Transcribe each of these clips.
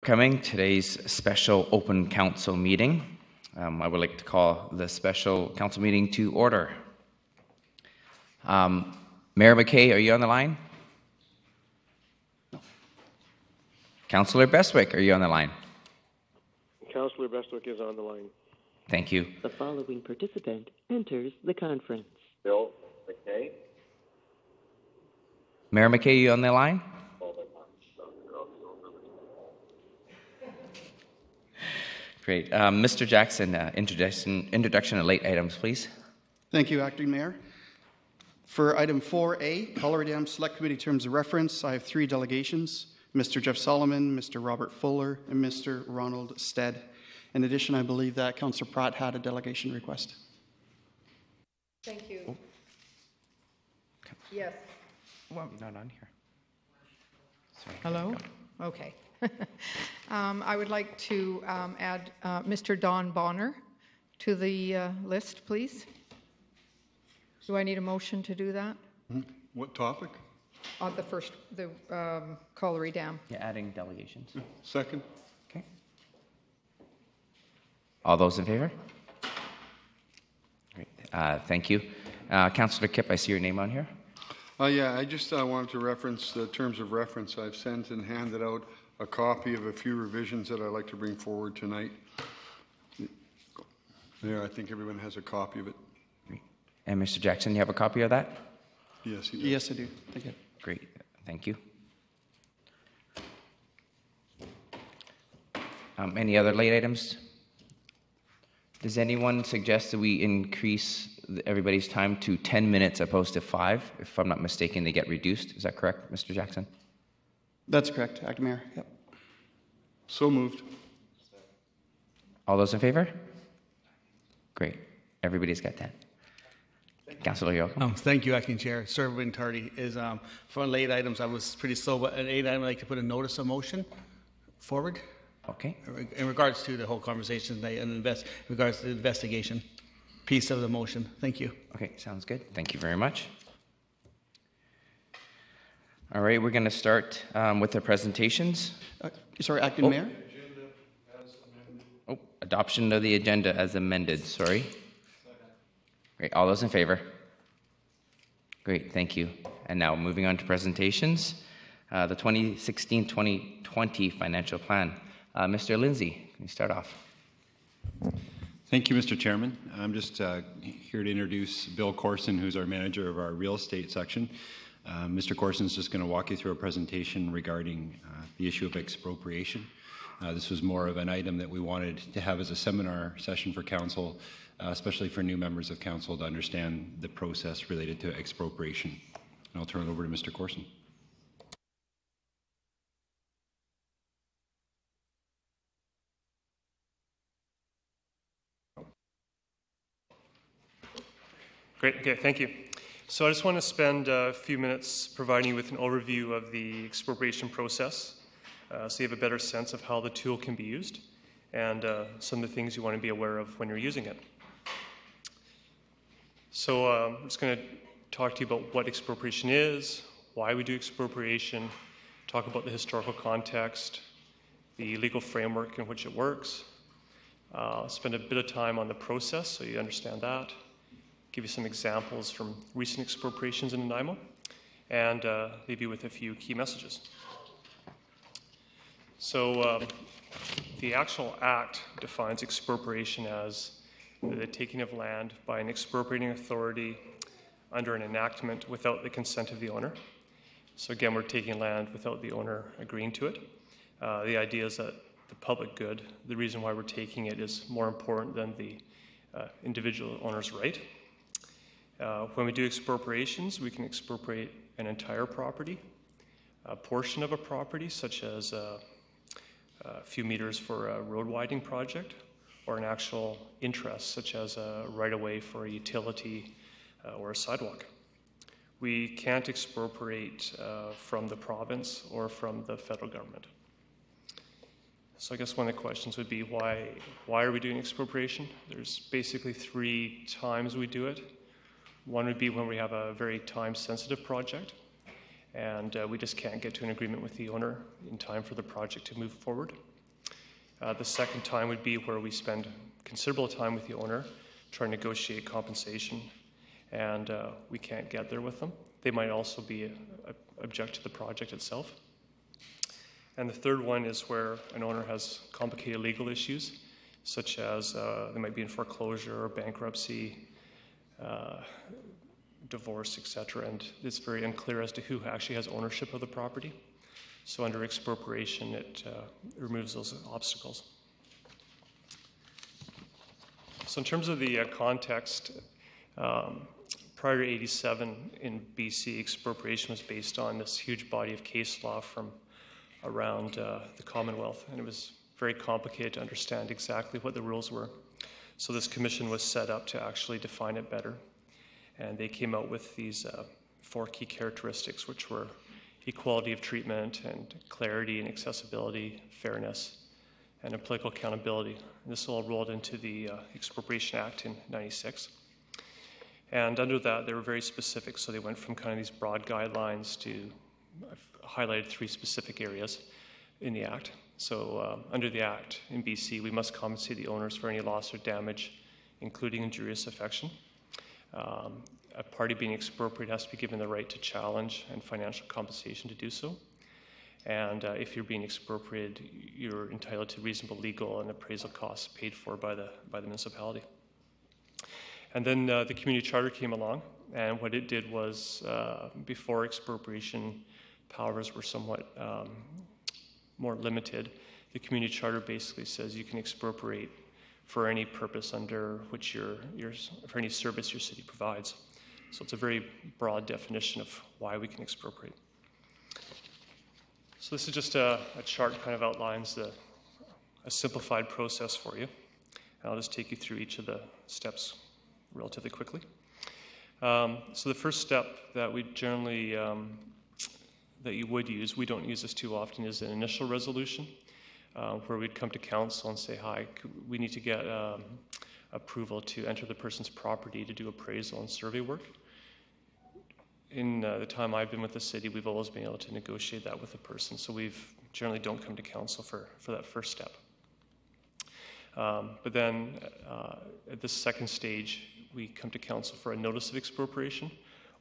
Coming today's special open council meeting. I would like to call the special council meeting to order. Mayor McKay, are you on the line? No. Councillor Bestwick, are you on the line? Councillor Bestwick is on the line. Thank you. The following participant enters the conference. Bill McKay. Mayor McKay, are you on the line? Great. Mr. Jackson, introduction of late items, please. Thank you, Acting Mayor. For item 4A, Colorado Dam Select Committee Terms of Reference, I have 3 delegations, Mr. Jeff Solomon, Mr. Robert Fuller, and Mr. Ronald Stead. In addition, I believe that Councillor Pratt had a delegation request. Thank you. Oh. Yes. Well, not on here. Sorry. Hello? Okay. I would like to add Mr. Don Bonner to the list, please. Do I need a motion to do that? What topic? On the Colliery Dam. Yeah, adding delegations. Second. Okay. All those in favor? Great. Thank you. Councillor Kipp, I see your name on here. Yeah, I just wanted to reference the terms of reference. I've sent and handed out a copy of a few revisions that I'd like to bring forward tonight. There, I think everyone has a copy of it. Great. And Mr. Jackson, you have a copy of that? Yes, he does. Yes, I do. Thank you. Great. Thank you. Any other late items? Does anyone suggest that we increase everybody's time to 10 minutes opposed to 5? If I'm not mistaken, they get reduced. Is that correct, Mr. Jackson? That's correct, Acting Mayor. Yep. So moved. All those in favor? Great. Everybody's got 10. Councillor Yoakum. Thank you, Acting Chair. Sir Win Tardy is for late items. I was pretty slow, but an 8 item I'd like to put a notice of motion forward. Okay. In regards to the whole conversation tonight and in regards to the investigation piece of the motion. Thank you. Okay, sounds good. Thank you very much. All right, we're going to start with the presentations. Sorry, Acting Mayor? Oh, adoption of the agenda as amended, sorry. Great, all those in favor? Great, thank you. And now moving on to presentations. The 2016-2020 financial plan. Mr. Lindsay, can you start off? Thank you, Mr. Chairman. I'm just here to introduce Bill Corson, who's our manager of our real estate section. Mr. Corson is just going to walk you through a presentation regarding the issue of expropriation. This was more of an item that we wanted to have as a seminar session for council, especially for new members of council to understand the process related to expropriation. And I'll turn it over to Mr. Corson. Great. Okay, thank you. So I just want to spend a few minutes providing you with an overview of the expropriation process so you have a better sense of how the tool can be used and some of the things you want to be aware of when you're using it. So I'm just going to talk to you about what expropriation is, why we do expropriation, talk about the historical context, the legal framework in which it works, spend a bit of time on the process so you understand that, give you some examples from recent expropriations in Nanaimo, and leave you with a few key messages. So the actual act defines expropriation as the taking of land by an expropriating authority under an enactment without the consent of the owner. So again, we're taking land without the owner agreeing to it. The idea is that the public good, the reason why we're taking it, is more important than the individual owner's right. When we do expropriations, we can expropriate an entire property, a portion of a property, such as a few meters for a road widening project, or an actual interest, such as a right-of-way for a utility or a sidewalk. We can't expropriate from the province or from the federal government. So I guess one of the questions would be, why are we doing expropriation? There's basically 3 times we do it. One would be when we have a very time-sensitive project, and we just can't get to an agreement with the owner in time for the project to move forward. The second time would be where we spend considerable time with the owner trying to negotiate compensation, and we can't get there with them. They might also be object to the project itself. And the third one is where an owner has complicated legal issues, such as they might be in foreclosure or bankruptcy, divorce, etc., and it's very unclear as to who actually has ownership of the property. So under expropriation, it removes those obstacles. So in terms of the context, prior to 87 in BC, expropriation was based on this huge body of case law from around the Commonwealth, and it was very complicated to understand exactly what the rules were. So this commission was set up to actually define it better, and they came out with these 4 key characteristics, which were equality of treatment and clarity and accessibility, fairness, and applicable accountability. And this all rolled into the Expropriation Act in '96. And under that, they were very specific. So they went from kind of these broad guidelines to, I've highlighted 3 specific areas in the Act. So under the Act in BC, we must compensate the owners for any loss or damage, including injurious affection. A party being expropriated has to be given the right to challenge and financial compensation to do so. And if you're being expropriated, you're entitled to reasonable legal and appraisal costs paid for by the municipality. And then the community charter came along, and what it did was, before expropriation powers were somewhat more limited, the community charter basically says you can expropriate for any purpose under which for any service your city provides. So it's a very broad definition of why we can expropriate. So this is just a chart that kind of outlines a simplified process for you. And I'll just take you through each of the steps relatively quickly. So the first step that we generally, that you would use, we don't use this too often, is an initial resolution, where we'd come to council and say, hi, we need to get approval to enter the person's property to do appraisal and survey work. In the time I've been with the city, we've always been able to negotiate that with the person, so we've generally don't come to council for that first step. But then at the second stage, we come to council for a notice of expropriation,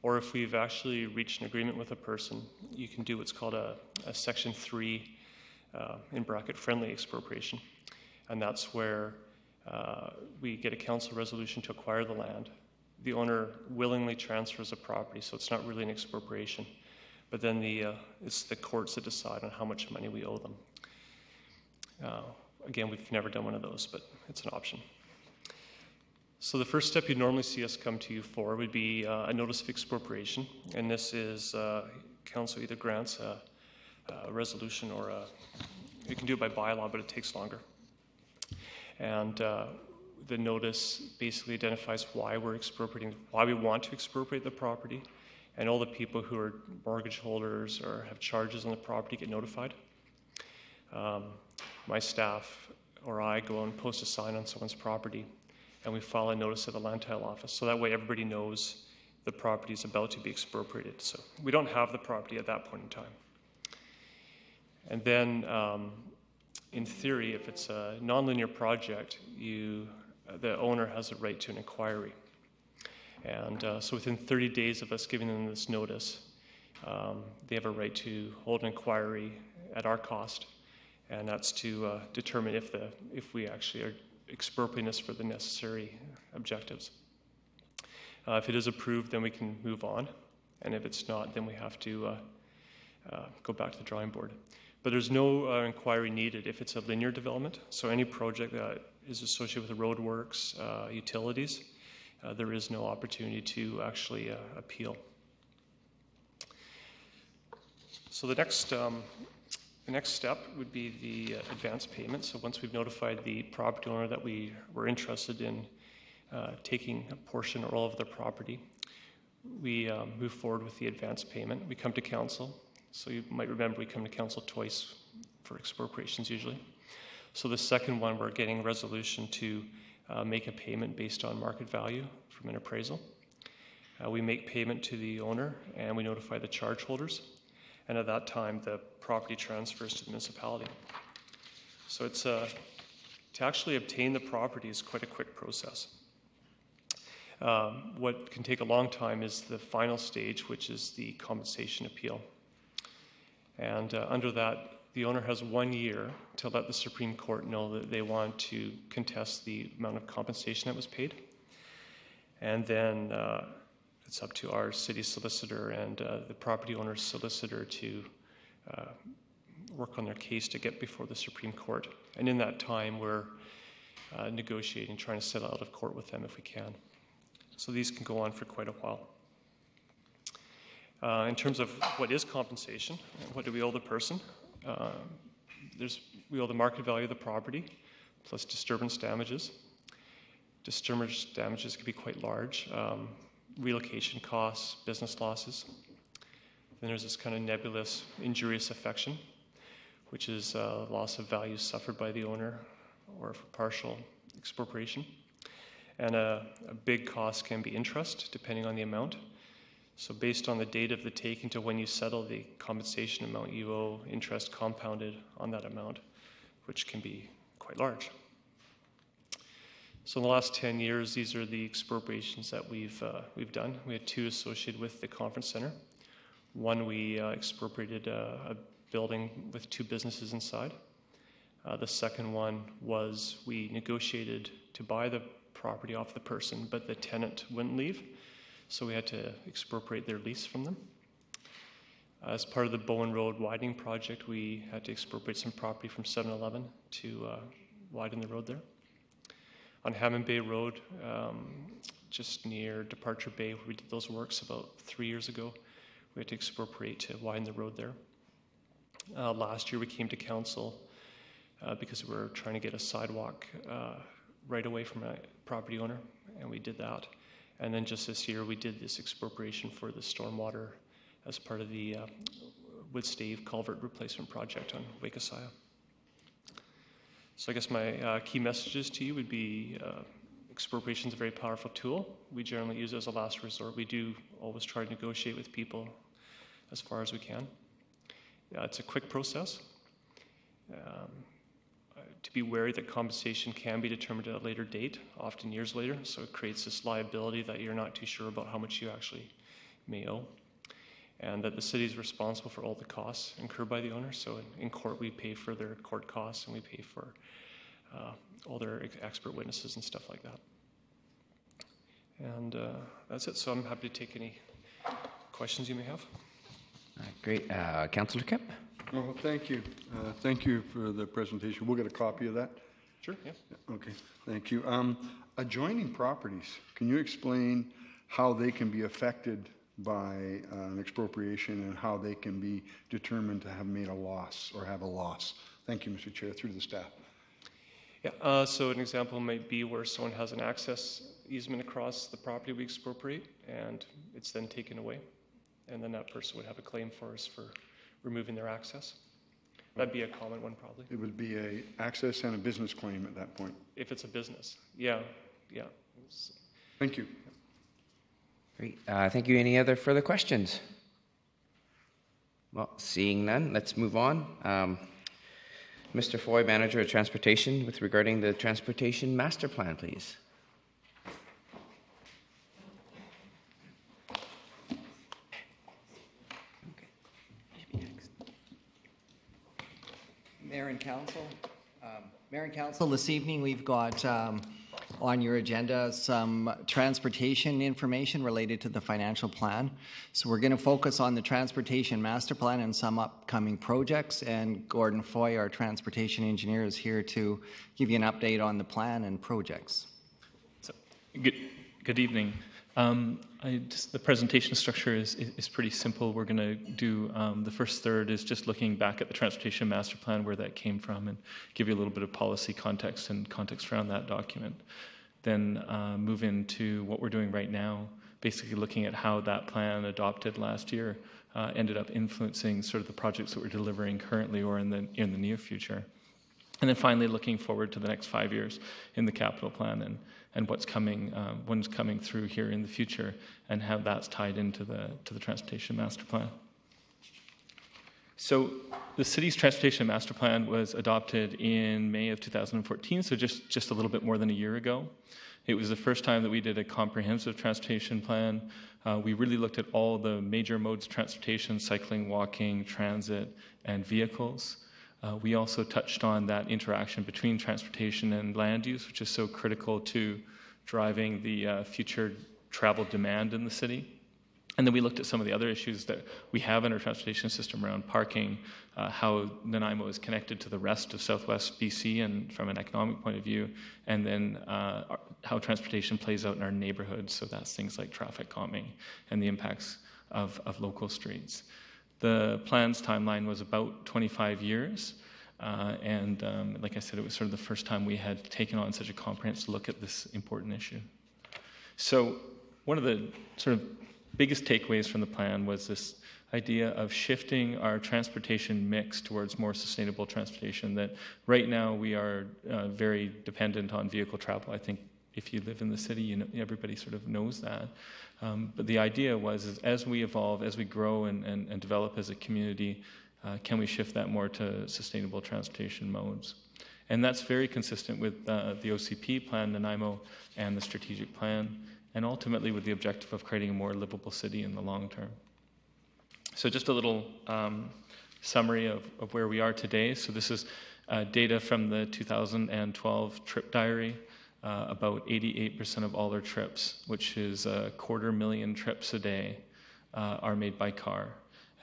or if we've actually reached an agreement with a person, you can do what's called a Section 3 in bracket friendly expropriation, and that's where we get a council resolution to acquire the land. The owner willingly transfers the property, so it's not really an expropriation, but then it's the courts that decide on how much money we owe them. Again, we've never done one of those, but it's an option. So the first step you'd normally see us come to you for would be a notice of expropriation, and this is council either grants a resolution or you can do it by bylaw, but it takes longer. And the notice basically identifies why we're expropriating, why we want to expropriate the property, and all the people who are mortgage holders or have charges on the property get notified. My staff or I go and post a sign on someone's property, and we file a notice at the land title office, so that way everybody knows the property is about to be expropriated. So we don't have the property at that point in time. And then, in theory, if it's a nonlinear project, the owner has a right to an inquiry. And so within 30 days of us giving them this notice, they have a right to hold an inquiry at our cost, and that's to determine if we actually are expropriating this for the necessary objectives. If it is approved, then we can move on, and if it's not, then we have to go back to the drawing board. But there's no inquiry needed if it's a linear development. So any project that is associated with the roadworks, utilities, there is no opportunity to actually appeal. So the next step would be the advance payment. So once we've notified the property owner that we were interested in taking a portion or all of their property, we move forward with the advance payment. We come to council. So you might remember we come to council twice for expropriations usually. So the second one, we're getting a resolution to make a payment based on market value from an appraisal. We make payment to the owner, and we notify the charge holders. And at that time, the property transfers to the municipality. So it's To actually obtain the property is quite a quick process. What can take a long time is the final stage, which is the compensation appeal. And under that, the owner has 1 year to let the Supreme Court know that they want to contest the amount of compensation that was paid. And then it's up to our city solicitor and the property owner's solicitor to work on their case to get before the Supreme Court. And in that time, we're negotiating, trying to settle out of court with them if we can. So these can go on for quite a while. In terms of what is compensation, what do we owe the person? We owe the market value of the property plus disturbance damages. Disturbance damages can be quite large. Relocation costs, business losses. Then there's this kind of nebulous injurious affection, which is loss of value suffered by the owner or for partial expropriation. And a big cost can be interest, depending on the amount. So based on the date of the taking to when you settle the compensation amount, you owe interest compounded on that amount, which can be quite large. So in the last 10 years, these are the expropriations that we've done. We had 2 associated with the conference center. One, we expropriated a building with 2 businesses inside. The second one was we negotiated to buy the property off the person, but the tenant wouldn't leave, so we had to expropriate their lease from them. As part of the Bowen Road widening project, we had to expropriate some property from 7-Eleven to widen the road there. On Hammond Bay Road, just near Departure Bay, where we did those works about 3 years ago, we had to expropriate to widen the road there. Last year we came to council because we were trying to get a sidewalk right away from a property owner, and we did that. And then just this year we did this expropriation for the stormwater as part of the Woodstave culvert replacement project on Wakesaya. So I guess my key messages to you would be expropriation is a very powerful tool. We generally use it as a last resort. We do always try to negotiate with people as far as we can. It's a quick process. To be wary that compensation can be determined at a later date, often years later, so it creates this liability that you're not too sure about how much you actually may owe, and that the city is responsible for all the costs incurred by the owner. So in court, we pay for their court costs, and we pay for all their expert witnesses and stuff like that. And that's it. So I'm happy to take any questions you may have. Great. Councillor Kemp? Well, thank you. Thank you for the presentation. We'll get a copy of that. Sure, yeah. Okay, thank you. Adjoining properties, can you explain how they can be affected by an expropriation and how they can be determined to have made a loss or have a loss? Thank you, Mr. Chair, through the staff. Yeah, so an example might be where someone has an access easement across the property we expropriate, and it's then taken away, and then that person would have a claim for us for removing their access. That'd be a common one, probably. It would be a access and a business claim at that point. If it's a business, yeah. Thank you. Great. Thank you. Any other further questions? Well, seeing none, let's move on. Mr. Foy, Manager of Transportation, with regarding the Transportation Master Plan, please. Mayor and Council, this evening we've got on your agenda some transportation information related to the financial plan. So we're going to focus on the Transportation Master Plan and some upcoming projects, and Gordon Foy, our transportation engineer, is here to give you an update on the plan and projects. So, good evening. The presentation structure is pretty simple. We're going to do the first third is just looking back at the Transportation Master Plan, where that came from, and give you a little bit of policy context and context around that document. Then move into what we're doing right now, basically looking at how that plan adopted last year ended up influencing sort of the projects that we're delivering currently or in the near future. And then finally looking forward to the next 5 years in the capital plan and what's coming through here in the future, and how that's tied into the Transportation Master Plan. So the city's transportation master plan was adopted in May of 2014, so just a little bit more than a year ago. It was the first time that we did a comprehensive transportation plan. We really looked at all the major modes of transportation: cycling, walking, transit, and vehicles. We also touched on that interaction between transportation and land use, which is so critical to driving the future travel demand in the city. And then we looked at some of the other issues that we have in our transportation system around parking, how Nanaimo is connected to the rest of Southwest BC and from an economic point of view, and then how transportation plays out in our neighborhoods. So that's things like traffic calming and the impacts of local streets. The plan's timeline was about 25 years. Like I said, it was sort of the first time we had taken on such a comprehensive look at this important issue. So one of the sort of biggest takeaways from the plan was this idea of shifting our transportation mix towards more sustainable transportation. That right now we are very dependent on vehicle travel. I think if you live in the city, you know, everybody sort of knows that. But the idea was, as we evolve, as we grow and develop as a community, can we shift that more to sustainable transportation modes? And that's very consistent with the OCP plan, Nanaimo, and the strategic plan, and ultimately with the objective of creating a more livable city in the long term. So just a little summary of where we are today. So this is data from the 2012 trip diary. About 88% of all our trips, which is 250,000 trips a day, are made by car.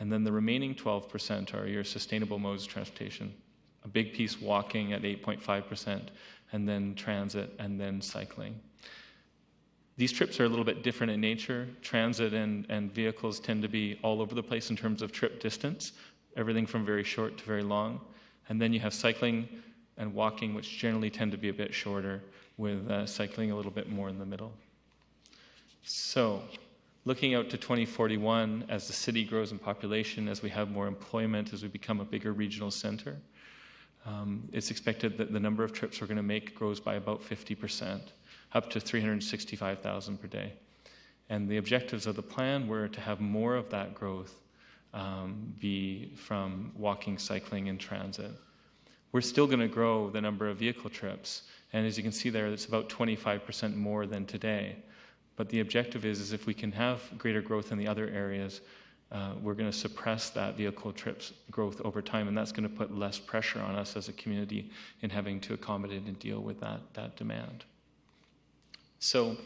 And then the remaining 12% are your sustainable modes of transportation. A big piece walking at 8.5%, and then transit, and then cycling. These trips are a little bit different in nature. Transit and vehicles tend to be all over the place in terms of trip distance, everything from very short to very long. And then you have cycling and walking, which generally tend to be a bit shorter, with cycling a little bit more in the middle. So, looking out to 2041, as the city grows in population, as we have more employment, as we become a bigger regional center, it's expected that the number of trips we're going to make grows by about 50%. Up to 365,000 per day. And the objectives of the plan were to have more of that growth be from walking, cycling, and transit. We're still going to grow the number of vehicle trips, and as you can see there, it's about 25% more than today. But the objective is if we can have greater growth in the other areas, we're going to suppress that vehicle trips growth over time, and that's going to put less pressure on us as a community in having to accommodate and deal with that demand. So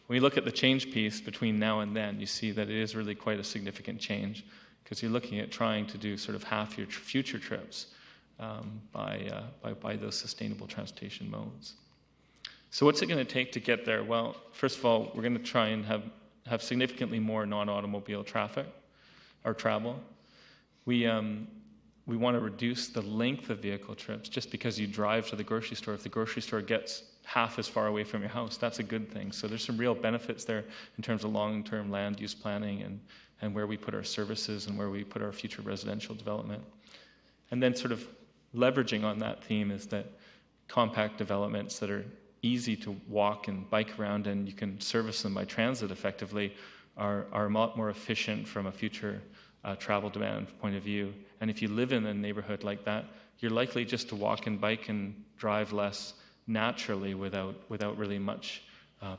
when you look at the change piece between now and then, you see that it is really quite a significant change, because you're looking at trying to do sort of half your future trips by those sustainable transportation modes. So what's it going to take to get there? Well, first of all, we're going to try and have significantly more non-automobile traffic or travel. We want to reduce the length of vehicle trips. Just because you drive to the grocery store, if the grocery store gets half as far away from your house, that's a good thing. So there's some real benefits there in terms of long-term land use planning and where we put our services and where we put our future residential development. And then sort of leveraging on that theme is that compact developments that are easy to walk and bike around, and you can service them by transit effectively, are a lot more efficient from a future travel demand point of view. And if you live in a neighborhood like that, you're likely just to walk and bike and drive less naturally without really much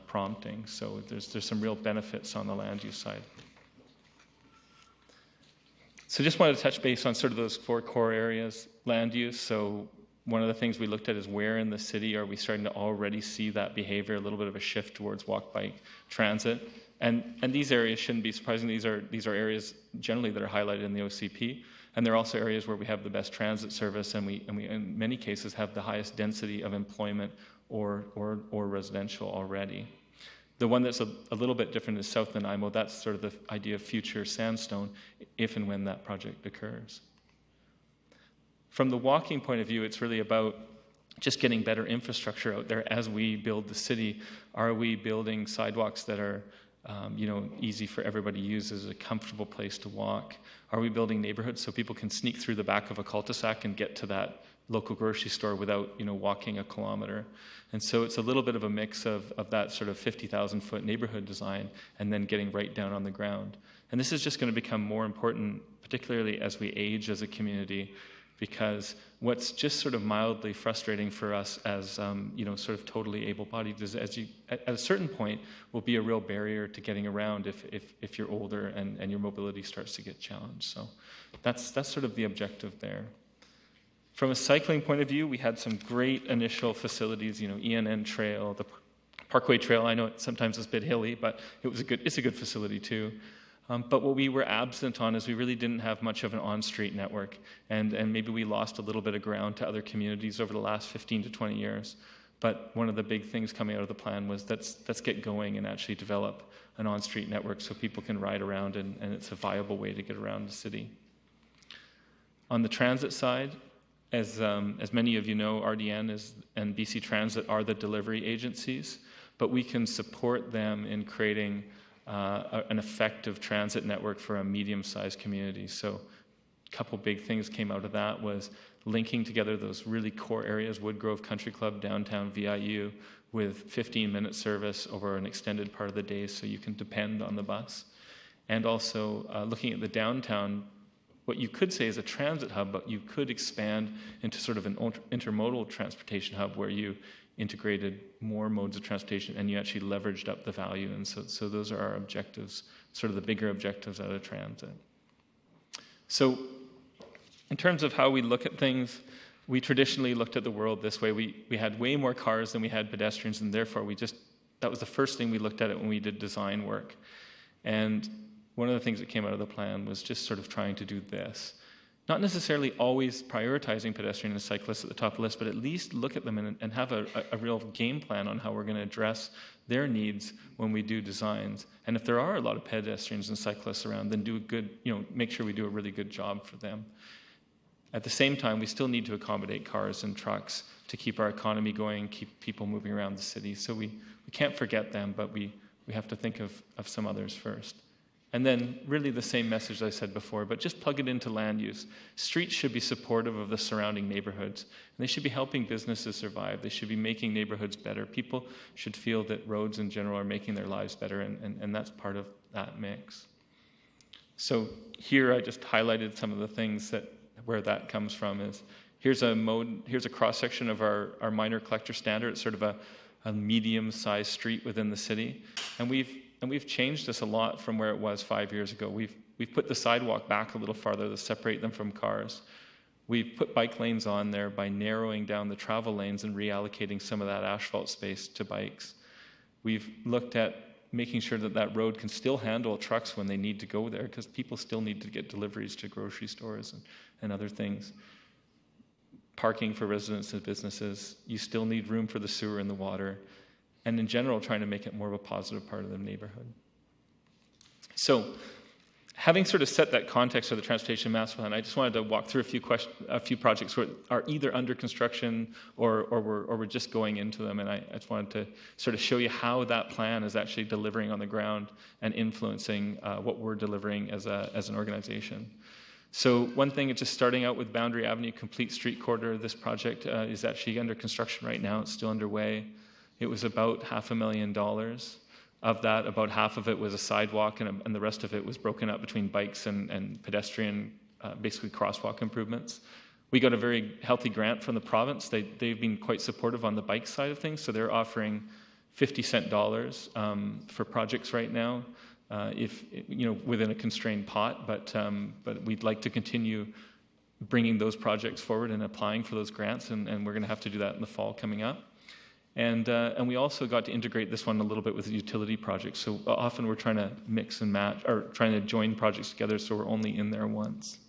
prompting. So there's some real benefits on the land use side. So just wanted to touch base on sort of those 4 core areas. Land use, so one of the things we looked at is where in the city are we starting to already see that behavior, a little bit of a shift towards walk, bike, transit. And these areas shouldn't be surprising. These are areas generally that are highlighted in the OCP. And they're also areas where we have the best transit service, and we in many cases have the highest density of employment or residential already. The one that's a little bit different is South Nanaimo. That's sort of the idea of future sandstone, if and when that project occurs. From the walking point of view, it's really about just getting better infrastructure out there as we build the city. Are we building sidewalks that are easy for everybody to use, as a comfortable place to walk? Are we building neighborhoods so people can sneak through the back of a cul-de-sac and get to that local grocery store without walking a kilometer? And so it's a little bit of a mix of that sort of 50,000-foot neighborhood design and then getting right down on the ground. And this is just going to become more important, particularly as we age as a community, because what's just sort of mildly frustrating for us as sort of totally able-bodied is at a certain point will be a real barrier to getting around if you're older and your mobility starts to get challenged. So that's sort of the objective there. From a cycling point of view, we had some great initial facilities, ENN Trail, the Parkway Trail. I know it sometimes is a bit hilly, but it's a good facility too. But what we were absent on is we really didn't have much of an on-street network, and maybe we lost a little bit of ground to other communities over the last 15 to 20 years. But one of the big things coming out of the plan was let's get going and actually develop an on-street network so people can ride around, and it's a viable way to get around the city. On the transit side, as many of you know, RDN and BC Transit are the delivery agencies, but we can support them in creating an effective transit network for a medium-sized community. So a couple big things came out of that was linking together those really core areas, Woodgrove Country Club, downtown VIU, with 15-minute service over an extended part of the day so you can depend on the bus. And also looking at the downtown, what you could say is a transit hub, but you could expand into sort of an intermodal transportation hub where you integrated more modes of transportation and you actually leveraged up the value. And so those are our objectives, sort of the bigger objectives out of transit. So in terms of how we look at things, we traditionally looked at the world this way. We had way more cars than we had pedestrians, and therefore that was the first thing we looked at it when we did design work. And one of the things that came out of the plan was just sort of trying to do this. Not necessarily always prioritizing pedestrian and cyclists at the top of the list, but at least look at them and have a real game plan on how we're going to address their needs when we do designs. And if there are a lot of pedestrians and cyclists around, then make sure we do a really good job for them. At the same time, we still need to accommodate cars and trucks to keep our economy going, keep people moving around the city. So we can't forget them, but we have to think of some others first. And then really the same message I said before, but just plug it into land use. Streets should be supportive of the surrounding neighborhoods, and they should be helping businesses survive. They should be making neighborhoods better. People should feel that roads in general are making their lives better, and that's part of that mix. So here I just highlighted some of the things where that comes from. Here's a cross-section of our minor collector standard. It's sort of a medium-sized street within the city, and we've changed this a lot from where it was 5 years ago. We've put the sidewalk back a little farther to separate them from cars. We've put bike lanes on there by narrowing down the travel lanes and reallocating some of that asphalt space to bikes. We've looked at making sure that road can still handle trucks when they need to go there, because people still need to get deliveries to grocery stores and other things. Parking for residents and businesses. You still need room for the sewer and the water. And in general, trying to make it more of a positive part of the neighborhood. So, having sort of set that context for the Transportation Master Plan, I just wanted to walk through a few projects that are either under construction or we're just going into them, and I just wanted to sort of show you how that plan is actually delivering on the ground and influencing what we're delivering as an organization. So one thing, it's just starting out with Boundary Avenue Complete Street Corridor. This project is actually under construction right now. It's still underway. It was about $500,000. Of that, about half of it was a sidewalk, and the rest of it was broken up between bikes and pedestrian, basically crosswalk improvements. We got a very healthy grant from the province. They've been quite supportive on the bike side of things, so they're offering 50-cent dollars for projects right now, within a constrained pot. But we'd like to continue bringing those projects forward and applying for those grants, and we're going to have to do that in the fall coming up. And we also got to integrate this one a little bit with utility projects. So often we're trying to mix and match, or trying to join projects together, so we're only in there once.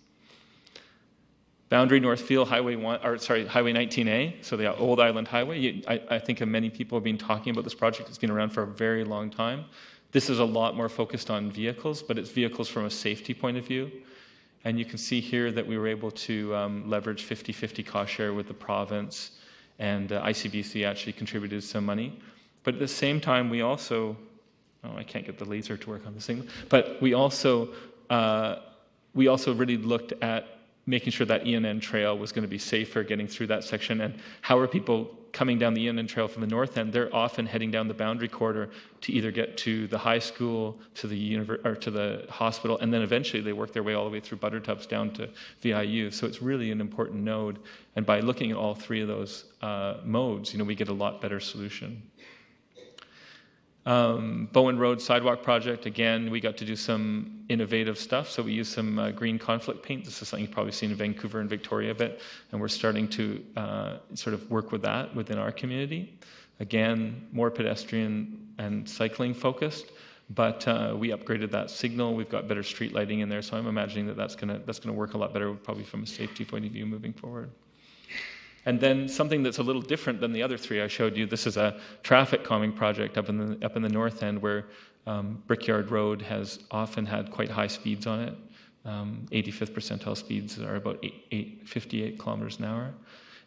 Boundary Northfield Highway 19A, so the Old Island Highway. I think many people have been talking about this project. It's been around for a very long time. This is a lot more focused on vehicles, but it's vehicles from a safety point of view. And you can see here that we were able to leverage 50-50 cost share with the province, and ICBC actually contributed some money. But at the same time, we also, I can't get the laser to work on this thing, but we also really looked at making sure that ENN trail was going to be safer getting through that section, and how are people coming down the Union Trail from the north end, they're often heading down the boundary corridor to either get to the high school, to the or to the hospital, and then eventually they work their way all the way through Buttertubs down to VIU. So it's really an important node. And by looking at all three of those modes, we get a lot better solution. Bowen Road Sidewalk Project, again, we got to do some innovative stuff. So we used some green conflict paint. This is something you've probably seen in Vancouver and Victoria a bit. And we're starting to sort of work with that within our community. Again, more pedestrian and cycling focused. But we upgraded that signal. We've got better street lighting in there. So I'm imagining that that's gonna work a lot better, probably from a safety point of view moving forward. And then something that's a little different than the other three I showed you. This is a traffic calming project up in the north end, where Brickyard Road has often had quite high speeds on it. 85th percentile speeds are about 58 kilometers an hour.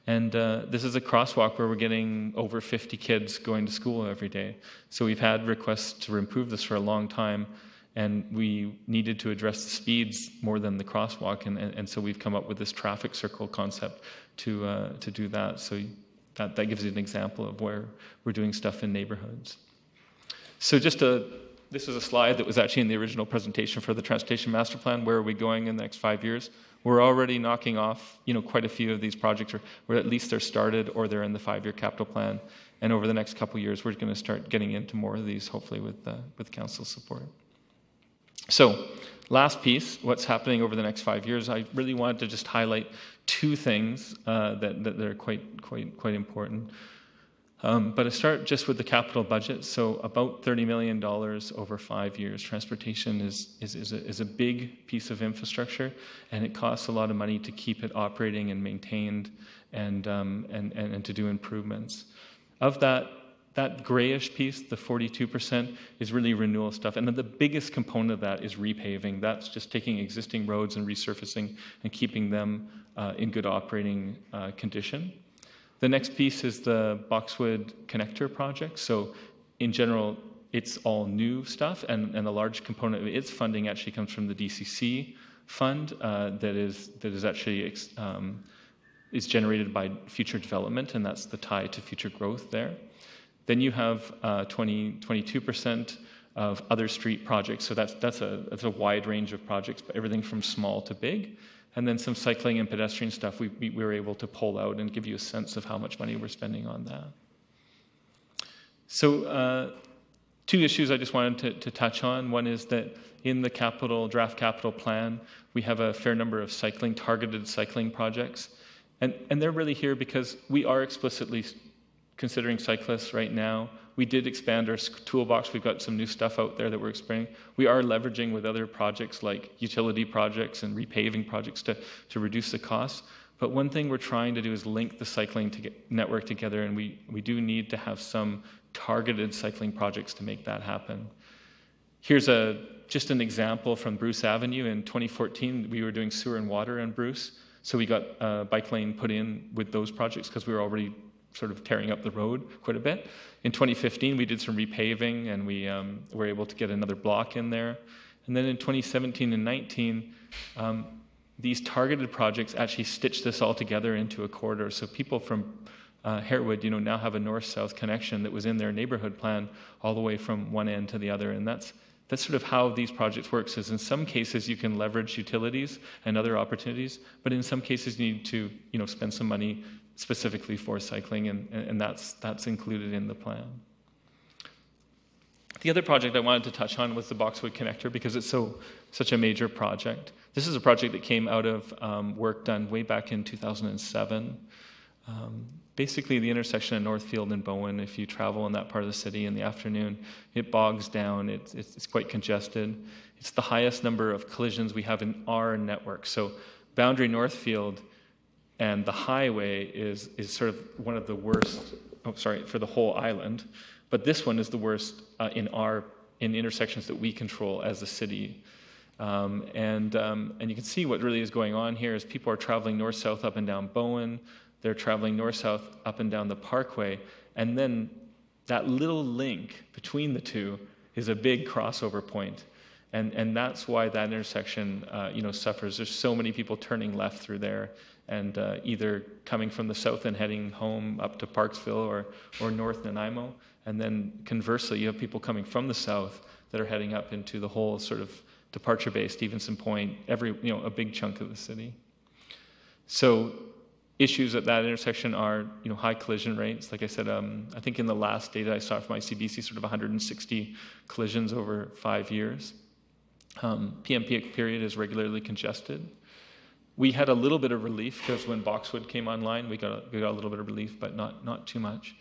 And this is a crosswalk where we're getting over 50 kids going to school every day. So we've had requests to improve this for a long time, and we needed to address the speeds more than the crosswalk, and so we've come up with this traffic circle concept to do that. So that gives you an example of where we're doing stuff in neighborhoods. So this is a slide that was actually in the original presentation for the Transportation Master Plan. Where are we going in the next 5 years? We're already knocking off, quite a few of these projects, or at least they're started or they're in the 5-year capital plan. And over the next couple of years, we're going to start getting into more of these, hopefully with council support. So, last piece, what's happening over the next 5 years. I really wanted to just highlight two things that are quite important. But I start just with the capital budget. So about $30 million over 5 years. Transportation is a big piece of infrastructure, and it costs a lot of money to keep it operating and maintained, and to do improvements. Of that grayish piece, the 42%, is really renewal stuff. And then the biggest component of that is repaving. That's just taking existing roads and resurfacing and keeping them in good operating condition. The next piece is the Boxwood Connector project. So in general, it's all new stuff, and a large component of its funding actually comes from the DCC fund that is actually is generated by future development, and that's the tie to future growth there. Then you have 22% of other street projects. So that's a wide range of projects, but everything from small to big. And then some cycling and pedestrian stuff we were able to pull out and give you a sense of how much money we're spending on that. So two issues I just wanted to touch on. One is that in the draft capital plan, we have a fair number of targeted cycling projects. And they're really here because we are explicitly considering cyclists right now. We did expand our toolbox. We've got some new stuff out there that we're exploring. We are leveraging with other projects like utility projects and repaving projects to reduce the costs. But one thing we're trying to do is link the cycling network together, and we do need to have some targeted cycling projects to make that happen. Here's just an example from Bruce Avenue. In 2014, we were doing sewer and water in Bruce. So we got a bike lane put in with those projects because we were already sort of tearing up the road quite a bit. In 2015, we did some repaving, and we were able to get another block in there. And then in 2017 and 19, these targeted projects actually stitched this all together into a corridor. So people from Harewood, now have a north-south connection that was in their neighborhood plan all the way from one end to the other. And that's sort of how these projects work. Is in some cases you can leverage utilities and other opportunities, but in some cases you need to spend some money specifically for cycling, and that's included in the plan. The other project I wanted to touch on was the Boxwood Connector because it's such a major project. This is a project that came out of work done way back in 2007. Basically, the intersection of Northfield and Bowen, if you travel in that part of the city in the afternoon, it bogs down. It's quite congested. It's the highest number of collisions we have in our network. So Boundary Northfield and the highway is sort of one of the worst, for the whole island. But this one is the worst in intersections that we control as a city. And you can see what really is going on here is people are traveling north-south up and down Bowen. They're traveling north-south up and down the Parkway. And then that little link between the two is a big crossover point. And that's why that intersection suffers. There's so many people turning left through there. and either coming from the south and heading home up to Parksville or north Nanaimo. And then conversely, you have people coming from the south that are heading up into the whole sort of departure bay, Stevenson Point, a big chunk of the city. So issues at that intersection are, high collision rates. Like I said, I think in the last data I saw from ICBC, sort of 160 collisions over 5 years. PM peak period is regularly congested. We had a little bit of relief because when Boxwood came online, we got a little bit of relief, but not too much.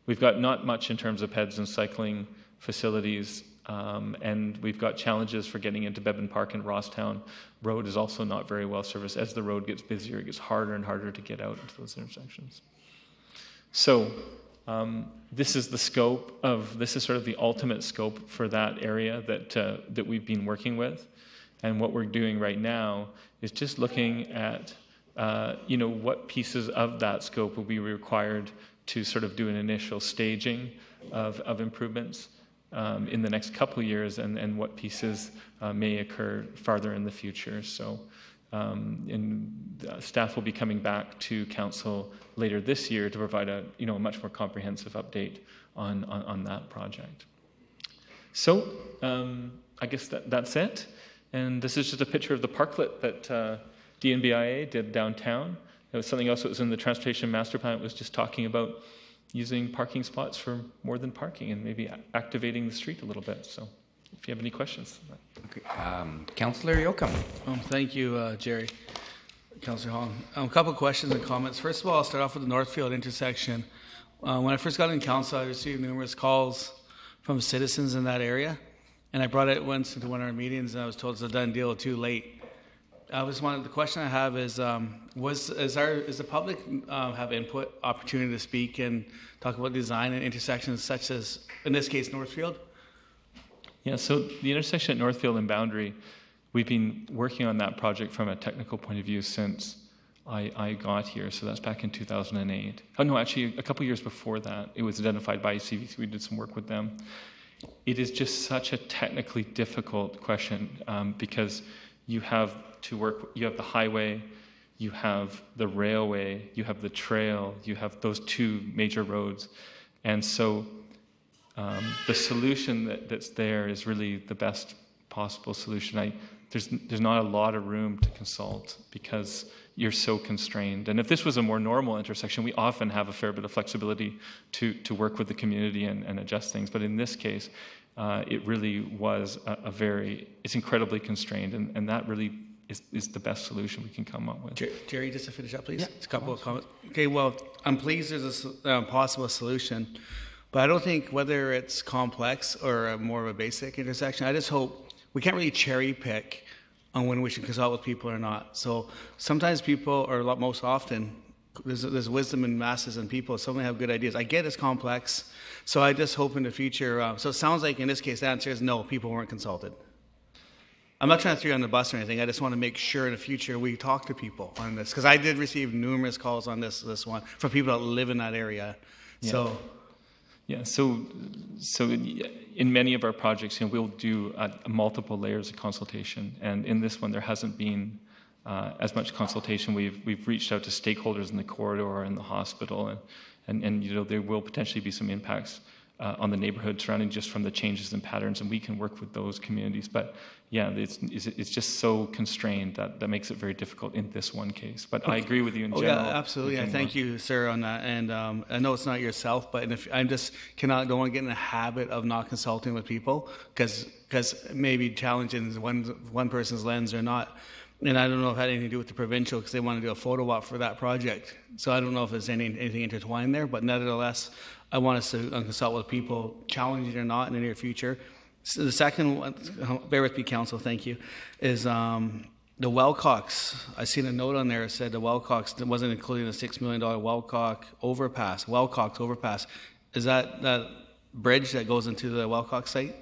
We've got not much in terms of peds and cycling facilities, and we've got challenges for getting into Beban Park and Rosstown Road is also not very well serviced. As the road gets busier, it gets harder and harder to get out into those intersections. So this is the scope of, this is sort of the ultimate scope for that area that we've been working with. And what we're doing right now is just looking at, what pieces of that scope will be required to sort of do an initial staging of improvements in the next couple of years, and what pieces may occur farther in the future. So staff will be coming back to council later this year to provide a much more comprehensive update on that project. So I guess that's it. And this is just a picture of the parklet that DNBIA did downtown. It was something else that was in the Transportation Master Plan. It was just talking about using parking spots for more than parking and maybe activating the street a little bit. So if you have any questions. Okay. Councillor Yoakum. Thank you, Jerry. Councillor Hong. A couple of questions and comments. First of all, I'll start off with the Northfield intersection. When I first got in council, I received numerous calls from citizens in that area. And I brought it once into one of our meetings, and I was told it's a done deal, too late. The question I have is, does the public have input, opportunity to speak and talk about design and intersections such as, in this case, Northfield? Yeah, so the intersection at Northfield and Boundary, we've been working on that project from a technical point of view since I got here, so that's back in 2008. Oh, no, actually, a couple years before that, it was identified by CVC. We did some work with them. It is just such a technically difficult question because you have to work, you have the highway, you have the railway, you have the trail, you have those two major roads. And so the solution that's there is really the best possible solution. There's not a lot of room to consult because you're so constrained. And if this was a more normal intersection, we often have a fair bit of flexibility to work with the community and adjust things. But in this case, it really was it's incredibly constrained, and that really is the best solution we can come up with. Jerry, just to finish up, please. Yeah, just a couple of comments. Okay, well, I'm pleased there's a possible solution, but I don't think whether it's complex or more of a basic intersection, I just hope we can't really cherry pick on when we should consult with people or not. So sometimes people, or most often, there's wisdom in masses and people. Some have good ideas. I get it's complex, so I just hope in the future. So it sounds like in this case the answer is no, people weren't consulted. I'm not trying to throw you on the bus or anything. I just want to make sure in the future we talk to people on this, because I did receive numerous calls on this one from people that live in that area. Yeah. So in many of our projects, we'll do multiple layers of consultation, and in this one there hasn't been as much consultation. We've reached out to stakeholders in the corridor and the hospital, and there will potentially be some impacts on the neighborhood surrounding just from the changes in patterns, and we can work with those communities. But yeah, it's just so constrained that makes it very difficult in this one case. But I agree with you in general. Yeah, absolutely. I thank you, sir, on that. And I know it's not yourself, but if I don't want to get in the habit of not consulting with people because maybe challenging one person's lens or not. And I don't know if it had anything to do with the provincial because they want to do a photo op for that project. So I don't know if there's anything intertwined there, but nevertheless, I want us to consult with people, challenging or not, in the near future. So the second one, bear with me, Council, thank you, is the Wellcox. I seen a note on there that said the Wellcox wasn't including the $6 million Wellcox overpass. Is that bridge that goes into the Wellcox site?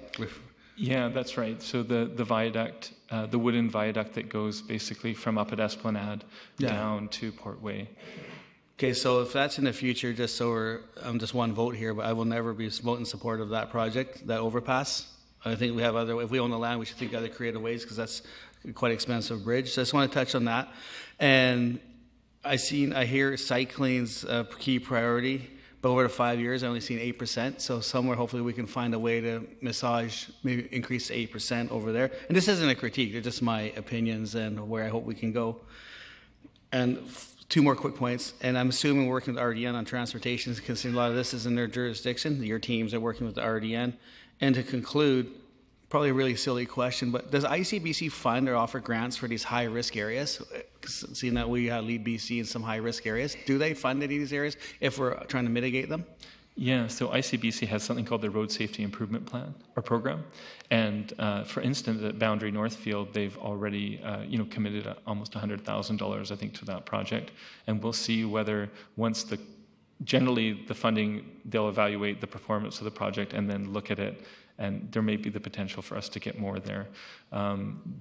Yeah, that's right. So the viaduct, the wooden viaduct that goes basically from up at Esplanade down to Portway. Okay, so if that's in the future, just so I'm just one vote here, but I will never be voting in support of that project, that overpass. I think we have if we own the land, we should think other creative ways because that's quite an expensive bridge. So I just want to touch on that. And I hear cycling's a key priority, but over the 5 years, I've only seen 8%. So somewhere, hopefully, we can find a way to massage, maybe increase to 8% over there. And this isn't a critique; they're just my opinions and where I hope we can go. And two more quick points. And I'm assuming working with RDN on transportation, considering a lot of this is in their jurisdiction. Your teams are working with the RDN. And to conclude, probably a really silly question, but does ICBC fund or offer grants for these high-risk areas? Seeing that we lead BC in some high-risk areas, do they fund any of these areas if we're trying to mitigate them? Yeah, so ICBC has something called the Road Safety Improvement Plan or Program, and for instance, at Boundary Northfield, they've already committed almost $100,000, I think, to that project, and we'll see whether generally the funding, they'll evaluate the performance of the project and then look at it, and there may be the potential for us to get more there.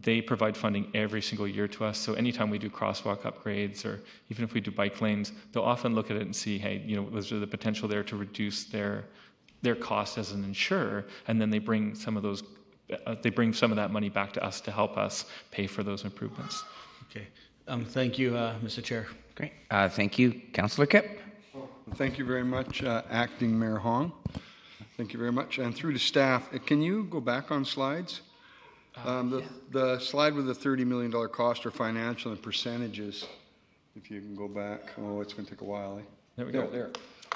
They provide funding every single year to us, so anytime we do crosswalk upgrades or even if we do bike lanes, they'll often look at it and see, hey, was there the potential there to reduce their cost as an insurer, and then they bring some of that money back to us to help us pay for those improvements. Okay. Thank you, Mr. Chair. Great. Thank you. Councillor Kipp. Thank you very much, Acting Mayor Hong. Thank you very much. And through to staff, can you go back on slides? The slide with the $30 million cost or financial and percentages, if you can go back. Oh, it's going to take a while. Eh? There we go. There.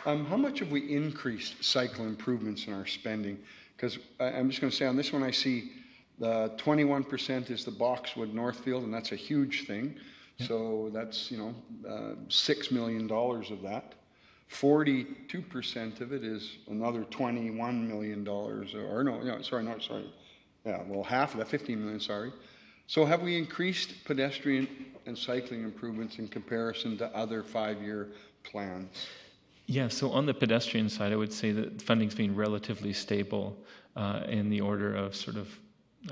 How much have we increased cycle improvements in our spending? Because I'm just going to say on this one, I see the 21% is the Boxwood Northfield, and that's a huge thing. Yep. So that's, $6 million of that. 42% of it is another $21 million, Yeah, well, half of that, 15 million, sorry. So have we increased pedestrian and cycling improvements in comparison to other 5-year plans? Yeah, so on the pedestrian side, I would say that funding's been relatively stable in the order of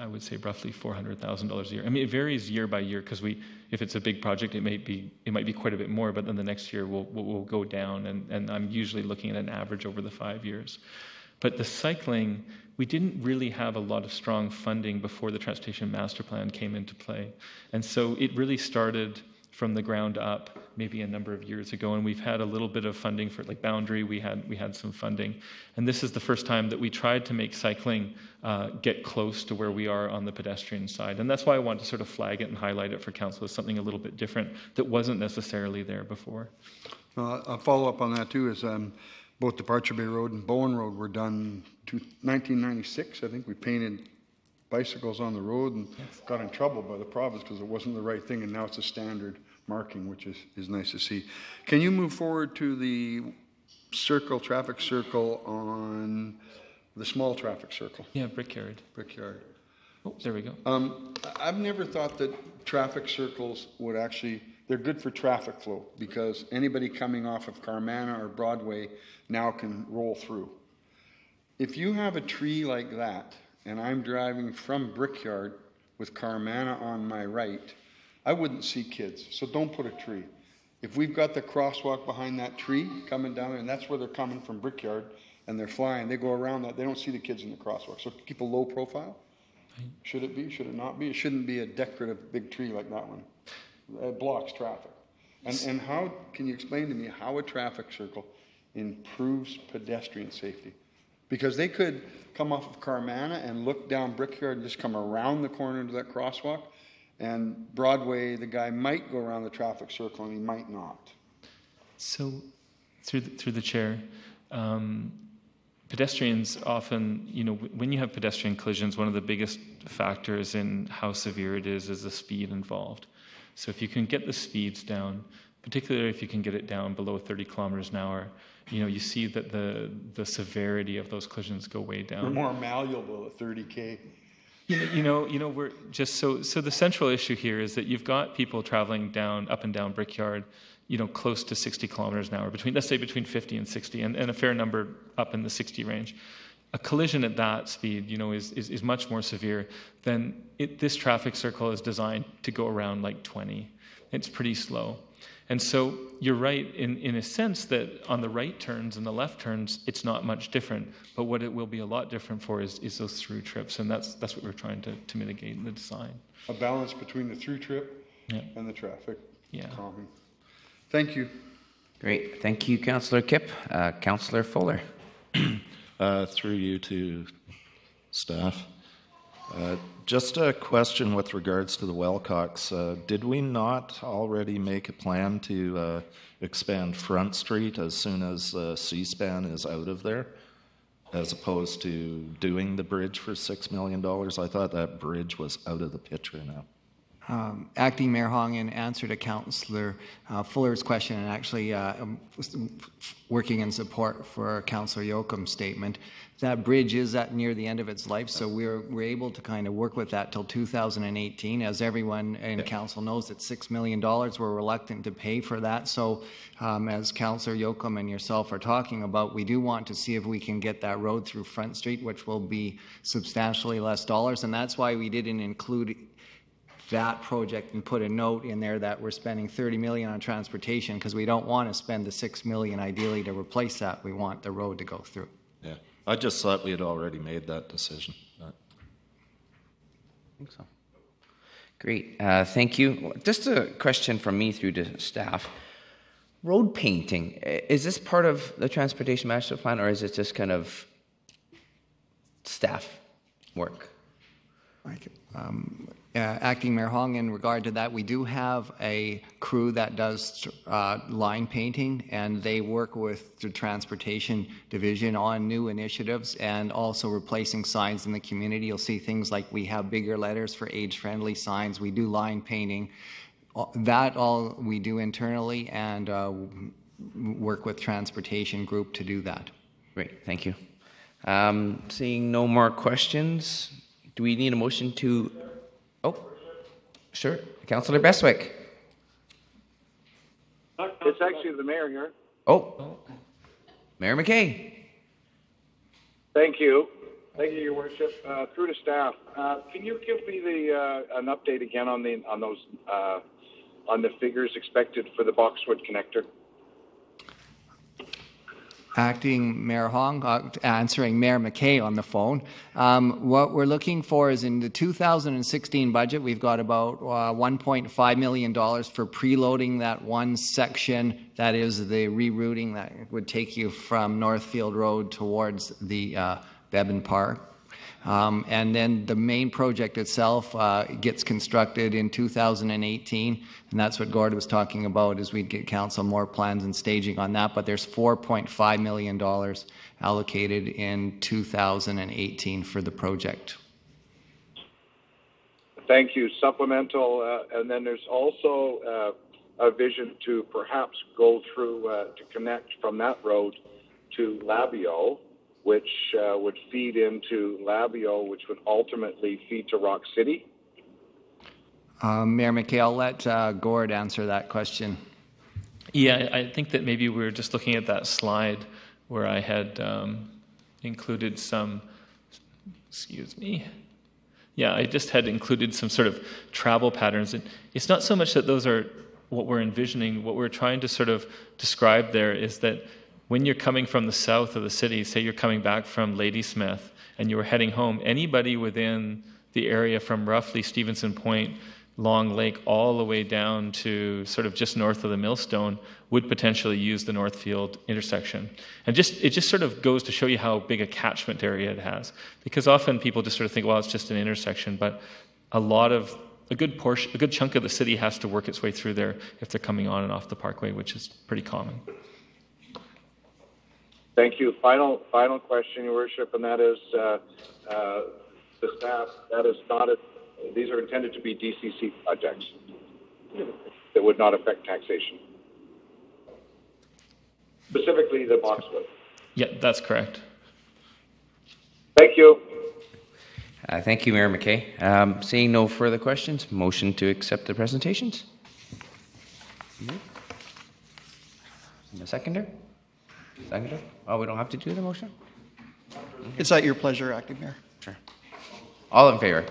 I would say roughly $400,000 a year. I mean, it varies year by year because if it's a big project, it might be quite a bit more, but then the next year we'll go down, and I'm usually looking at an average over the 5 years. But the cycling, we didn't really have a lot of strong funding before the Transportation Master Plan came into play, and so it really started from the ground up maybe a number of years ago, and we've had a little bit of funding for Boundary. We had some funding, and this is the first time that we tried to make cycling get close to where we are on the pedestrian side, and that's why I want to sort of flag it and highlight it for council as something a little bit different that wasn't necessarily there before. A follow up on that too is both Departure Bay Road and Bowen Road were done to 1996. I think we painted bicycles on the road and got in trouble by the province because it wasn't the right thing, and now it's a standard marking, which is nice to see. Can you move forward to the traffic circle on the small traffic circle? Yeah, Brickyard. Oh, there we go. I've never thought that traffic circles would they're good for traffic flow because anybody coming off of Carmanah or Broadway now can roll through. If you have a tree like that, and I'm driving from Brickyard with Carmanah on my right, I wouldn't see kids, so don't put a tree. If we've got the crosswalk behind that tree coming down, and that's where they're coming from Brickyard, and they're flying, they go around that, they don't see the kids in the crosswalk. So keep a low profile. Should it be? Should it not be? It shouldn't be a decorative big tree like that one. It blocks traffic. And how, can you explain to me how a traffic circle improves pedestrian safety? Because they could come off of Carmanah and look down Brickyard and just come around the corner into that crosswalk. And Broadway, the guy might go around the traffic circle and he might not. So, through the chair, pedestrians often, when you have pedestrian collisions, one of the biggest factors in how severe it is the speed involved. So if you can get the speeds down, particularly if you can get it down below 30 kilometers an hour, you see that the severity of those collisions go way down. We're more malleable at 30K. We're just so the central issue here is that you've got people traveling up and down Brickyard, close to 60 kilometers an hour, between 50 and 60, and a fair number up in the 60 range. A collision at that speed, is much more severe than this traffic circle is designed to go around like 20. It's pretty slow. And so you're right in a sense that on the right turns and the left turns, it's not much different. But what it will be a lot different for is those through trips, and that's what we're trying to mitigate in the design. A balance between the through trip and the traffic calming. Thank you. Great. Thank you, Councillor Kipp. Councillor Fuller. Through you to staff. Just a question with regards to the Wilcox. Did we not already make a plan to expand Front Street as soon as C-SPAN is out of there, as opposed to doing the bridge for $6 million? I thought that bridge was out of the picture now. Acting Mayor Hong, in answer to Councillor Fuller's question, and actually working in support for Councillor Yoakum's statement, that bridge is at near the end of its life, so we're able to kind of work with that till 2018. As everyone in Council knows, it's $6 million. We're reluctant to pay for that. So as Councillor Yoakum and yourself are talking about, we do want to see if we can get that road through Front Street, which will be substantially less dollars, and that's why we didn't include that project and put a note in there that we're spending $30 million on transportation, because we don't want to spend the $6 million ideally to replace that. We want the road to go through. Yeah, I just thought we had already made that decision. I think so. Great. Thank you. Just a question from me through to staff. Road painting, is this part of the Transportation Master Plan, or is it just kind of staff work? Acting Mayor Hong, in regard to that, we do have a crew that does line painting, and they work with the Transportation Division on new initiatives and also replacing signs in the community. You'll see things like we have bigger letters for age-friendly signs. We do line painting. That all we do internally, and work with Transportation Group to do that. Great, thank you. Seeing no more questions, do we need a motion to... Oh, sure. Councillor Bestwick. It's actually the mayor here. Oh, Mayor McKay. Thank you. Thank you, Your Worship. Through to staff, can you give me an update again on the figures expected for the Boxwood connector? Acting Mayor Hong, answering Mayor McKay on the phone. What we're looking for is in the 2016 budget, we've got about $1.5 million for preloading that one section that is the rerouting that would take you from Northfield Road towards the Bevan Park. And then the main project itself gets constructed in 2018, and that's what Gord was talking about, is we'd get council more plans and staging on that, but there's $4.5 million allocated in 2018 for the project. Thank you. Supplemental, and then there's also a vision to perhaps go through, to connect from that road to Labio, which would feed into Labio, which would ultimately feed to Rock City? Mayor McKay, I'll let Gord answer that question. Yeah, I think that maybe we're just looking at that slide where I had included some, excuse me. Yeah, I just had included some sort of travel patterns. And it's not so much that those are what we're envisioning. What we're trying to sort of describe there is that when you're coming from the south of the city, say you're coming back from Ladysmith and you were heading home, anybody within the area from roughly Stevenson Point, Long Lake, all the way down to sort of just north of the Millstone would potentially use the Northfield intersection. And it just sort of goes to show you how big a catchment area it has. Because often people just sort of think, well, it's just an intersection, but a good chunk of the city has to work its way through there if they're coming on and off the parkway, which is pretty common. Thank you. Final question, Your Worship, and that is the staff. That is not these are intended to be DCC projects that would not affect taxation, specifically the Boxwood. Yeah, that's correct. Thank you. Thank you, Mayor McKay. Seeing no further questions, motion to accept the presentations. A seconder? Seconder? Oh, we don't have to do the motion? It's at your pleasure, Acting Mayor. Sure. All in favor?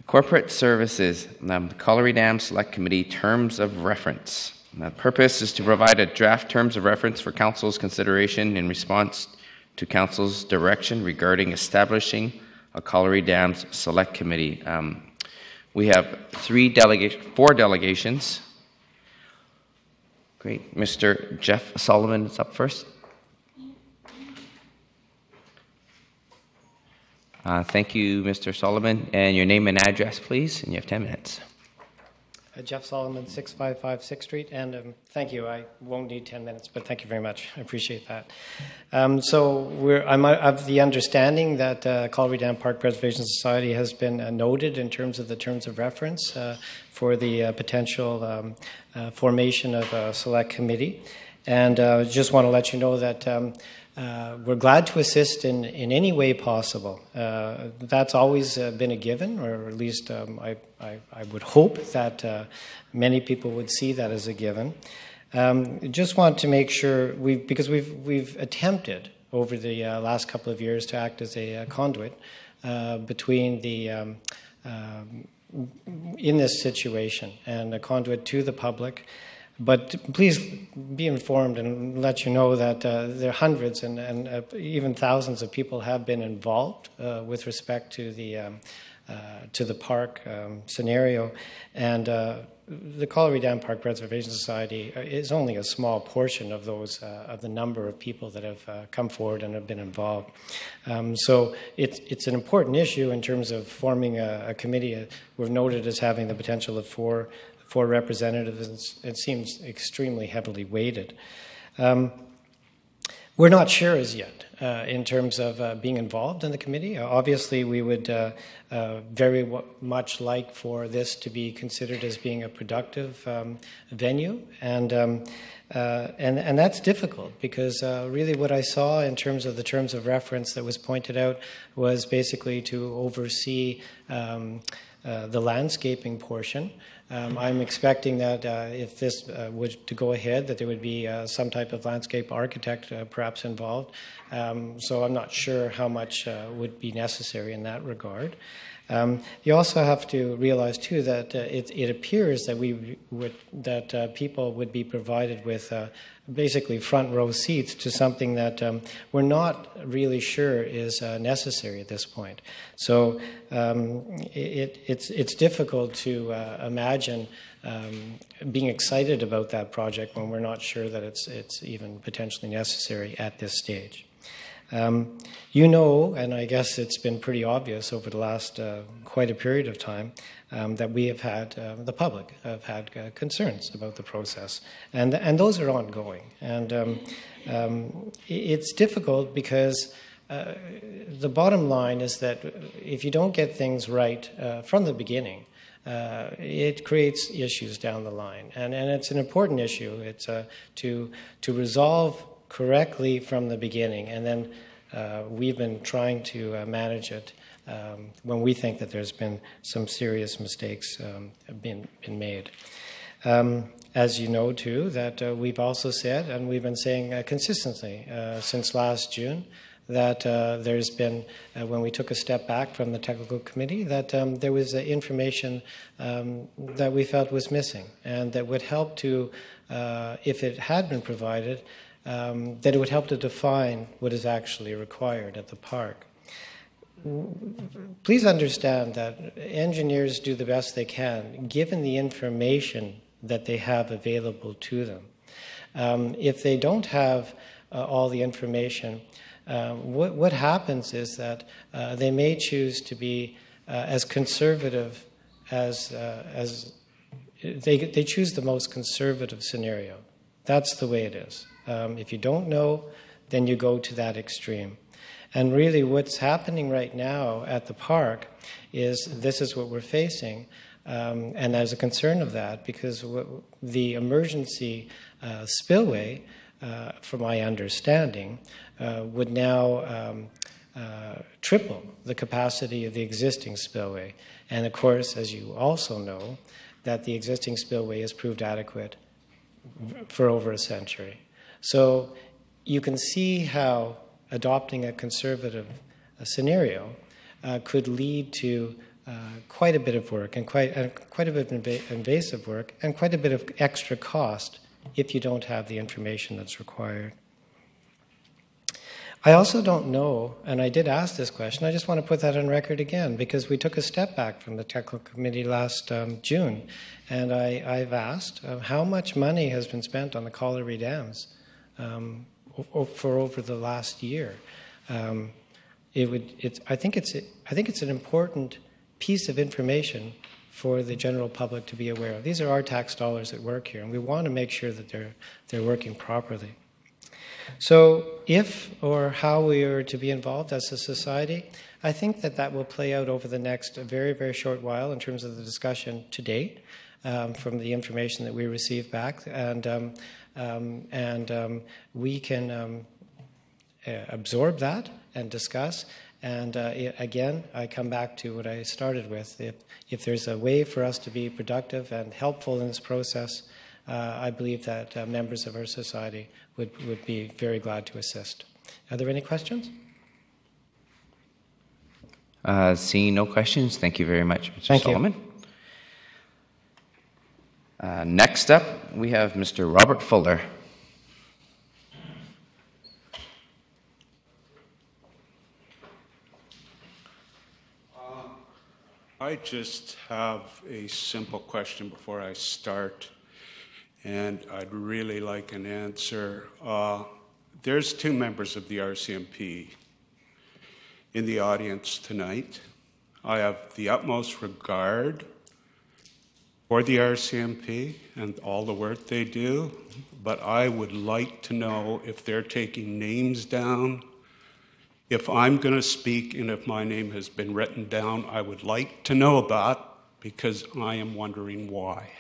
Corporate Services, Colliery Dam Select Committee Terms of Reference. The purpose is to provide a draft terms of reference for Council's consideration in response to Council's direction regarding establishing a Colliery Dams Select Committee. We have 4 delegations. Great. Mr. Jeff Solomon is up first. Thank you, Mr. Solomon. And your name and address, please, and you have 10 minutes. Jeff Solomon, 655 6th Street, and thank you. I won't need 10 minutes, but thank you very much. I appreciate that. I'm of the understanding that Collery Dam Park Preservation Society has been noted in terms of the terms of reference for the potential formation of a select committee. And just want to let you know that we're glad to assist in any way possible. That's always been a given, or at least I would hope that many people would see that as a given. Just want to make sure, because we've attempted over the last couple of years to act as a conduit between the in this situation, and a conduit to the public. But please be informed and let you know that there are hundreds and even thousands of people have been involved with respect to the park scenario. And the Collery Dam Park Preservation Society is only a small portion of those of the number of people that have come forward and have been involved. So it's an important issue in terms of forming a committee. We're noted as having the potential of four representatives. It seems extremely heavily weighted. We're not sure as yet in terms of being involved in the committee. Obviously, we would very much like for this to be considered as being a productive venue, and that's difficult because really what I saw in terms of the terms of reference that was pointed out was basically to oversee the landscaping portion. I'm expecting that if this was to go ahead, that there would be some type of landscape architect perhaps involved. So I'm not sure how much would be necessary in that regard. You also have to realize too that it appears that people would be provided with basically front row seats to something that we're not really sure is necessary at this point. So it's difficult to imagine being excited about that project when we're not sure that it's even potentially necessary at this stage. You know, and I guess it's been pretty obvious over the last quite a period of time, that we have had, the public have had concerns about the process, and those are ongoing. And it's difficult because the bottom line is that if you don't get things right from the beginning, it creates issues down the line. And it's an important issue. It's to resolve correctly from the beginning, and then we've been trying to manage it when we think that there's been some serious mistakes been made. As you know, too, that we've also said, and we've been saying consistently since last June, that there's been, when we took a step back from the technical committee, that there was information that we felt was missing, and that would help to, if it had been provided, that it would help to define what is actually required at the park. Please understand that engineers do the best they can, given the information that they have available to them. If they don't have all the information, what happens is that they may choose to be as conservative as they choose the most conservative scenario. That's the way it is. If you don't know, then you go to that extreme. And really what's happening right now at the park is this is what we're facing. And there's a concern of that because the emergency spillway, from my understanding, would now triple the capacity of the existing spillway. And of course, as you also know, that the existing spillway has proved adequate for over a century. So you can see how adopting a conservative scenario could lead to quite a bit of work and quite a bit of invasive work and quite a bit of extra cost if you don't have the information that's required. I also don't know, and I did ask this question, I just want to put that on record again, because we took a step back from the technical committee last June, and I've asked how much money has been spent on the Colliery dams for over the last year. I think it's an important piece of information for the general public to be aware of. These are our tax dollars at work here, and we want to make sure that they're working properly. So if or how we are to be involved as a society, I think that will play out over the next very, very short while in terms of the discussion to date from the information that we receive back. And we can absorb that and discuss. And again, I come back to what I started with. If there's a way for us to be productive and helpful in this process, I believe that members of our society would be very glad to assist. Are there any questions? Seeing no questions, thank you very much, Mr. Thank Solomon. Next up, we have Mr. Robert Fuller. I just have a simple question before I start, and I'd really like an answer. There's two members of the RCMP in the audience tonight. I have the utmost regard for the RCMP and all the work they do, but I would like to know if they're taking names down. If I'm going to speak and if my name has been written down, I would like to know that because I am wondering why.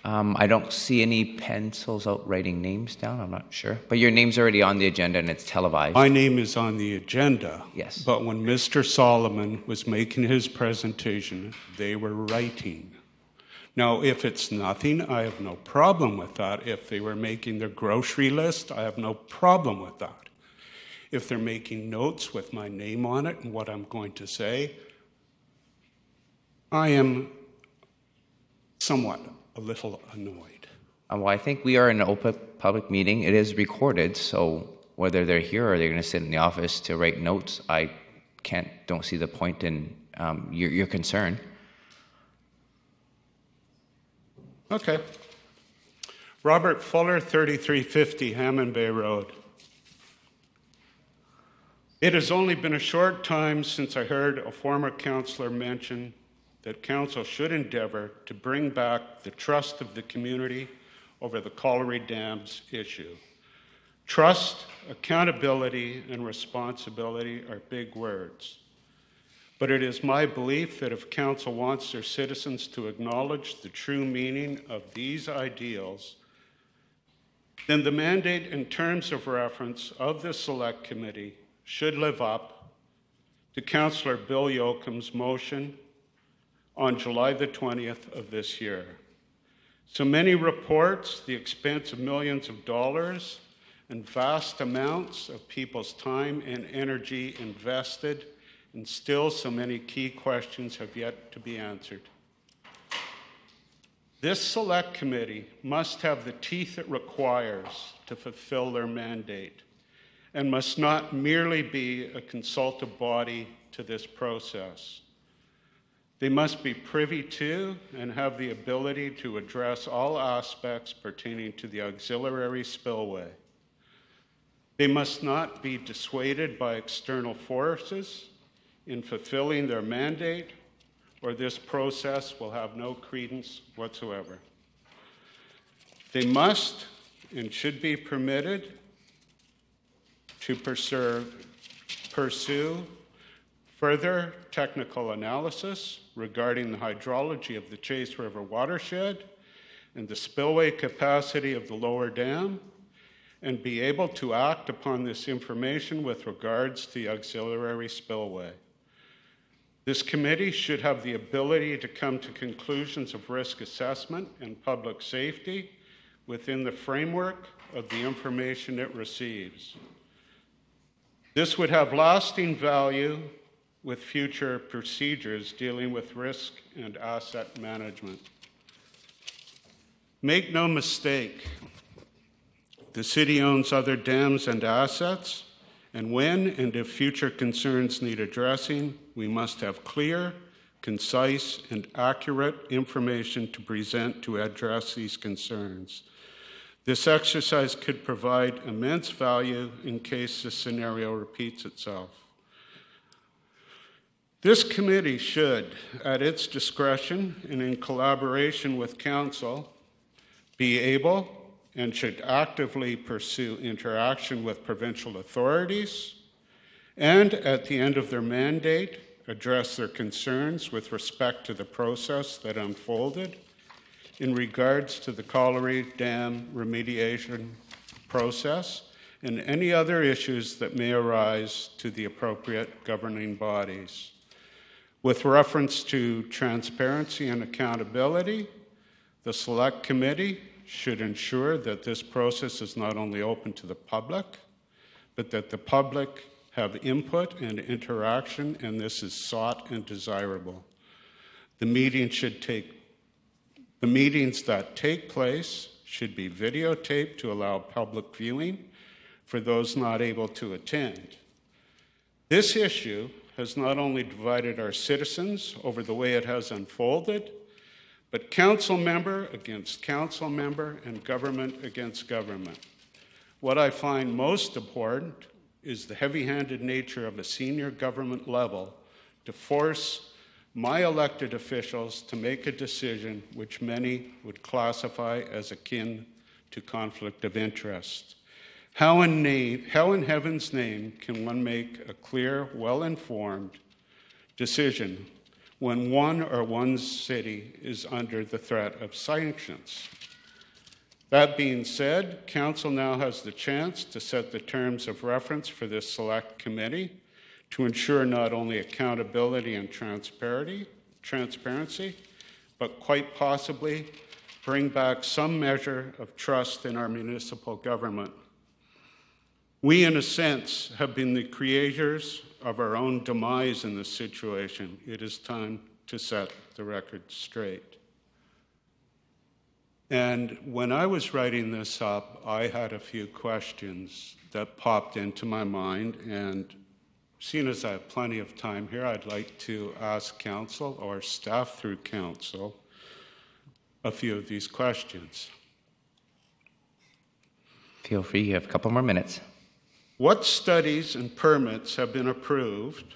I don't see any pencils out writing names down. I'm not sure. But your name's already on the agenda and it's televised. My name is on the agenda. Yes. But when Mr. Solomon was making his presentation, they were writing. Now, if it's nothing, I have no problem with that. If they were making their grocery list, I have no problem with that. If they're making notes with my name on it and what I'm going to say, I am somewhat a little annoyed. Well, I think we are in an open public meeting. It is recorded, so whether they're here or they're going to sit in the office to write notes, I don't see the point in your concern. Okay. Robert Fuller, 3350 Hammond Bay Road. It has only been a short time since I heard a former councillor mention that council should endeavour to bring back the trust of the community over the Colliery Dams issue. Trust, accountability, and responsibility are big words. But it is my belief that if council wants their citizens to acknowledge the true meaning of these ideals, then the mandate and terms of reference of the Select Committee should live up to Councillor Bill Yoakum's motion on July the 20th of this year. So many reports the expense of millions of dollars and vast amounts of people's time and energy invested, and still so many key questions have yet to be answered. This Select Committee must have the teeth it requires to fulfill their mandate, and must not merely be a consultative body to this process. They must be privy to and have the ability to address all aspects pertaining to the auxiliary spillway. They must not be dissuaded by external forces in fulfilling their mandate, or this process will have no credence whatsoever. They must and should be permitted to pursue further technical analysis regarding the hydrology of the Chase River watershed and the spillway capacity of the lower dam, and be able to act upon this information with regards to the auxiliary spillway. This committee should have the ability to come to conclusions of risk assessment and public safety within the framework of the information it receives. This would have lasting value with future procedures dealing with risk and asset management. Make no mistake, the city owns other dams and assets, And when and if future concerns need addressing, we must have clear, concise, and accurate information to present to address these concerns. This exercise could provide immense value in case the scenario repeats itself. This committee should, at its discretion and in collaboration with Council, be able and should actively pursue interaction with provincial authorities, and at the end of their mandate, address their concerns with respect to the process that unfolded in regards to the Colliery Dam remediation process and any other issues that may arise to the appropriate governing bodies. With reference to transparency and accountability, the Select Committee should ensure that this process is not only open to the public, but that the public have input and interaction, and this is sought and desirable. The meetings that take place should be videotaped to allow public viewing for those not able to attend. This issue has not only divided our citizens over the way it has unfolded, but council member against council member and government against government. What I find most important is the heavy-handed nature of a senior government level to force my elected officials to make a decision which many would classify as akin to conflict of interest. How in heaven's name can one make a clear, well-informed decision when one city is under the threat of sanctions? That being said, Council now has the chance to set the terms of reference for this Select Committee to ensure not only accountability and transparency, but quite possibly bring back some measure of trust in our municipal government. We, in a sense, have been the creators of our own demise in this situation. It is time to set the record straight. And when I was writing this up, I had a few questions that popped into my mind, and seeing as I have plenty of time here, I'd like to ask Council or staff through Council a few of these questions. Feel free, you have a couple more minutes. What studies and permits have been approved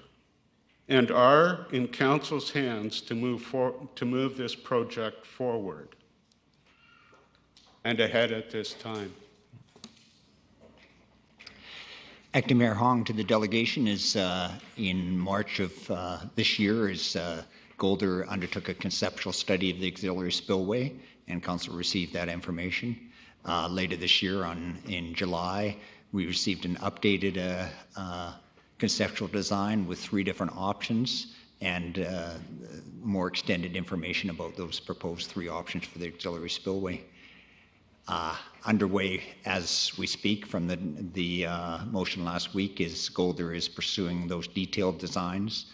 and are in Council's hands to move this project forward and ahead at this time? Acting Mayor Hong, to the delegation, is in March of this year, Golder undertook a conceptual study of the auxiliary spillway, and Council received that information. Later this year, in July, we received an updated conceptual design with 3 different options and more extended information about those proposed 3 options for the auxiliary spillway. Underway as we speak from the motion last week is Golder is pursuing those detailed designs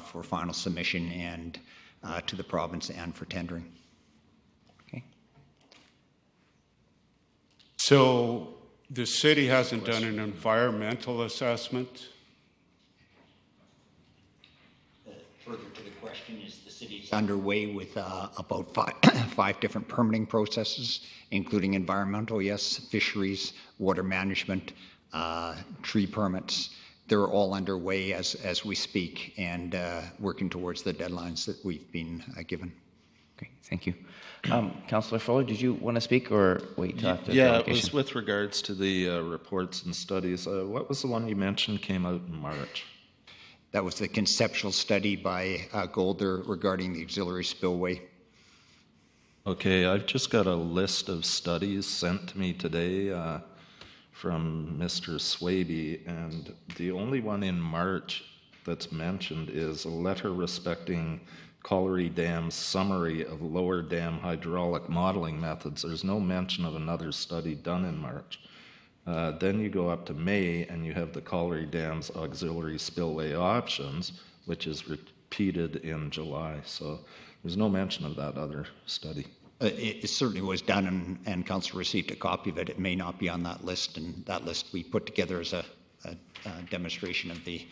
for final submission and to the province and for tendering. Okay. So the city hasn't done an environmental assessment? Further to the question is the city's underway with about five different permitting processes, including environmental, yes, fisheries, water management, tree permits. They're all underway as we speak and working towards the deadlines that we've been given. Great, thank you. Councillor Fuller, did you want to speak or wait till after the Yeah, delegation? it was with regards to the reports and studies. What was the one you mentioned came out in March? That was the conceptual study by Golder regarding the auxiliary spillway. Okay, I've just got a list of studies sent to me today from Mr. Swaby, and the only one in March that's mentioned is a letter respecting Colliery Dam's summary of lower dam hydraulic modeling methods. There's no mention of another study done in March. Then you go up to May and you have the Colliery Dam's auxiliary spillway options, which is repeated in July. So there's no mention of that other study. It certainly was done, and Council received a copy of it. It may not be on that list, and that list we put together as demonstration of the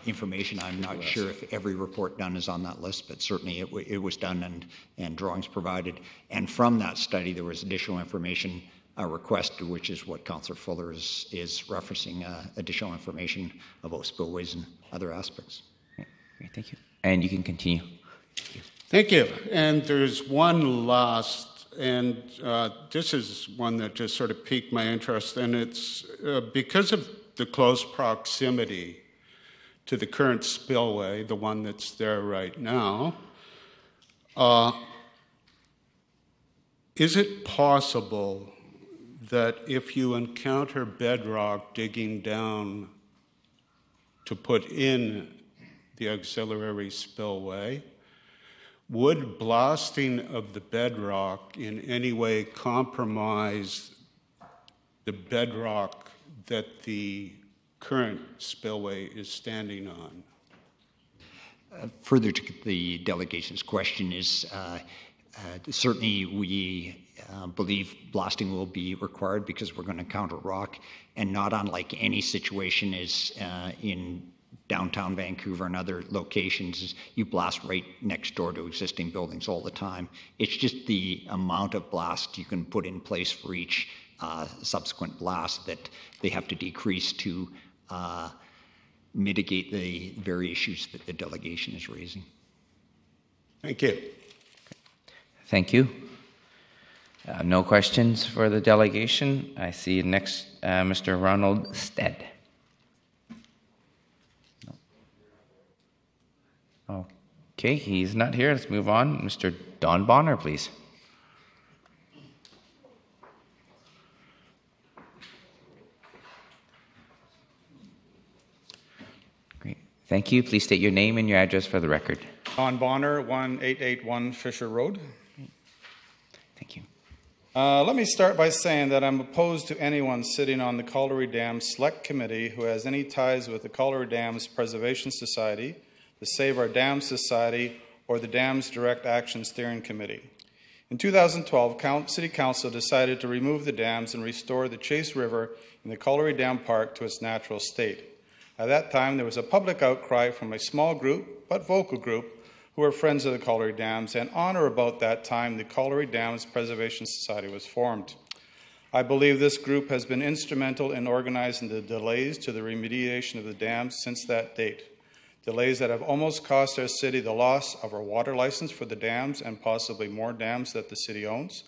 information. I'm not sure if every report done is on that list, but certainly it was done and drawings provided. And from that study, there was additional information requested, which is what Councillor Fuller is referencing, additional information about spillways and other aspects. Great, thank you. And you can continue. Thank you. And there's one last, and this is one that just sort of piqued my interest, and it's because of the close proximity to the current spillway, the one that's there right now, is it possible that if you encounter bedrock digging down to put in the auxiliary spillway, would blasting of the bedrock in any way compromise the bedrock that the current spillway is standing on? Further to the delegation's question is certainly we believe blasting will be required because we're going to encounter rock, and not unlike any situation is in downtown Vancouver and other locations, is you blast right next door to existing buildings all the time. It's just the amount of blast you can put in place for each subsequent blast that they have to decrease to mitigate the very issues that the delegation is raising. Thank you. Thank you. No questions for the delegation. I see next Mr. Ronald Stead. Okay, he's not here. Let's move on. Mr. Don Bonner, please. Great. Thank you. Please state your name and your address for the record. Don Bonner, 1881 Fisher Road. Thank you. Let me start by saying that I'm opposed to anyone sitting on the Colliery Dam Select Committee who has any ties with the Colliery Dams Preservation Society, the Save Our Dams Society, or the Dams Direct Action Steering Committee. In 2012, City Council decided to remove the dams and restore the Chase River in the Colliery Dam Park to its natural state. At that time, there was a public outcry from a small group, but vocal group, who were friends of the Colliery Dams, and on or about that time, the Colliery Dams Preservation Society was formed. I believe this group has been instrumental in organizing the delays to the remediation of the dams since that date. Delays that have almost cost our city the loss of our water license for the dams and possibly more dams that the city owns,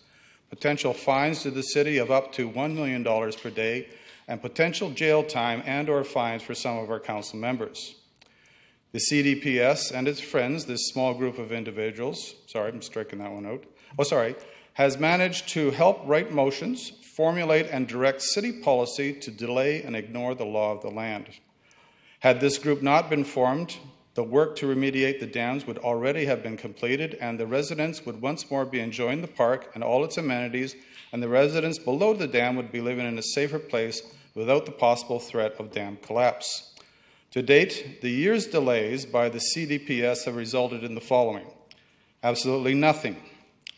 potential fines to the city of up to $1 million per day, and potential jail time and or fines for some of our council members. The CDPS and its friends, this small group of individuals, I'm striking that one out, has managed to help write motions, formulate and direct city policy to delay and ignore the law of the land. Had this group not been formed, the work to remediate the dams would already have been completed, and the residents would once more be enjoying the park and all its amenities, and the residents below the dam would be living in a safer place without the possible threat of dam collapse. To date, the year's delays by the CDPS have resulted in the following. Absolutely nothing.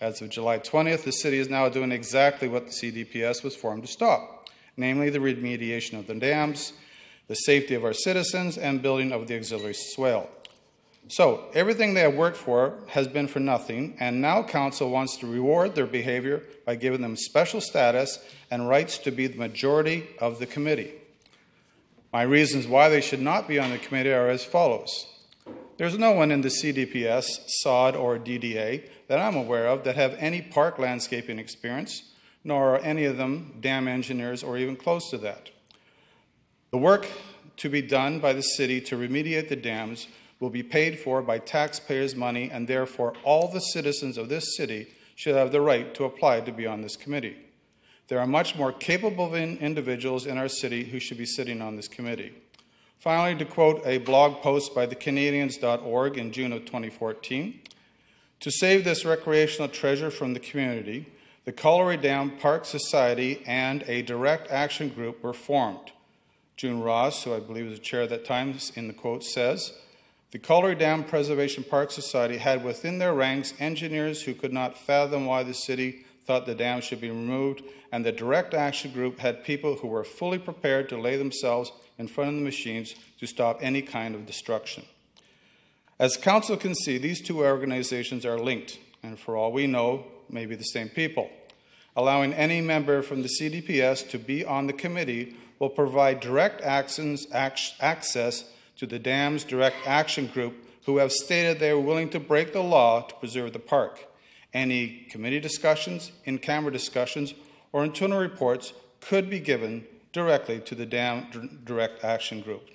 As of July 20th, the city is now doing exactly what the CDPS was formed to stop, namely the remediation of the dams, the safety of our citizens, and building of the auxiliary swale. So, everything they have worked for has been for nothing, and now Council wants to reward their behavior by giving them special status and rights to be the majority of the committee. My reasons why they should not be on the committee are as follows. There's no one in the CDPS, SOD, or DDA that I'm aware of that have any park landscaping experience, nor are any of them dam engineers or even close to that. The work to be done by the city to remediate the dams will be paid for by taxpayers' money, and therefore all the citizens of this city should have the right to apply to be on this committee. There are much more capable individuals in our city who should be sitting on this committee. Finally, to quote a blog post by thecanadians.org in June of 2014, to save this recreational treasure from the community, the Colliery Dam Park Society and a direct action group were formed. June Ross, who I believe was the chair at that time, in the quote says, the Colliery Dam Preservation Park Society had within their ranks engineers who could not fathom why the city thought the dam should be removed, and the direct action group had people who were fully prepared to lay themselves in front of the machines to stop any kind of destruction. As Council can see, these two organizations are linked, and for all we know, may be the same people. Allowing any member from the CDPS to be on the committee will provide direct access to the dam's direct action group, who have stated they are willing to break the law to preserve the park. Any committee discussions, in-camera discussions, or internal reports could be given directly to the dam direct action group.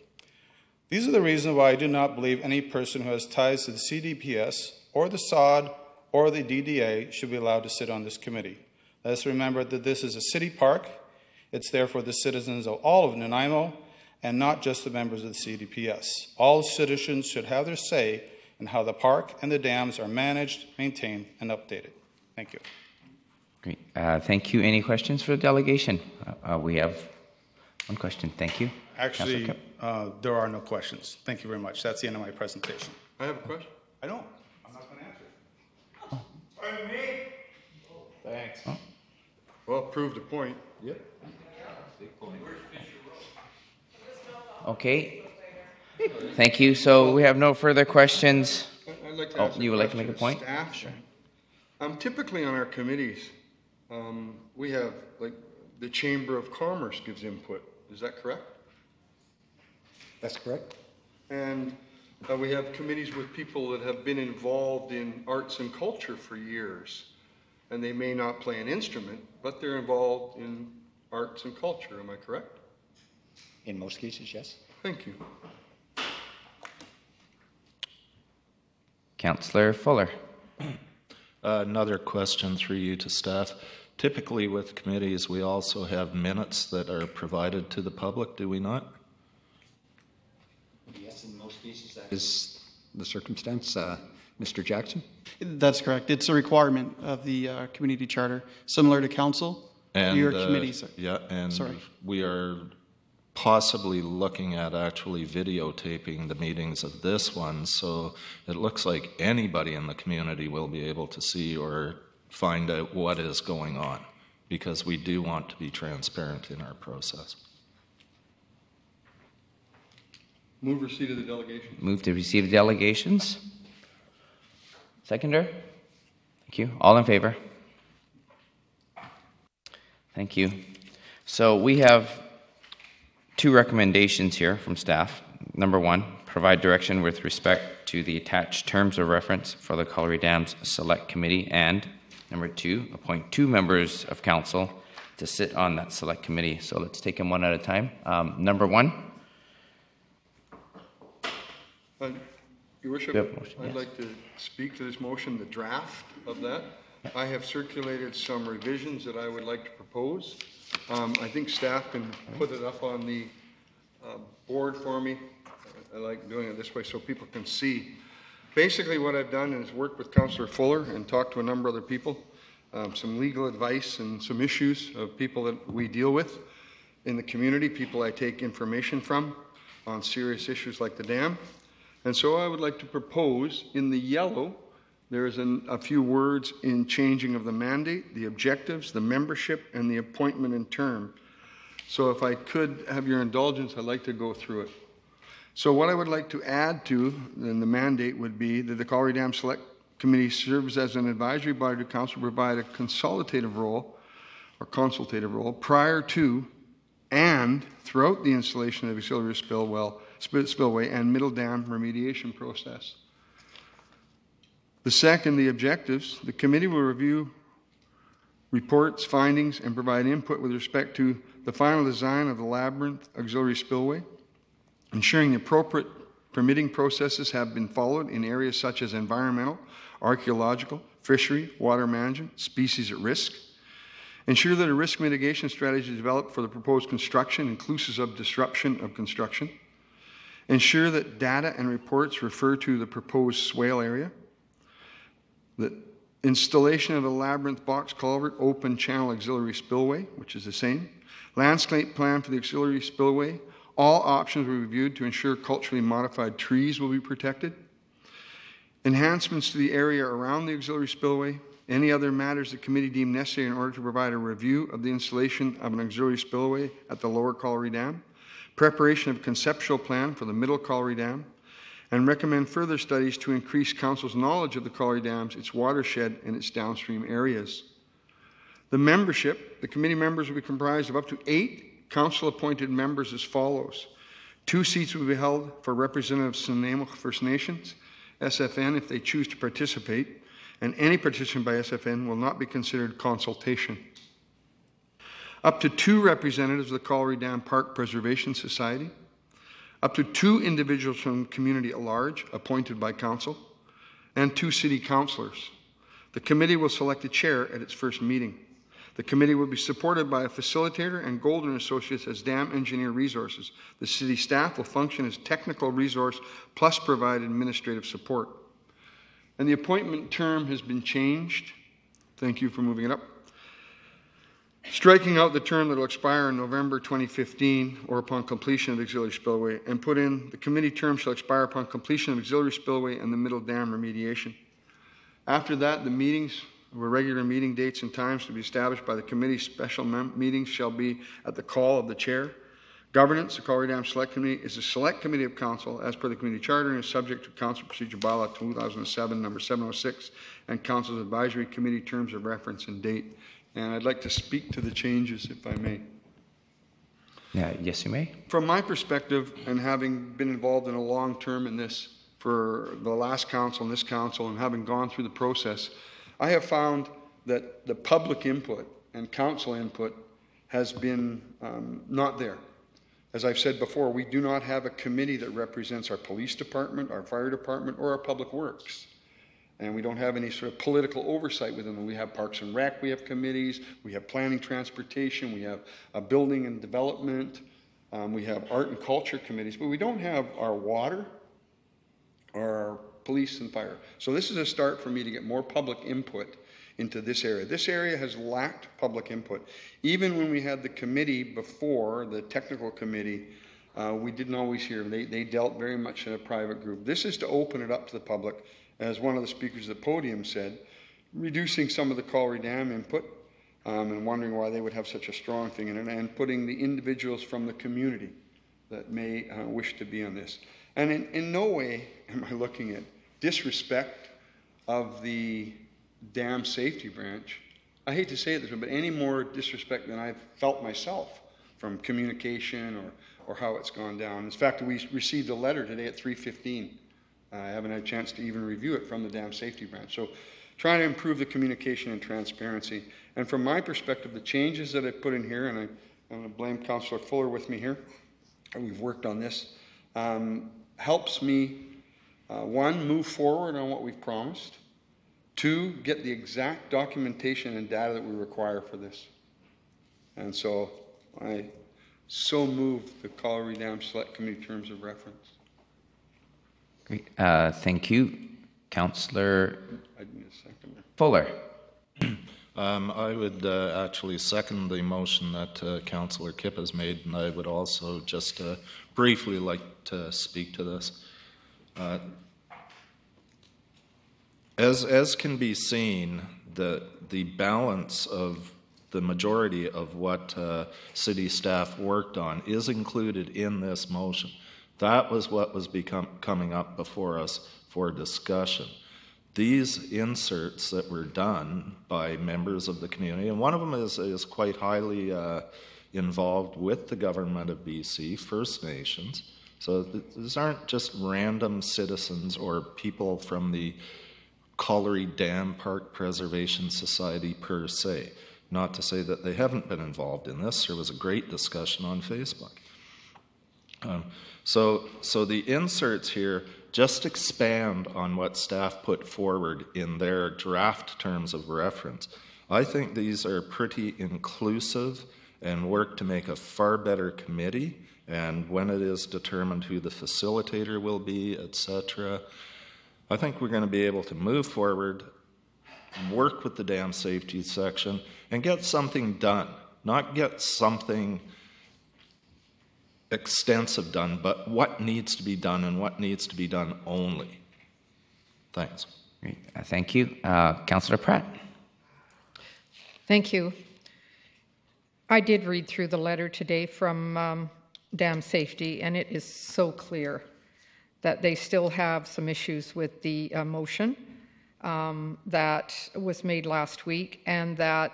These are the reasons why I do not believe any person who has ties to the CDPS or the SOD or the DDA should be allowed to sit on this committee. Let us remember that this is a city park. It's there for the citizens of all of Nanaimo and not just the members of the CDPS. All citizens should have their say in how the park and the dams are managed, maintained, and updated. Thank you. Great. Thank you. Any questions for the delegation? We have one question. Thank you. Actually, there are no questions. Thank you very much. That's the end of my presentation. I have a question. I don't. I'm not going to answer it. Pardon me? Thanks. Oh. Well, prove the point. Yep. Okay. Thank you. So we have no further questions. I'd like to ask you would like to make a point? Staff. Sure. Typically on our committees, we have, like, the Chamber of Commerce gives input. Is that correct? That's correct. And we have committees with people that have been involved in arts and culture for years. And they may not play an instrument, but they're involved in arts and culture. Am I correct? In most cases, yes. Thank you. Councillor Fuller. Another question through you to staff. Typically with committees, we also have minutes that are provided to the public, do we not? Yes, in most cases that is the circumstance. Mr. Jackson? That's correct. It's a requirement of the community charter, similar to council. And your committees. Yeah, and sorry. We are possibly looking at actually videotaping the meetings of this one, so it looks like anybody in the community will be able to see or find out what is going on, because we do want to be transparent in our process. Move receipt of the delegation. Move to receive the delegations. Seconder? Thank you. All in favor? Thank you. So we have two recommendations here from staff. Number one, provide direction with respect to the attached terms of reference for the Colliery Dams Select Committee, and number two, appoint two members of council to sit on that select committee. So let's take them one at a time. Number one. Your Worship, I'd like to speak to this motion, the draft of that. I have circulated some revisions that I would like to propose. I think staff can put it up on the board for me. I like doing it this way so people can see. Basically what I've done is work with Councillor Fuller and talk to a number of other people, some legal advice and some issues of people that we deal with in the community, people I take information from on serious issues like the dam. And so I would like to propose in the yellow, there is a few words in changing of the mandate, the objectives, the membership, and the appointment in term. So if I could have your indulgence, I'd like to go through it. So what I would like to add to then the mandate would be that the Colliery Dam Select Committee serves as an advisory body to council, provide a consultative role prior to and throughout the installation of auxiliary spillway and middle dam remediation process. The second, the objectives. The committee will review reports, findings, and provide input with respect to the final design of the Labyrinth auxiliary spillway, ensuring the appropriate permitting processes have been followed in areas such as environmental, archaeological, fishery, water management, species at risk. Ensure that a risk mitigation strategy is developed for the proposed construction, inclusive of disruption of construction. Ensure that data and reports refer to the proposed swale area. The installation of a Labyrinth box culvert open channel auxiliary spillway, which is the same. Landscape plan for the auxiliary spillway. All options were reviewed to ensure culturally modified trees will be protected. Enhancements to the area around the auxiliary spillway. Any other matters the committee deemed necessary in order to provide a review of the installation of an auxiliary spillway at the Lower Callery Dam, preparation of a conceptual plan for the Middle Callery Dam, and recommend further studies to increase Council's knowledge of the Callery Dams, its watershed, and its downstream areas. The membership, the committee members will be comprised of up to 8 Council-appointed members as follows. 2 seats will be held for representatives of Nanaimo First Nations, SFN, if they choose to participate, and any participation by SFN will not be considered consultation. Up to 2 representatives of the Callery Dam Park Preservation Society, up to 2 individuals from the community at large appointed by Council, and 2 city councillors. The committee will select a chair at its first meeting. The committee will be supported by a facilitator and Golden Associates as dam engineer resources. The city staff will function as technical resource plus provide administrative support. And the appointment term has been changed. Thank you for moving it up. Striking out the term that will expire in November 2015 or upon completion of the auxiliary spillway, and put in the committee term shall expire upon completion of auxiliary spillway and the middle dam remediation. After that, the meetings were regular meeting dates and times to be established by the committee. Special meetings shall be at the call of the chair. Governance, the Callery Dam Select Committee is a select committee of Council as per the committee charter and is subject to Council Procedure Bylaw 2007, number 706, and Council's Advisory Committee terms of reference and date. And I'd like to speak to the changes, if I may. Yes, you may. From my perspective, and having been involved in a long term in this for the last council and this council, and having gone through the process, I have found that the public input and council input has been not there. As I've said before, we do not have a committee that represents our police department, our fire department, or our public works. And we don't have any sort of political oversight within them. We have Parks and Rec, we have committees, we have planning, transportation, we have building and development, we have art and culture committees, but we don't have our water or our police and fire. So this is a start for me to get more public input into this area. This area has lacked public input. Even when we had the committee before, the technical committee, we didn't always hear. They dealt very much in a private group. This is to open it up to the public, as one of the speakers at the podium said, reducing some of the Callery Dam input and wondering why they would have such a strong thing in it, and putting the individuals from the community that may wish to be on this. And in no way am I looking at disrespect of the dam safety branch. I hate to say it this way, but any more disrespect than I've felt myself from communication or how it's gone down. In fact, we received a letter today at 3:15. I haven't had a chance to even review it from the dam safety branch. So trying to improve the communication and transparency. And from my perspective, the changes that I put in here, and I'm going to blame Councillor Fuller with me here, and we've worked on this, helps me, 1, move forward on what we've promised, 2, get the exact documentation and data that we require for this. And so I so move the Callery Dam Select Committee terms of reference. Great. Thank you. Councillor Fuller. I would actually second the motion that Councillor Kipp has made, and I would also just briefly like to speak to this. As can be seen, the balance of the majority of what city staff worked on is included in this motion. That was what was coming up before us for discussion. These inserts that were done by members of the community, and one of them is quite highly involved with the government of BC, First Nations. So these aren't just random citizens or people from the Callery Dam Park Preservation Society per se. Not to say that they haven't been involved in this. There was a great discussion on Facebook. So the inserts here just expand on what staff put forward in their draft terms of reference. I think these are pretty inclusive and work to make a far better committee, and when it is determined who the facilitator will be, etc., I think we're going to be able to move forward, work with the dam safety section, and get something done. Not get something extensive done, but what needs to be done and what needs to be done only. Thanks. Great. Thank you. Councillor Pratt. Thank you. I did read through the letter today from Dam Safety, and it is so clear that they still have some issues with the motion that was made last week, and that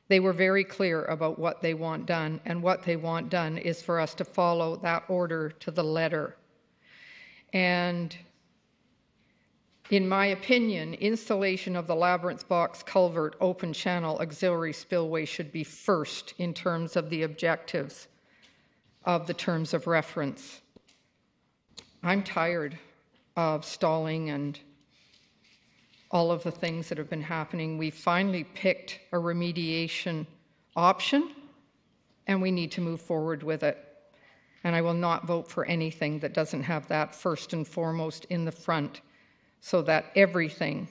they were very clear about what they want done, and what they want done is for us to follow that order to the letter. And in my opinion, installation of the Labyrinth Box Culvert Open Channel Auxiliary Spillway should be first in terms of the objectives of the terms of reference. I'm tired of stalling and all of the things that have been happening. We finally picked a remediation option, and we need to move forward with it. And I will not vote for anything that doesn't have that first and foremost in the front, so that everything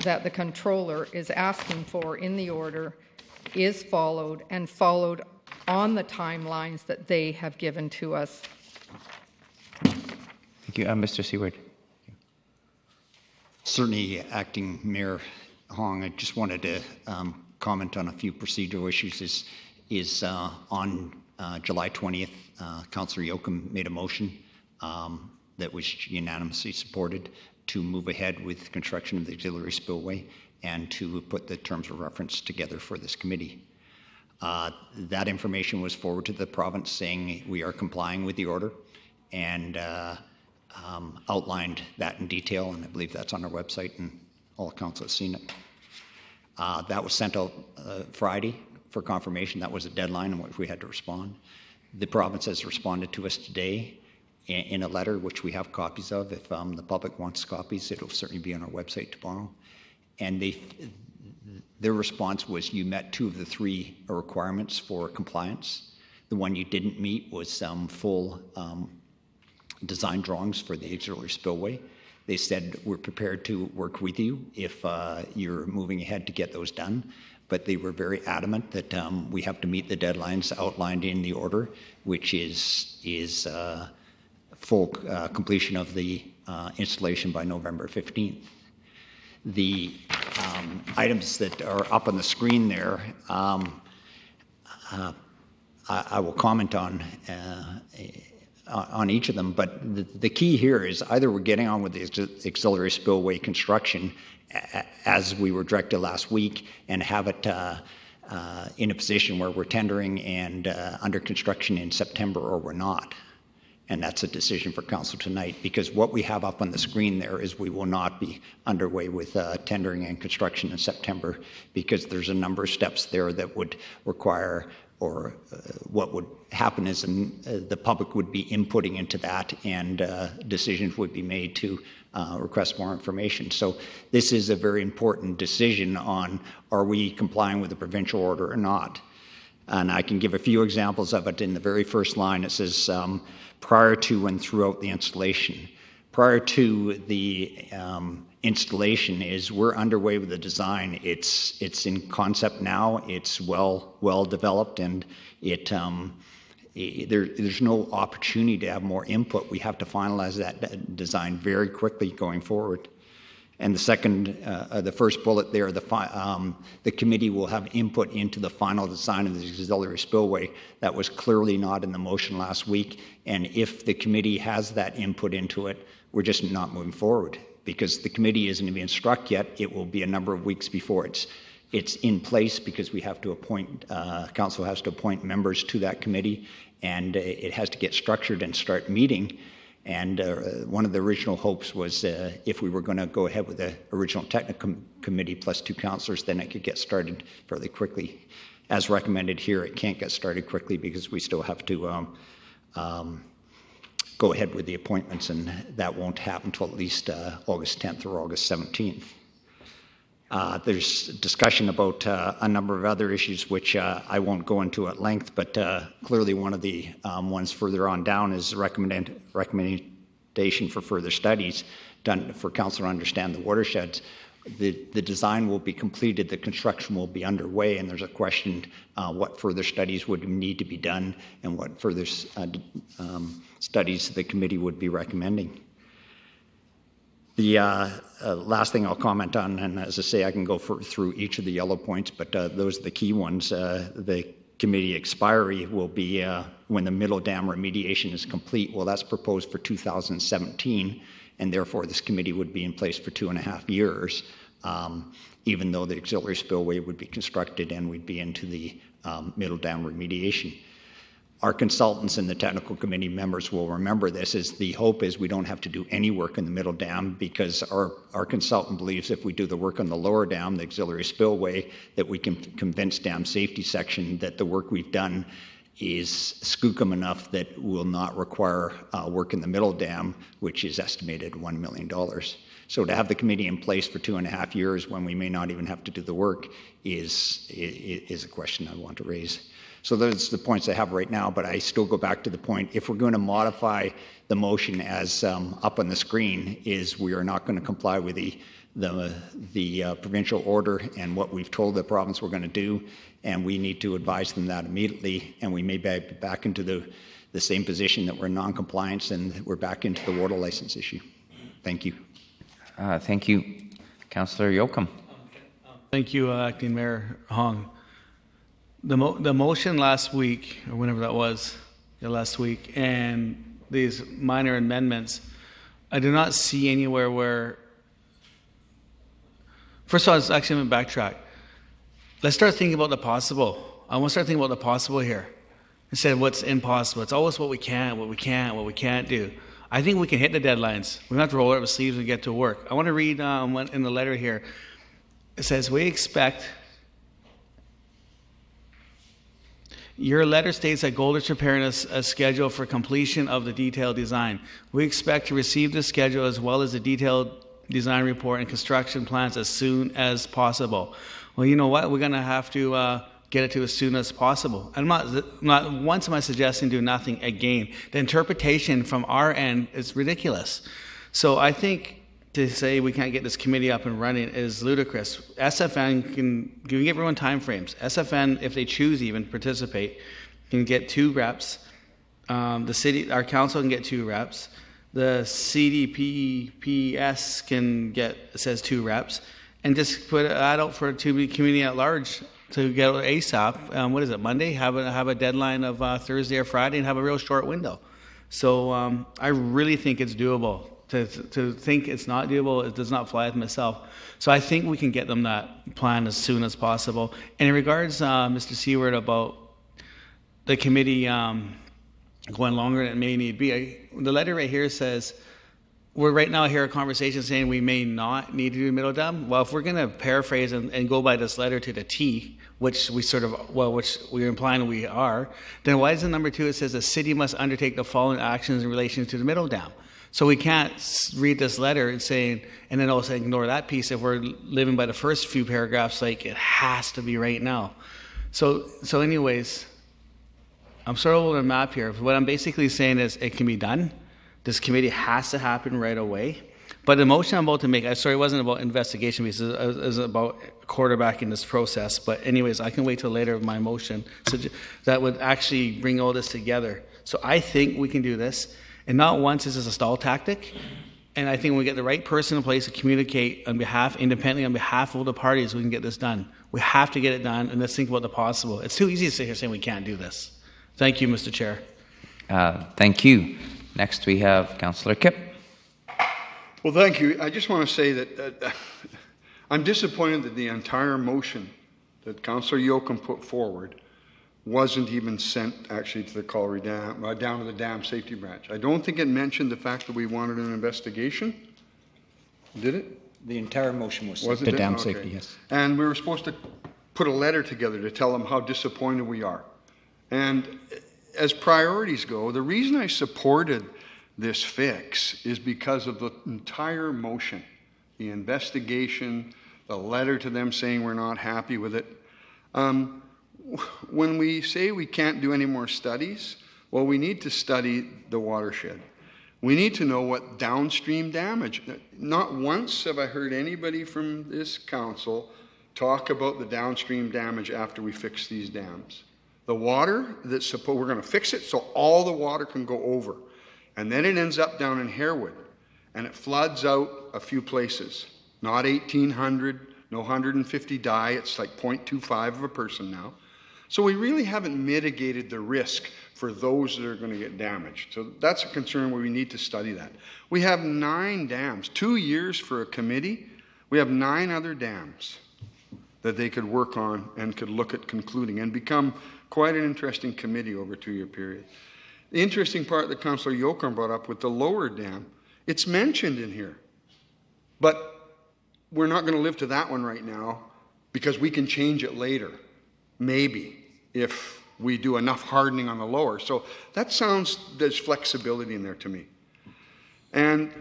that the controller is asking for in the order is followed, and followed on the timelines that they have given to us. Thank you. Mr. Seward. Certainly, Acting Mayor Hong, I just wanted to comment on a few procedural issues. On July 20th, Councillor Yoakum made a motion that was unanimously supported to move ahead with construction of the auxiliary spillway and to put the terms of reference together for this committee. That information was forwarded to the province saying we are complying with the order, and outlined that in detail, and I believe that's on our website and all council has seen it. That was sent out Friday for confirmation. That was a deadline in which we had to respond. The province has responded to us today in a letter, which we have copies of. If the public wants copies, it'll certainly be on our website tomorrow. And their response was, you met 2 of the 3 requirements for compliance. The one you didn't meet was full design drawings for the auxiliary spillway. They said, we're prepared to work with you if you're moving ahead to get those done. But they were very adamant that we have to meet the deadlines outlined in the order, which is full completion of the installation by November 15th. The items that are up on the screen there, I will comment on each of them, but the key here is either we're getting on with the auxiliary spillway construction as we were directed last week, and have it in a position where we're tendering and under construction in September, or we're not. And that's a decision for council tonight, because what we have up on the screen there is we will not be underway with tendering and construction in September, because there's a number of steps there that would require, or what would happen is the public would be inputting into that, and decisions would be made to request more information. So this is a very important decision on, are we complying with the provincial order or not? And I can give a few examples of it. In the very first line, it says, prior to and throughout the installation. Prior to the installation is we're underway with the design. It's in concept now. It's well developed, and there's no opportunity to have more input. We have to finalize that design very quickly going forward. And the second, the first bullet there, the committee will have input into the final design of the auxiliary spillway. That was clearly not in the motion last week. And if the committee has that input into it, we're just not moving forward, because the committee isn't even struck yet. It will be a number of weeks before it's in place, because we have to appoint, council has to appoint members to that committee, and it has to get structured and start meeting. And one of the original hopes was if we were going to go ahead with the original technical committee plus 2 councillors, then it could get started fairly quickly. As recommended here, it can't get started quickly because we still have to go ahead with the appointments, and that won't happen until at least August 10th or August 17th. There's discussion about a number of other issues which I won't go into at length, but clearly one of the ones further on down is the recommendation for further studies done for council to understand the watersheds. The design will be completed, the construction will be underway, and there's a question what further studies would need to be done and what further studies the committee would be recommending. The last thing I'll comment on, and as I say, I can go through each of the yellow points, but those are the key ones. The committee expiry will be when the middle dam remediation is complete. Well, that's proposed for 2017, and therefore this committee would be in place for 2.5 years, even though the auxiliary spillway would be constructed and we'd be into the middle dam remediation. Our consultants and the technical committee members will remember this, as the hope is we don't have to do any work in the middle dam, because our consultant believes if we do the work on the lower dam, the auxiliary spillway, that we can convince dam safety section that the work we've done is skookum enough that will not require work in the middle dam, which is estimated $1 million. So to have the committee in place for 2.5 years when we may not even have to do the work is a question I want to raise. So those are the points I have right now, but I still go back to the point, if we're going to modify the motion as up on the screen, is we are not going to comply with the provincial order and what we've told the province we're going to do, and we need to advise them that immediately, and we may be back into the same position that we're in non-compliance and we're back into the water license issue. Thank you. Thank you. Councillor Yoakum. Thank you, Acting Mayor Hong. The motion last week, or whenever that was, last week, and these minor amendments, I do not see anywhere where. First of all, I'm going to backtrack. Let's start thinking about the possible. I want to start thinking about the possible here instead of what's impossible. It's always what we can't do. I think we can hit the deadlines. We don't have to roll up our sleeves and get to work. I want to read in the letter here. It says, we expect. Your letter states that Golder's preparing a schedule for completion of the detailed design. We expect to receive the schedule as well as the detailed design report and construction plans as soon as possible. Well, you know what? We're going to have to get it to as soon as possible. I'm not once am I suggesting do nothing again. The interpretation from our end is ridiculous. So I think to say we can't get this committee up and running is ludicrous. SFN can give everyone time frames. SFN, if they choose even participate, can get 2 reps. The city, our council can get 2 reps. The CDPPS can get, it says 2 reps, and just put that out for community at large to get ASAP. What is it, Monday? Have a deadline of Thursday or Friday, and have a real short window. So I really think it's doable. To think it's not doable, it does not fly with myself. So I think we can get them that plan as soon as possible. And in regards, Mr. Seward, about the committee going longer than it may need be, the letter right here says, we're right now here a conversation saying we may not need to do middle dam. Well, if we're going to paraphrase and go by this letter to the T, which we which we're implying we are, then why is the number 2, it says the city must undertake the following actions in relation to the middle dam? So we can't read this letter and then also ignore that piece if we're living by the first few paragraphs, like it has to be right now. So anyways, I'm sort of on a map here. What I'm basically saying is it can be done. This committee has to happen right away. But the motion I'm about to make, it wasn't about investigation pieces, it was about quarterbacking this process. But anyways, I can wait till later with my motion. So that would actually bring all this together. So I think we can do this. And not once is this a stall tactic. And I think when we get the right person in place to communicate independently on behalf of all the parties, we can get this done. We have to get it done, and let's think about the possible. It's too easy to sit here saying we can't do this. Thank you, Mr. Chair. Thank you. Next we have Councillor Kipp. Well, thank you. I just want to say that I'm disappointed that the entire motion that Councillor Yoakum put forward wasn't even sent actually to the Colliery Dam, down to the Dam Safety Branch. I don't think it mentioned the fact that we wanted an investigation. Did it? The entire motion was sent to Dam Safety, yes. And we were supposed to put a letter together to tell them how disappointed we are. And as priorities go, the reason I supported this fix is because of the entire motion, the investigation, the letter to them saying we're not happy with it. When we say we can't do any more studies, well, we need to study the watershed. We need to know what downstream damage. Not once have I heard anybody from this council talk about the downstream damage after we fix these dams. The water that's we're going to fix it so all the water can go over. And then it ends up down in Harewood. and it floods out a few places. Not 1,800, no 150 die. It's like 0.25 of a person now. So we really haven't mitigated the risk for those that are going to get damaged. So that's a concern where we need to study that. We have 9 dams, 2 years for a committee. We have 9 other dams that they could work on and could look at concluding and become quite an interesting committee over a 2-year period. The interesting part that Councillor Yocum brought up with the lower dam, it's mentioned in here. But we're not going to live to that one right now because we can change it later, maybe, if we do enough hardening on the lower. So that sounds, there's flexibility in there to me. And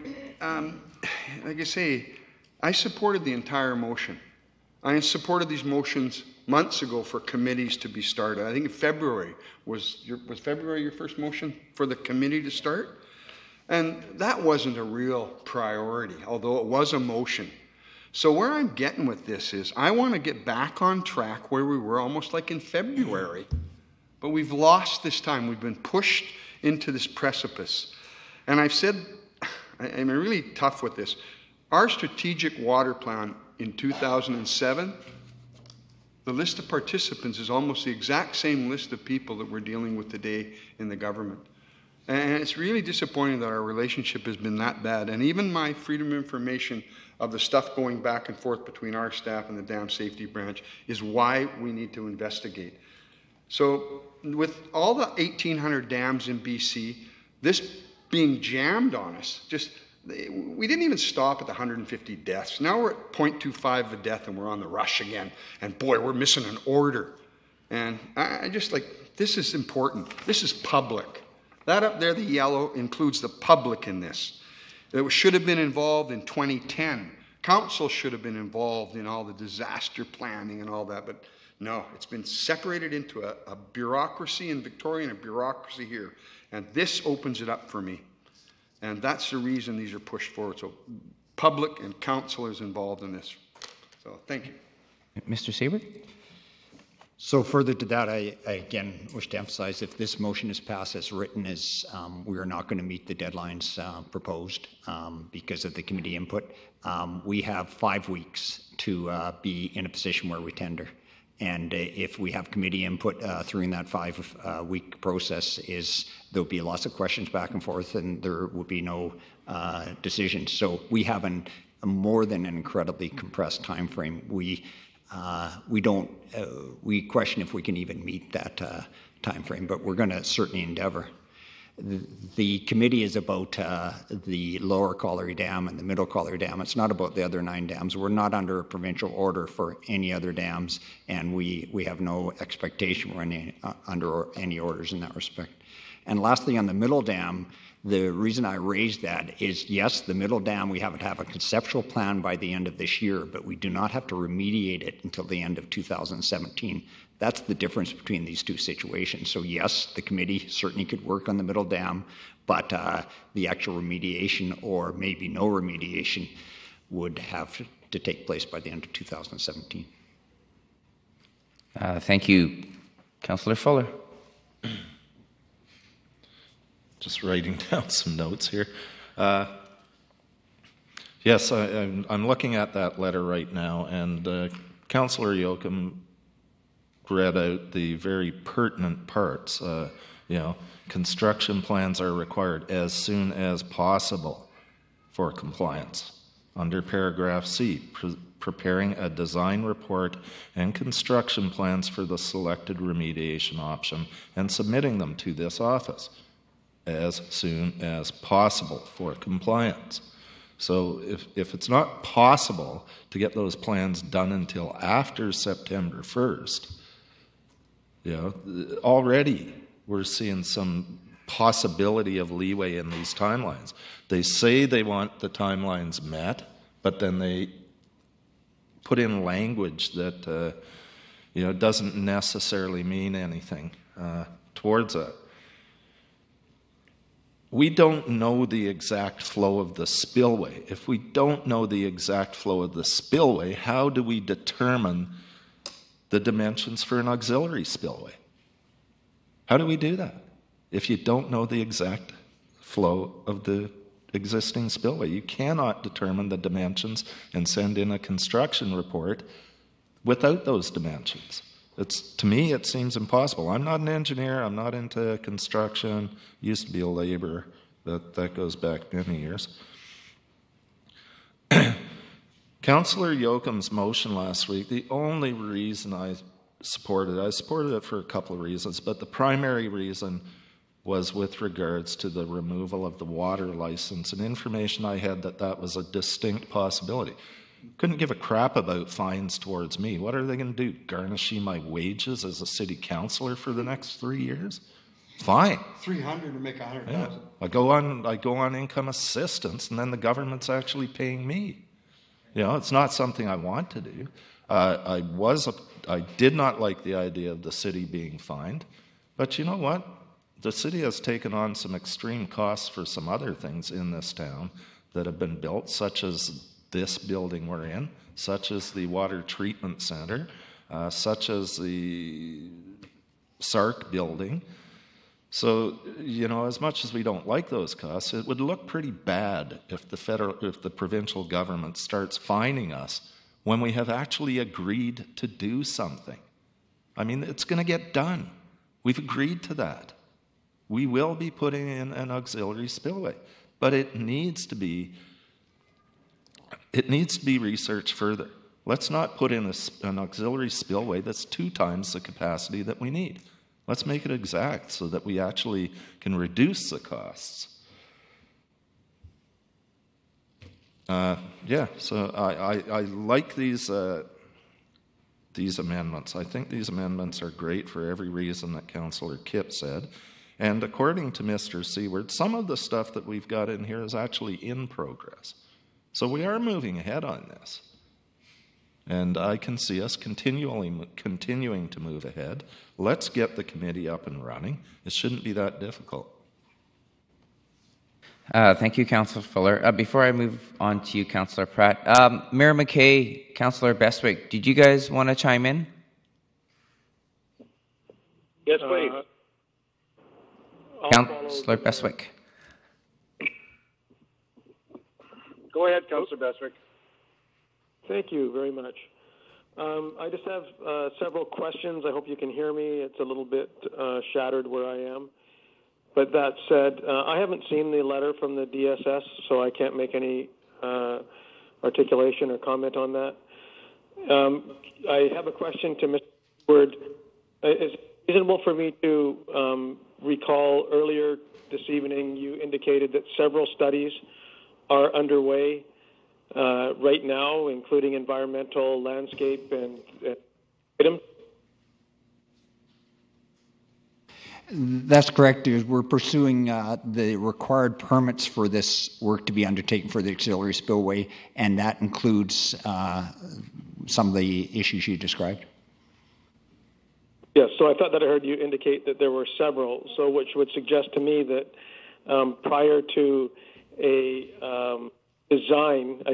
like I say, I supported the entire motion. I supported these motions months ago for committees to be started. I think in February, was February your first motion for the committee to start? And that wasn't a real priority, although it was a motion. So where I'm getting with this is I want to get back on track where we were almost like in February. But we've lost this time. We've been pushed into this precipice. And I've said, I'm really tough with this. Our strategic water plan in 2007, the list of participants is almost the exact same list of people that we're dealing with today in the government. And it's really disappointing that our relationship has been that bad. And even my freedom of information of the stuff going back and forth between our staff and the Dam Safety Branch is why we need to investigate. So with all the 1,800 dams in BC, this being jammed on us, we didn't even stop at the 150 deaths. Now we're at 0.25 of a death and we're on the rush again. And boy, we're missing an order. And I just this is important. This is public. That up there, the yellow, includes the public in this. It should have been involved in 2010. Council should have been involved in all the disaster planning and all that, but no, it's been separated into a bureaucracy in Victoria and a bureaucracy here. And this opens it up for me. And that's the reason these are pushed forward. So public and council is involved in this. So thank you. Mr. Saber? So further to that, I again wish to emphasize if this motion is passed as written, we are not going to meet the deadlines proposed because of the committee input. We have 5 weeks to be in a position where we tender. And if we have committee input during that 5-week process, there'll be lots of questions back and forth, and there will be no decisions. So we have a more than an incredibly compressed time frame. We question if we can even meet that time frame, but we're going to certainly endeavor. The committee is about the lower Colliery Dam and the middle Colliery Dam. It's not about the other 9 dams. We're not under a provincial order for any other dams, and we have no expectation we're under any orders in that respect. And lastly, on the middle dam, the reason I raised that is, yes, the middle dam, we have to have a conceptual plan by the end of this year, but we do not have to remediate it until the end of 2017. That's the difference between these two situations. So yes, the committee certainly could work on the middle dam, but the actual remediation or maybe no remediation would have to take place by the end of 2017. Thank you. Councillor Fuller. Just writing down some notes here. Yes, I'm looking at that letter right now, and Councillor Yocum read out the very pertinent parts. Construction plans are required as soon as possible for compliance. Under paragraph C, preparing a design report and construction plans for the selected remediation option and submitting them to this office as soon as possible for compliance. So if it's not possible to get those plans done until after September 1st, already we're seeing some possibility of leeway in these timelines. They say they want the timelines met, but then they put in language that doesn't necessarily mean anything towards it. We don't know the exact flow of the spillway. If we don't know the exact flow of the spillway, how do we determine the dimensions for an auxiliary spillway? How do we do that if you don't know the exact flow of the existing spillway. You cannot determine the dimensions and send in a construction report without those dimensions. To me, it seems impossible. I'm not an engineer. I'm not into construction. Used to be a laborer. That goes back many years. Councillor Yoakum's motion last week, the only reason I supported it for a couple of reasons, but the primary reason was with regards to the removal of the water license and information I had that was a distinct possibility. Couldn't give a crap about fines towards me. What are they going to do? Garnish my wages as a city councillor for the next 3 years? Fine. 300 to make 100,000. Yeah. I go on income assistance, and then the government's actually paying me. It's not something I want to do. I did not like the idea of the city being fined, but you know what? The city has taken on some extreme costs for some other things in this town that have been built, such as this building we're in, such as the water treatment center, such as the SARC building. So, as much as we don't like those costs, it would look pretty bad if the provincial government starts fining us when we have actually agreed to do something. I mean, it's going to get done. We've agreed to that. We will be putting in an auxiliary spillway, but it needs to be researched further. Let's not put in an auxiliary spillway that's 2 times the capacity that we need. Let's make it exact so that we actually can reduce the costs. So I like these amendments. I think these amendments are great for every reason that Councillor Kipp said. And according to Mr. Seward, some of the stuff that we've got in here is actually in progress. So we are moving ahead on this. And I can see us continuing to move ahead. Let's get the committee up and running. It shouldn't be that difficult. Thank you, Councillor Fuller. Before I move on to you, Councillor Pratt, Mayor McKay, Councillor Bestwick, did you guys want to chime in? Yes, please. Councillor Bestwick. Go ahead, Councillor Bestwick. Thank you very much. I just have several questions. I hope you can hear me. It's a little bit shattered where I am. But that said, I haven't seen the letter from the DSS, so I can't make any articulation or comment on that. I have a question to Mr. Ward. Is it reasonable for me to recall earlier this evening you indicated that several studies are underway right now, including environmental, landscape, and items? That's correct. We're pursuing the required permits for this work to be undertaken for the auxiliary spillway, and that includes some of the issues you described. Yes, so I thought that I heard you indicate that there were several, so which would suggest to me that prior to a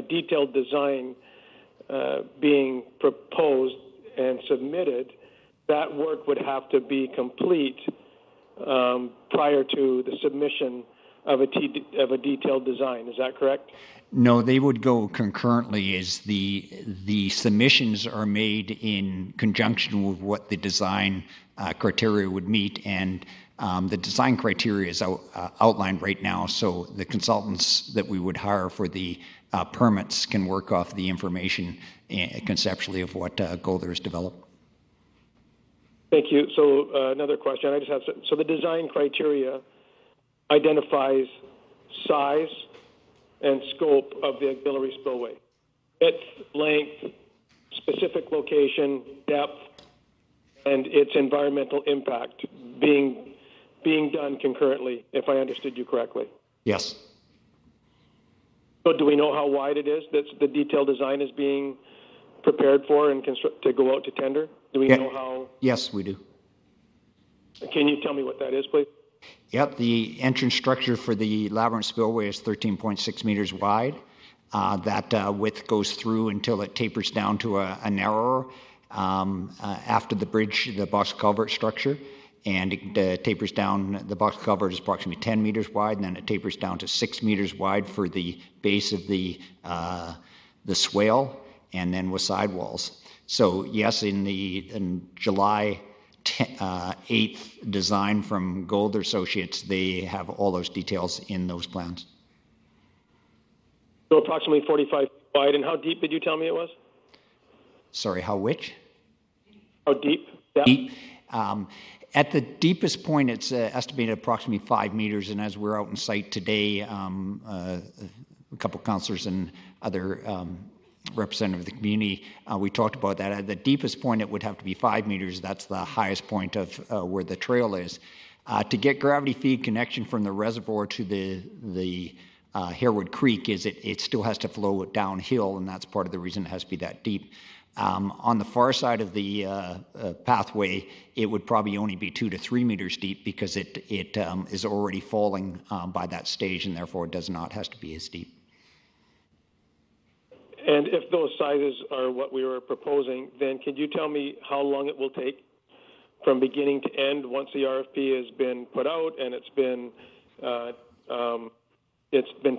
detailed design being proposed and submitted, that work would have to be complete prior to the submission of a detailed design. Is that correct? No, they would go concurrently as the submissions are made in conjunction with what the design criteria would meet, and the design criteria is outlined right now, so the consultants that we would hire for the permits can work off the information conceptually of what Golder has developed. Thank you. So another question I just have. So the design criteria identifies size and scope of the auxiliary spillway. Width, length, specific location, depth, and its environmental impact being done concurrently, if I understood you correctly. Yes. So do we know how wide it is that the detailed design is being prepared for and to go out to tender? Do we know how? Yes, we do. Can you tell me what that is, please? Yep, the entrance structure for the Labyrinth Spillway is 13.6 meters wide. That width goes through until it tapers down to a narrower after the bridge, the box culvert structure. and it tapers down. The box culvert is approximately 10 meters wide, and then it tapers down to 6 meters wide for the base of the swale, and then with sidewalls. So yes, in July 8th design from Golder Associates, they have all those details in those plans. So approximately 45 feet wide, and how deep did you tell me it was? Sorry, how which? How deep? Depth? Deep. At the deepest point, it's estimated approximately 5 meters, and as we're out in site today, a couple of councillors and other representatives of the community, we talked about that. At the deepest point, it would have to be 5 meters. That's the highest point of where the trail is. To get gravity feed connection from the reservoir to the Harewood Creek, it still has to flow downhill, and that's part of the reason it has to be that deep. On the far side of the pathway, it would probably only be 2 to 3 meters deep because it is already falling by that stage, and therefore it has to be as deep. And if those sizes are what we were proposing, then could you tell me how long it will take from beginning to end once the RFP has been put out and it's been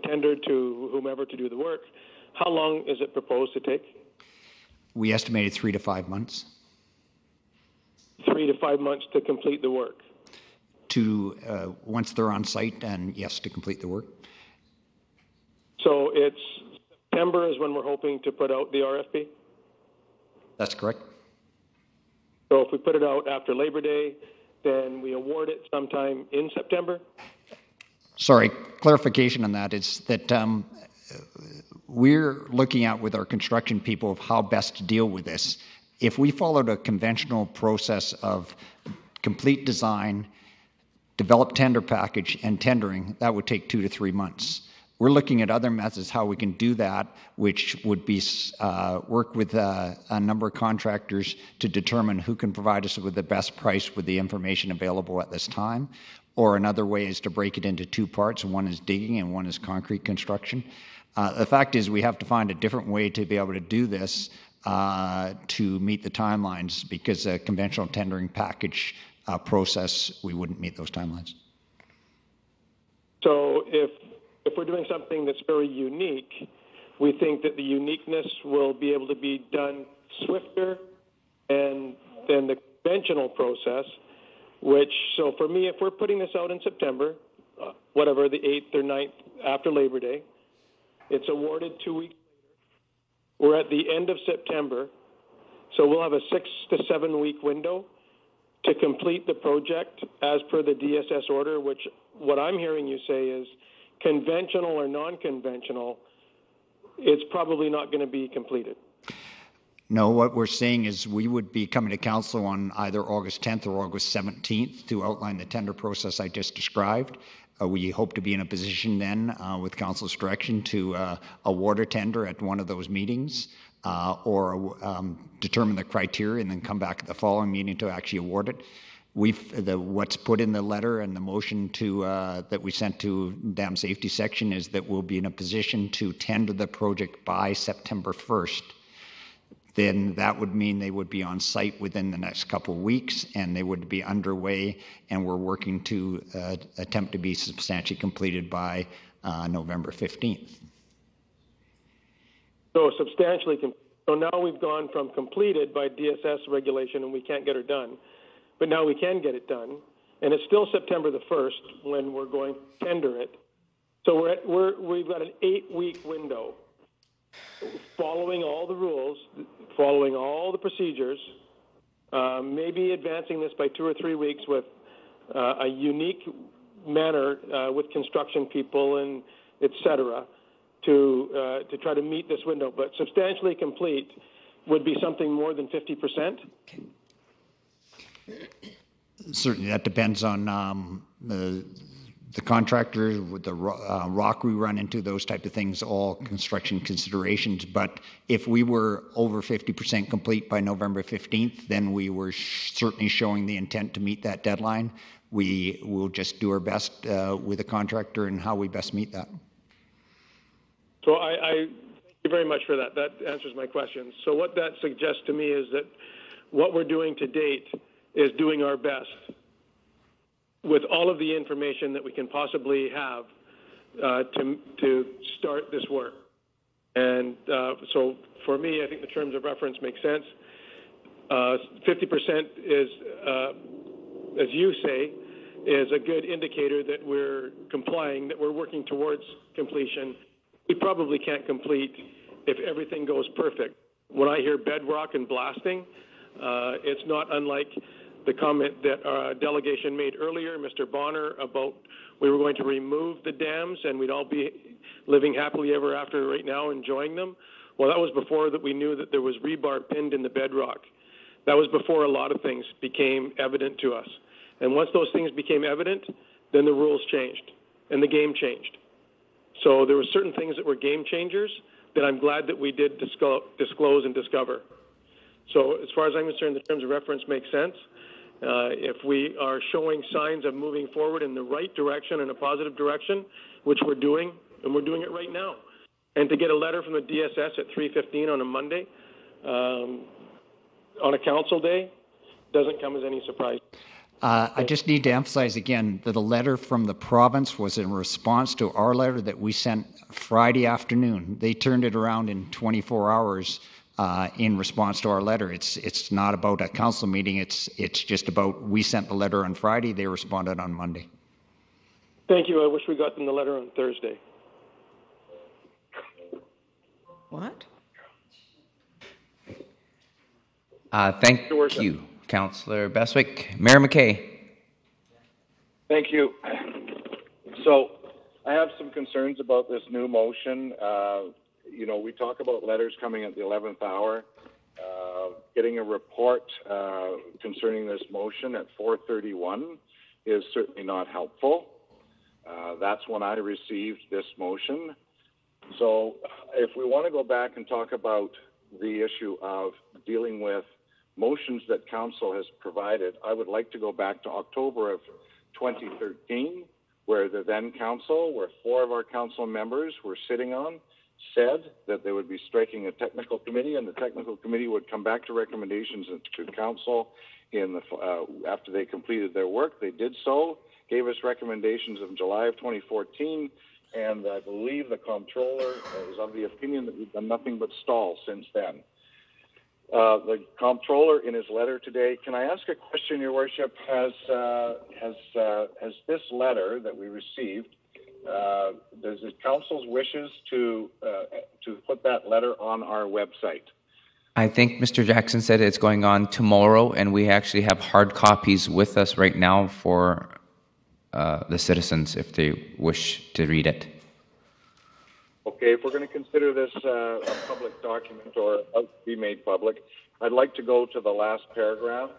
tendered to whomever to do the work? How long is it proposed to take? We estimated 3 to 5 months. 3 to 5 months to complete the work? Once they're on site, and yes, to complete the work. So it's September is when we're hoping to put out the RFP? That's correct. So if we put it out after Labor Day, then we award it sometime in September? Sorry, clarification on that is that we're looking at with our construction people of how best to deal with this. If we followed a conventional process of complete design, develop tender package, and tendering, that would take 2 to 3 months. We're looking at other methods how we can do that, which would be work with a number of contractors to determine who can provide us with the best price with the information available at this time. Or another way is to break it into 2 parts. One is digging and one is concrete construction. The fact is we have to find a different way to be able to do this to meet the timelines, because a conventional tendering package process, we wouldn't meet those timelines. So if we're doing something that's very unique, we think that the uniqueness will be able to be done swifter than the conventional process, so for me, if we're putting this out in September, whatever, the 8th or 9th after Labor Day, it's awarded 2 weeks later. We're at the end of September, so we'll have a 6 to 7 week window to complete the project as per the DSS order, which what I'm hearing you say is conventional or non-conventional, it's probably not going to be completed. No, what we're saying is we would be coming to council on either August 10th or August 17th to outline the tender process I just described. We hope to be in a position then, with council's direction, to award a tender at one of those meetings or determine the criteria and then come back at the following meeting to actually award it. What's put in the letter and the motion that we sent to Dam Safety Section is that we'll be in a position to tender the project by September 1st. Then that would mean they would be on site within the next couple of weeks, and they would be underway, and we're working to attempt to be substantially completed by November 15th. So substantially, so now we've gone from completed by DSS regulation and we can't get it done, but now we can get it done, and it's still September the 1st when we're going to tender it. So we've got an 8-week window, following all the rules, following all the procedures, maybe advancing this by 2 or 3 weeks with a unique manner with construction people and et cetera to try to meet this window. But substantially complete would be something more than 50%? Certainly, that depends on the contractor, with the rock we run into, those type of things, all construction considerations. But if we were over 50% complete by November 15th, then we were certainly showing the intent to meet that deadline. We will just do our best with the contractor and how we best meet that. So I thank you very much for that. That answers my question. So what that suggests to me is that what we're doing to date is doing our best with all of the information that we can possibly have to start this work. And so for me, I think the terms of reference make sense. 50% is, as you say, is a good indicator that we're complying, that we're working towards completion. We probably can't complete if everything goes perfect. When I hear bedrock and blasting, it's not unlike the comment that our delegation made earlier, Mr. Bonner, about we were going to remove the dams and we'd all be living happily ever after right now, enjoying them. Well, that was before that we knew that there was rebar pinned in the bedrock. That was before a lot of things became evident to us. And once those things became evident, then the rules changed and the game changed. So there were certain things that were game changers that I'm glad that we did disclose and discover. So as far as I'm concerned, the terms of reference make sense. If we are showing signs of moving forward in the right direction, in a positive direction, which we're doing, and we're doing it right now. And to get a letter from the DSS at 3:15 on a Monday, on a council day, doesn't come as any surprise. I just need to emphasize again that the letter from the province was in response to our letter that we sent Friday afternoon. They turned it around in 24 hours in response to our letter. It's not about a council meeting. It's just about we sent the letter on Friday. They responded on Monday. Thank you. I wish we got them the letter on Thursday. What? Thank you, Councillor Bestwick. Mayor McKay. Thank you. So I have some concerns about this new motion. You know, we talk about letters coming at the 11th hour. Getting a report concerning this motion at 4:31 is certainly not helpful. That's when I received this motion. So if we want to go back and talk about the issue of dealing with motions that council has provided, I would like to go back to October of 2013, where the then council, where 4 of our council members were sitting on, said that they would be striking a technical committee, and the technical committee would come back to recommendations to council in the, after they completed their work. They did so, gave us recommendations in July of 2014, and I believe the comptroller is of the opinion that we've done nothing but stall since then. The comptroller, in his letter today, can I ask a question, Your Worship? Has this letter that we received, does the council's wishes to put that letter on our website? I think Mr. Jackson said it's going on tomorrow, and we actually have hard copies with us right now for the citizens if they wish to read it. Okay, if we're going to consider this a public document or be made public, I'd like to go to the last paragraph,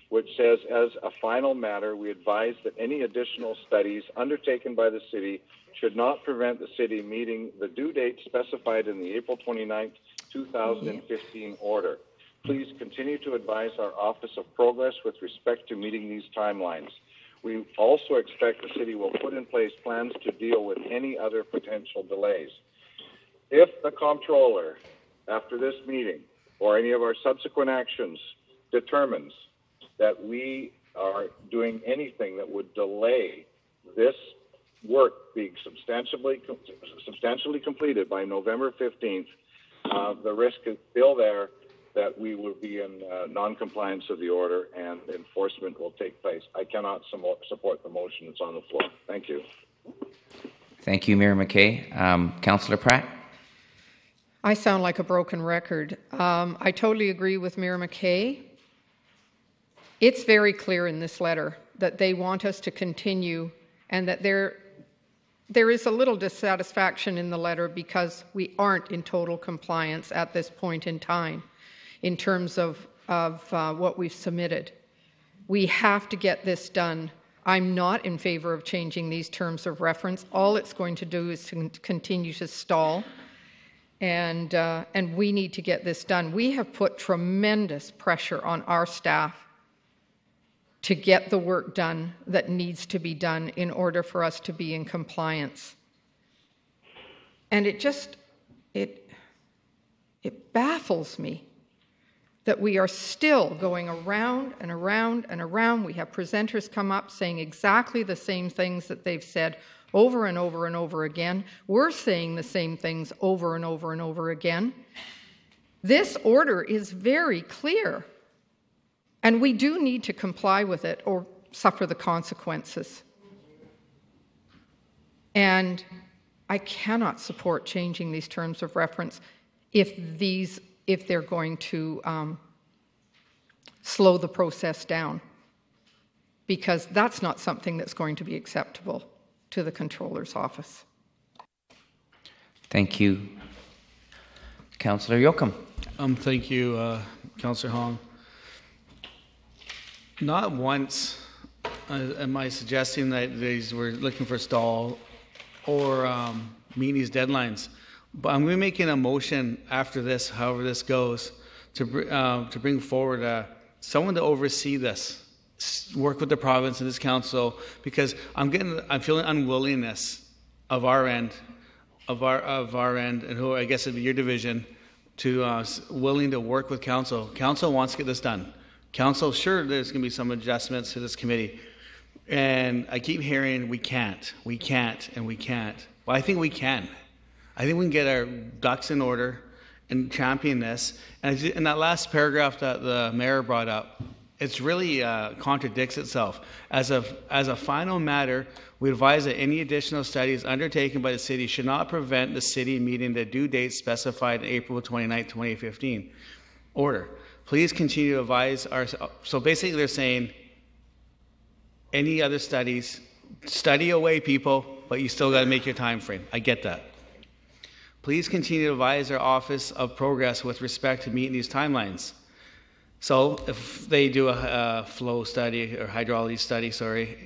which says, as a final matter, we advise that any additional studies undertaken by the city should not prevent the city meeting the due date specified in the April 29th, 2015 order. Please continue to advise our Office of Progress with respect to meeting these timelines. We also expect the city will put in place plans to deal with any other potential delays. If the comptroller, after this meeting, or any of our subsequent actions, determines that we are doing anything that would delay this work being substantially completed by November 15th, the risk is still there that we will be in non-compliance of the order and enforcement will take place. I cannot support the motion that's on the floor. Thank you. Thank you, Mayor McKay. Councillor Pratt? I sound like a broken record. I totally agree with Mayor McKay. It's very clear in this letter that they want us to continue and that there is a little dissatisfaction in the letter because we aren't in total compliance at this point in time in terms of what we've submitted. We have to get this done. I'm not in favor of changing these terms of reference. All it's going to do is to continue to stall, and we need to get this done. We have put tremendous pressure on our staff to get the work done that needs to be done in order for us to be in compliance. And it baffles me that we are still going around and around and around. We have presenters come up saying exactly the same things that they've said over and over and over again. We're saying the same things over and over and over again. This order is very clear, and we do need to comply with it or suffer the consequences. And I cannot support changing these terms of reference if they're going to slow the process down, because that's not something that's going to be acceptable to the Controller's office. Thank you. Councillor Yocum. Thank you, Councillor Hong. Not once am I suggesting that we're looking for stall or meeting these deadlines. But I'm going to be making a motion after this, however this goes, to bring forward someone to oversee this, work with the province and this council, because I'm feeling unwillingness of our end, and who I guess would be your division, to willing to work with council. Council wants to get this done. Council, sure, there's going to be some adjustments to this committee, and I keep hearing we can't, and we can't. Well, I think we can. I think we can get our ducks in order and champion this. And in that last paragraph that the mayor brought up, it's really contradicts itself. As a final matter, we advise that any additional studies undertaken by the city should not prevent the city meeting the due date specified in April 29, 2015. Order. Please continue to advise our... So basically they're saying any other studies, study away, people, but you still got to make your time frame. I get that. Please continue to advise our Office of Progress with respect to meeting these timelines. So if they do a flow study or hydrology study,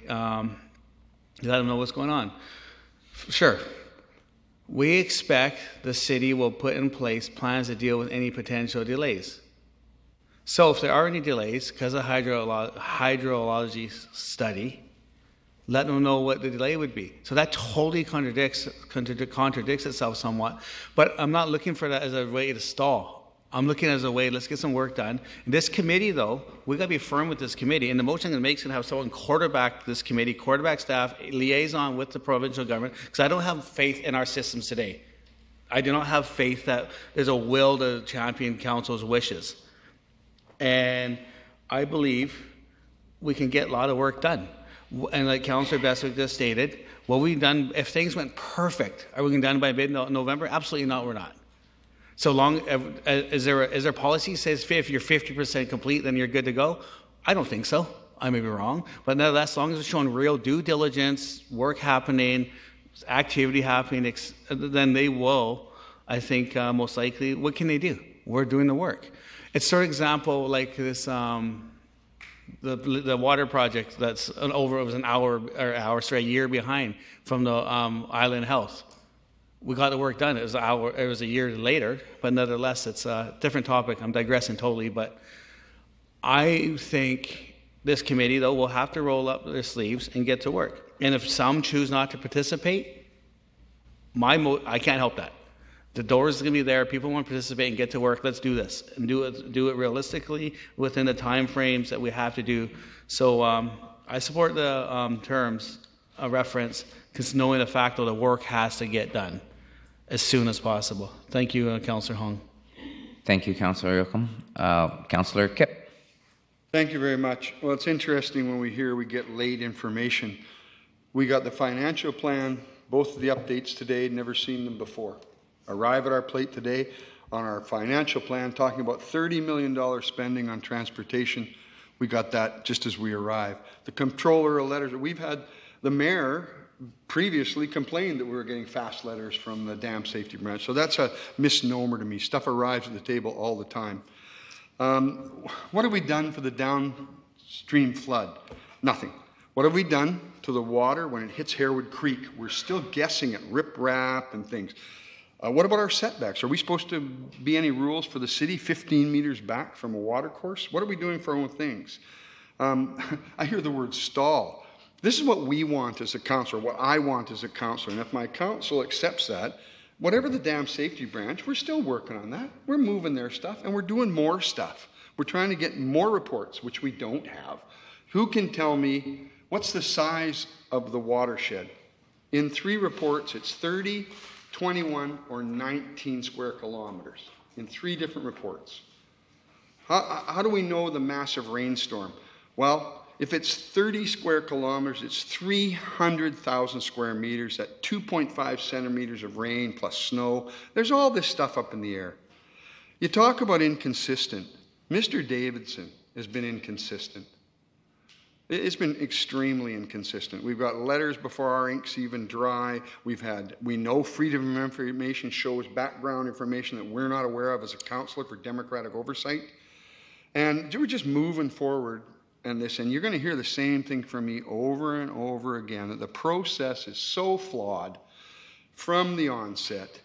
let them know what's going on. Sure. We expect the city will put in place plans to deal with any potential delays. So if there are any delays because of hydrology study, let them know what the delay would be. So that totally contradicts itself somewhat. But I'm not looking for that as a way to stall. I'm looking as a way, let's get some work done. And this committee, though, we've got to be firm with this committee. And the motion I'm going to make is going to have someone quarterback this committee, quarterback staff, liaison with the provincial government, because I don't have faith in our systems today. I do not have faith that there's a will to champion council's wishes. And I believe we can get a lot of work done. And like Councillor Bestwick just stated, what we've done, if things went perfect, are we going to be done by mid-November? Absolutely not, we're not. So long, is there policy that says if you're 50% complete, then you're good to go? I don't think so. I may be wrong. But nevertheless, as long as it's showing real due diligence, work happening, activity happening, then they will, I think, most likely, what can they do? We're doing the work. It's sort of example like this, the water project that's it was a year behind from the Island Health. We got the work done. It was a year later, but nevertheless, it's a different topic. I'm digressing totally, but I think this committee, though, will have to roll up their sleeves and get to work. And if some choose not to participate, I can't help that. The door is going to be there. People want to participate and get to work. Let's do this and do it realistically within the time frames that we have to do. So I support the terms of reference, because knowing the fact that the work has to get done as soon as possible. Thank you, Councillor Hong. Thank you, Councillor Yocum. Councillor Kipp. Thank you very much. Well, it's interesting when we get late information. We got the financial plan, both of the updates today, never seen them before. Arrive at our plate today on our financial plan, talking about $30 million spending on transportation. We got that just as we arrived. The comptroller letters, we've had the mayor previously complained that we were getting fast letters from the dam safety branch. So that's a misnomer to me. Stuff arrives at the table all the time. What have we done for the downstream flood? Nothing. What have we done to the water when it hits Harewood Creek? We're still guessing at riprap and things. What about our setbacks? Are we supposed to be any rules for the city 15 meters back from a water course? What are we doing for our own things? I hear the word stall. This is what we want as a council, what I want as a council. And if my council accepts that, whatever the dam safety branch, we're still working on that. We're moving their stuff and we're doing more stuff. We're trying to get more reports, which we don't have. Who can tell me what's the size of the watershed? In 3 reports, it's 30, 21, or 19 square kilometers in 3 different reports. How do we know the massive rainstorm? Well, if it's 30 square kilometers, it's 300,000 square meters at 2.5 centimeters of rain plus snow. There's all this stuff up in the air. You talk about inconsistent. Mr. Davidson has been inconsistent. It's been extremely inconsistent. We've got letters before our ink's even dry. We know Freedom of Information shows background information that we're not aware of as a counselor for democratic oversight. And we're just moving forward on this, and you're going to hear the same thing from me over and over again, that the process is so flawed from the onset,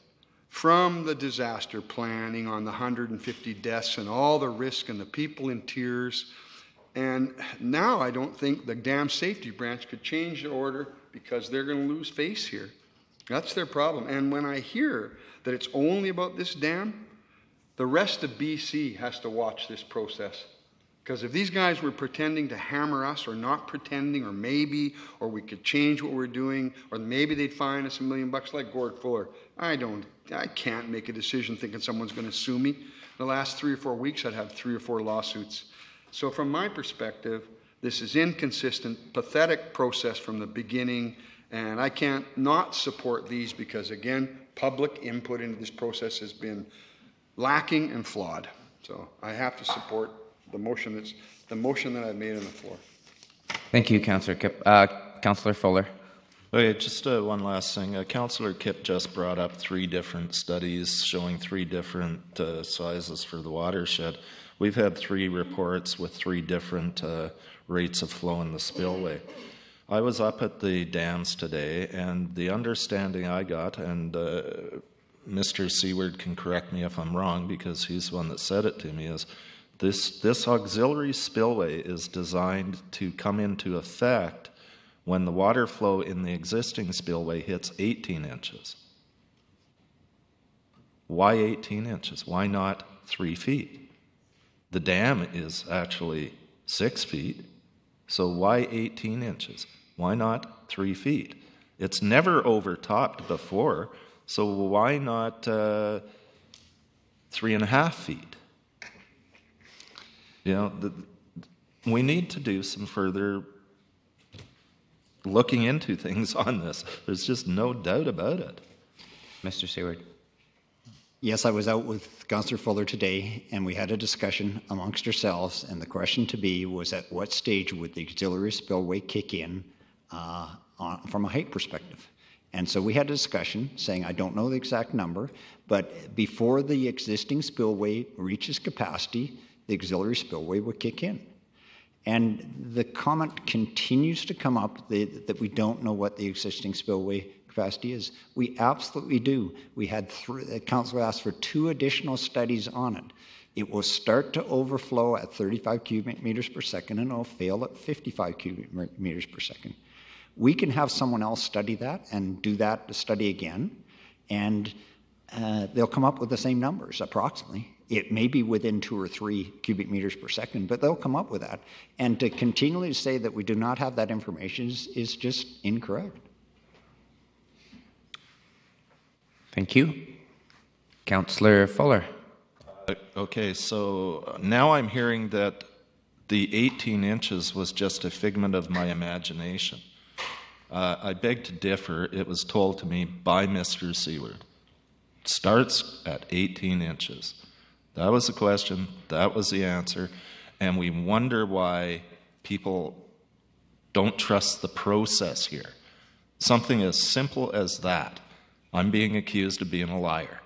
from the disaster planning on the 150 deaths and all the risk and the people in tears. And now I don't think the dam safety branch could change the order because they're going to lose face here. That's their problem. And when I hear that it's only about this dam, the rest of BC has to watch this process. Because if these guys were pretending to hammer us, or not pretending, or maybe, or we could change what we're doing, or maybe they'd fine us $1 million like Gord Fuller, I can't make a decision thinking someone's going to sue me. The last 3 or 4 weeks, I'd have 3 or 4 lawsuits. So from my perspective, this is inconsistent, pathetic process from the beginning, and I can't not support these because, again, public input into this process has been lacking and flawed. So I have to support the motion that I've made on the floor. Thank you, Councillor Kipp. Councillor Fuller. Okay, just one last thing. Councillor Kipp just brought up 3 different studies showing 3 different sizes for the watershed. We've had 3 reports with 3 different rates of flow in the spillway. I was up at the dams today, and the understanding I got, and Mr. Seward can correct me if I'm wrong because he's the one that said it to me, is this auxiliary spillway is designed to come into effect when the water flow in the existing spillway hits 18 inches. Why 18 inches? Why not 3 feet? The dam is actually 6 feet, so why 18 inches? Why not 3 feet? It's never overtopped before, so why not 3.5 feet? You know, we need to do some further looking into things on this. There's just no doubt about it. Mr. Seward. Yes, I was out with Councillor Fuller today, and we had a discussion amongst ourselves, and the question to be was at what stage would the auxiliary spillway kick in from a height perspective? And so we had a discussion saying, I don't know the exact number, but before the existing spillway reaches capacity, the auxiliary spillway would kick in. And the comment continues to come up that we don't know what the existing spillway capacity is. We absolutely do. We had council asked for 2 additional studies on it. It will start to overflow at 35 cubic meters per second, and it will fail at 55 cubic meters per second. We can have someone else study that and do that study again, and they'll come up with the same numbers approximately. It may be within 2 or 3 cubic meters per second, but they'll come up with that. And to continually say that we do not have that information is just incorrect. Thank you. Councillor Fuller. Okay, so now I'm hearing that the 18 inches was just a figment of my imagination. I beg to differ. It was told to me by Mr. Seward. It starts at 18 inches. That was the question. That was the answer. And we wonder why people don't trust the process here. Something as simple as that. I'm being accused of being a liar.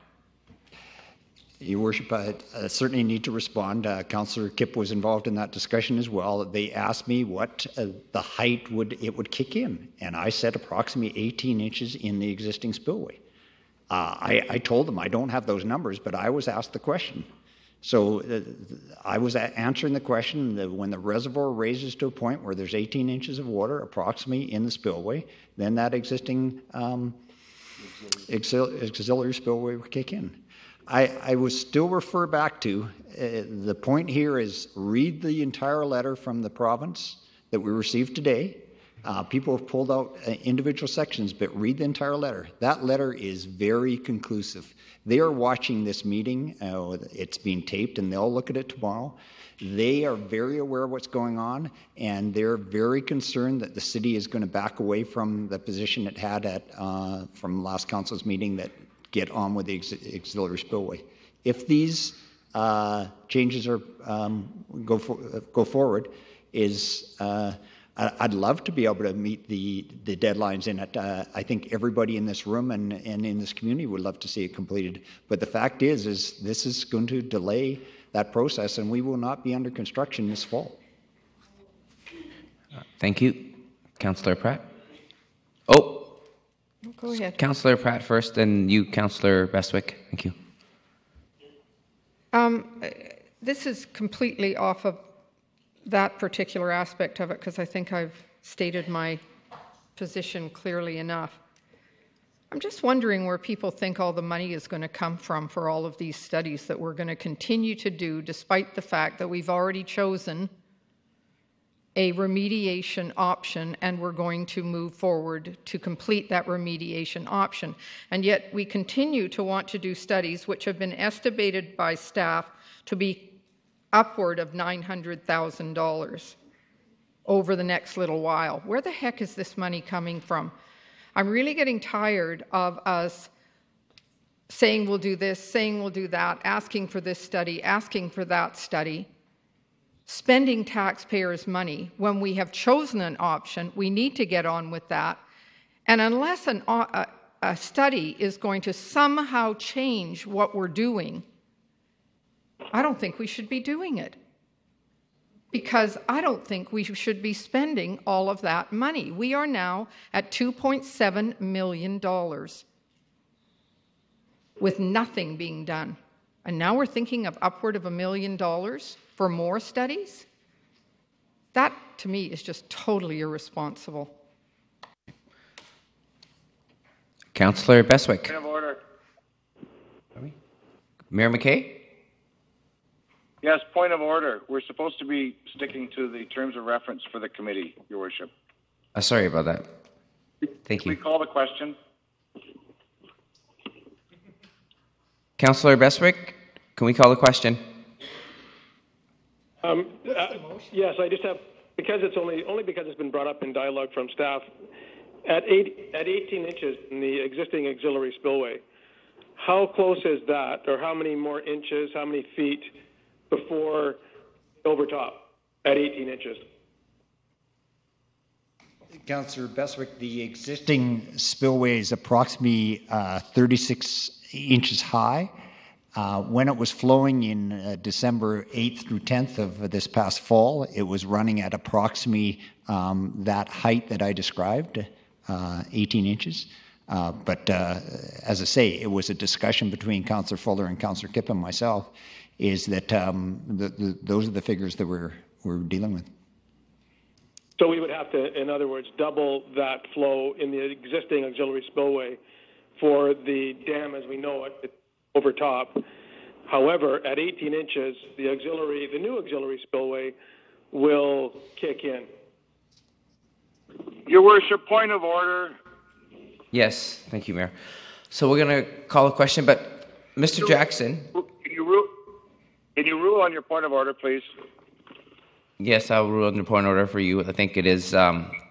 Your Worship, I certainly need to respond. Councillor Kipp was involved in that discussion as well. They asked me what the height it would kick in, and I said approximately 18 inches in the existing spillway. I told them I don't have those numbers, but I was asked the question. So I was answering the question that when the reservoir raises to a point where there's 18 inches of water approximately in the spillway, then that existing auxiliary spillway would kick in. I would still refer back to the point here is read the entire letter from the province that we received today. People have pulled out individual sections, but read the entire letter. That letter is very conclusive. They are watching this meeting. It's being taped, and they'll look at it tomorrow. They are very aware of what's going on, and they're very concerned that the city is going to back away from the position it had from last council's meeting that get on with the auxiliary spillway. If these changes are go forward, I'd love to be able to meet the deadlines in it. I think everybody in this room and in this community would love to see it completed. But the fact is this is going to delay that process, and we will not be under construction this fall. Thank you. Councillor Pratt. Oh, go ahead. Councillor Pratt first, then you, Councillor Bestwick. Thank you. This is completely off of that particular aspect of it, because I think I've stated my position clearly enough. I'm just wondering where people think all the money is going to come from for all of these studies that we're going to continue to do, despite the fact that we've already chosen a remediation option and we're going to move forward to complete that remediation option. And yet we continue to want to do studies which have been estimated by staff to be upward of $900,000 over the next little while. Where the heck is this money coming from? I'm really getting tired of us saying we'll do this, saying we'll do that, asking for this study, asking for that study, spending taxpayers' money when we have chosen an option. We need to get on with that. And unless a study is going to somehow change what we're doing, I don't think we should be doing it, because I don't think we should be spending all of that money. We are now at $2.7 million with nothing being done. And now we're thinking of upward of $1 million for more studies? That, to me, is just totally irresponsible. Councillor Bestwick. Point of order. Mayor McKay? Yes, point of order. We're supposed to be sticking to the terms of reference for the committee, Your Worship. Sorry about that. Thank you. Can we call the question? Councillor Bestwick, can we call the question? Yes, I just have, because it's only because it's been brought up in dialogue from staff, at 18 inches in the existing auxiliary spillway, how close is that, or how many more inches, how many feet before overtop at 18 inches? Councillor Bestwick, the existing spillway is approximately 36 inches high. When it was flowing in December 8th through 10th of this past fall, it was running at approximately that height that I described, 18 inches. But as I say, it was a discussion between Councillor Fuller and Councillor Kipp and myself, is that those are the figures that we're dealing with. So we would have to, in other words, double that flow in the existing auxiliary spillway for the dam as we know it over top. However, at 18 inches, the new auxiliary spillway will kick in. Your Worship, point of order. Yes, thank you, Mayor. So we're going to call a question, but Mr. Jackson. Can you rule on your point of order, please? Yes, I'll rule on the point of order for you. I think it is,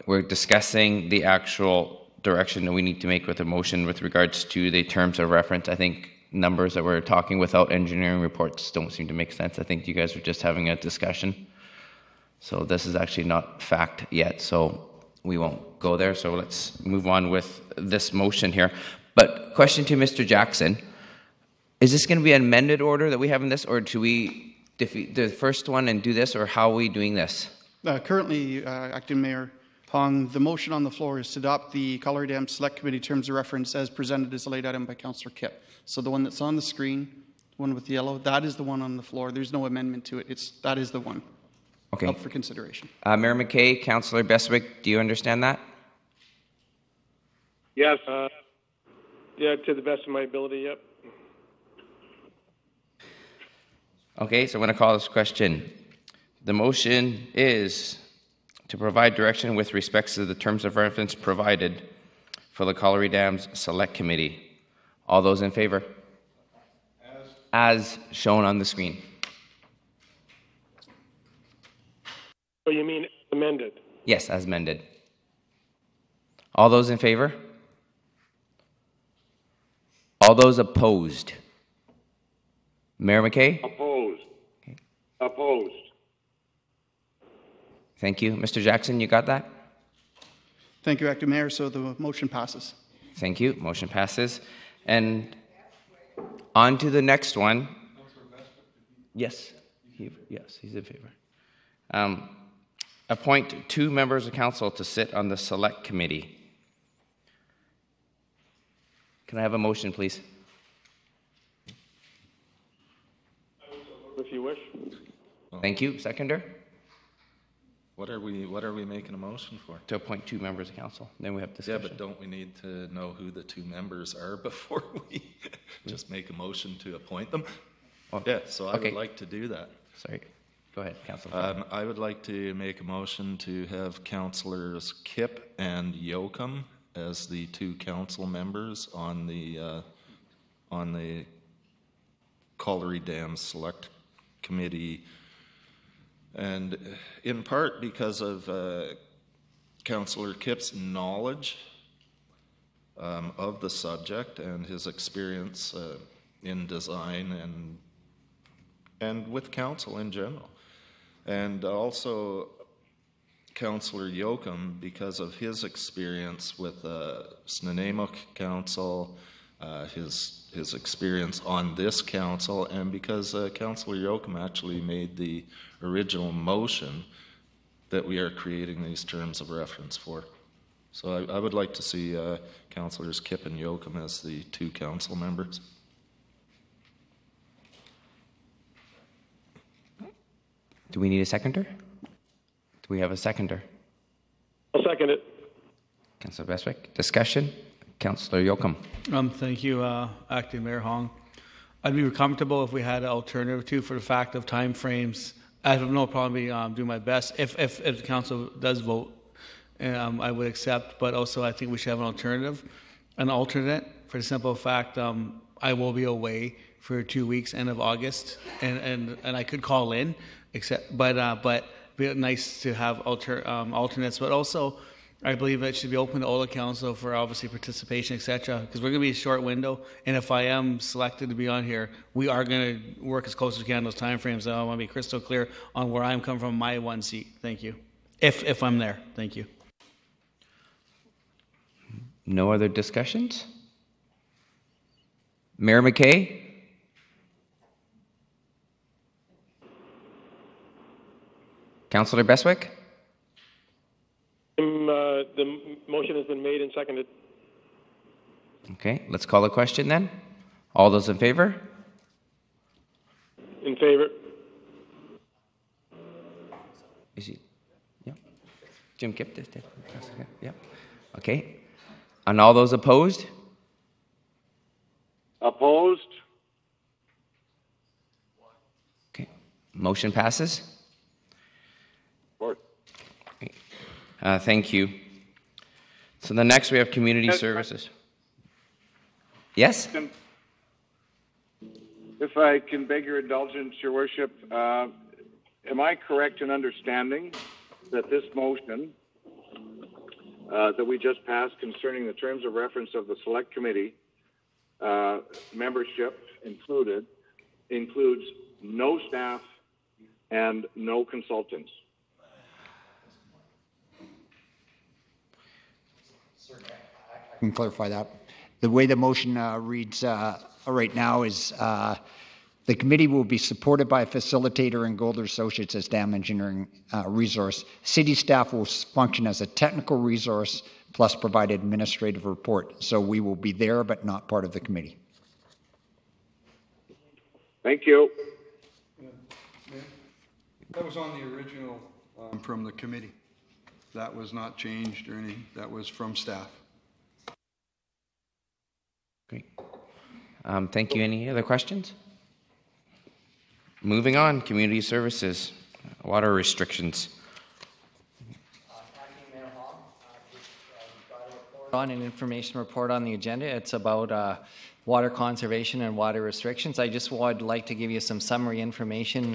we're discussing the actual direction that we need to make with the motion with regards to the terms of reference. I think numbers that we're talking without engineering reports don't seem to make sense. I think you guys are just having a discussion. So this is actually not fact yet, so we won't go there. So let's move on with this motion here. But question to Mr. Jackson, is this going to be an amended order that we have in this, or do we defeat the first one and do this, or how are we doing this? Currently, Acting Mayor Hong, the motion on the floor is to adopt the Colliery Dam Select Committee terms of reference as presented as laid out by Councillor Kipp. So the one that's on the screen, the one with the yellow, that is the one on the floor. There's no amendment to it. That is the one. Okay. Up for consideration. Mayor McKay, Councillor Bestwick, do you understand that? Yes. Yeah, to the best of my ability, yep. Okay, so I'm going to call this question. The motion is to provide direction with respects to the terms of reference provided for the Colliery Dams Select Committee. All those in favor? As shown on the screen. So you mean amended? Yes, as amended. All those in favor? All those opposed? Mayor McKay? Opposed. Opposed. Thank you. Mr. Jackson, you got that? Thank you, Acting Mayor. So the motion passes. Thank you. Motion passes. And on to the next one. Yes. Yes, he's in favor. Appoint 2 members of council to sit on the Select Committee. Can I have a motion, please? If you wish. Thank you. Seconder? What are we making a motion for? To appoint 2 members of council. Then we have discussion. Yeah, but don't we need to know who the 2 members are before we just make a motion to appoint them? Oh, yeah, so I okay. would like to do that. Sorry. Go ahead, Councillor. I would like to make a motion to have Councillors Kipp and Yoakum as the 2 council members on the Colliery Dam Select Committee, and in part because of Councillor Kipp's knowledge of the subject and his experience in design and with council in general. And also Councillor Yoakum because of his experience with Snuneymuxw Council, his experience on this council, and because Councillor Yoakum actually made the original motion that we are creating these terms of reference for. So I would like to see Councillors Kipp and Yoakum as the 2 council members. Do we need a seconder? Do we have a seconder? I'll second it. Councillor Bestwick. Discussion? Councillor Yoakum. Thank you, Acting Mayor Hong. I'd be comfortable if we had an alternative too for the fact of time frames. I have no problem doing my best. If the council does vote, I would accept, but also I think we should have an alternate for the simple fact I will be away for 2 weeks, end of August, and I could call in, but be nice to have alternates, but also I believe it should be open to all the council for obviously participation, etc. Because we're going to be a short window, and if I am selected to be on here, we are going to work as close as we can those time frames. So I want to be crystal clear on where I'm coming from, my 1 seat. Thank you. If I'm there, thank you. No other discussions? Mayor McKay? Councillor Bestwick? The motion has been made and seconded. Okay, let's call the question then. All those in favor? In favor. Is he? Yeah. Jim Kipp did. Yeah. Okay. And all those opposed? Opposed? Okay. Motion passes. Thank you. So the next we have community services. Yes? If I can beg your indulgence, Your Worship, am I correct in understanding that this motion that we just passed concerning the terms of reference of the Select Committee, membership includes no staff and no consultants? I can clarify that. The way the motion reads right now is the committee will be supported by a facilitator and Golder Associates as dam engineering resource. City staff will function as a technical resource plus provide administrative report. So we will be there but not part of the committee. Thank you. That was on the original from the committee. That was not changed or anything. That was from staff. Great. Thank you. Any other questions? Moving on, community services, water restrictions. On an information report on the agenda. It's about water conservation and water restrictions. I just would like to give you some summary information.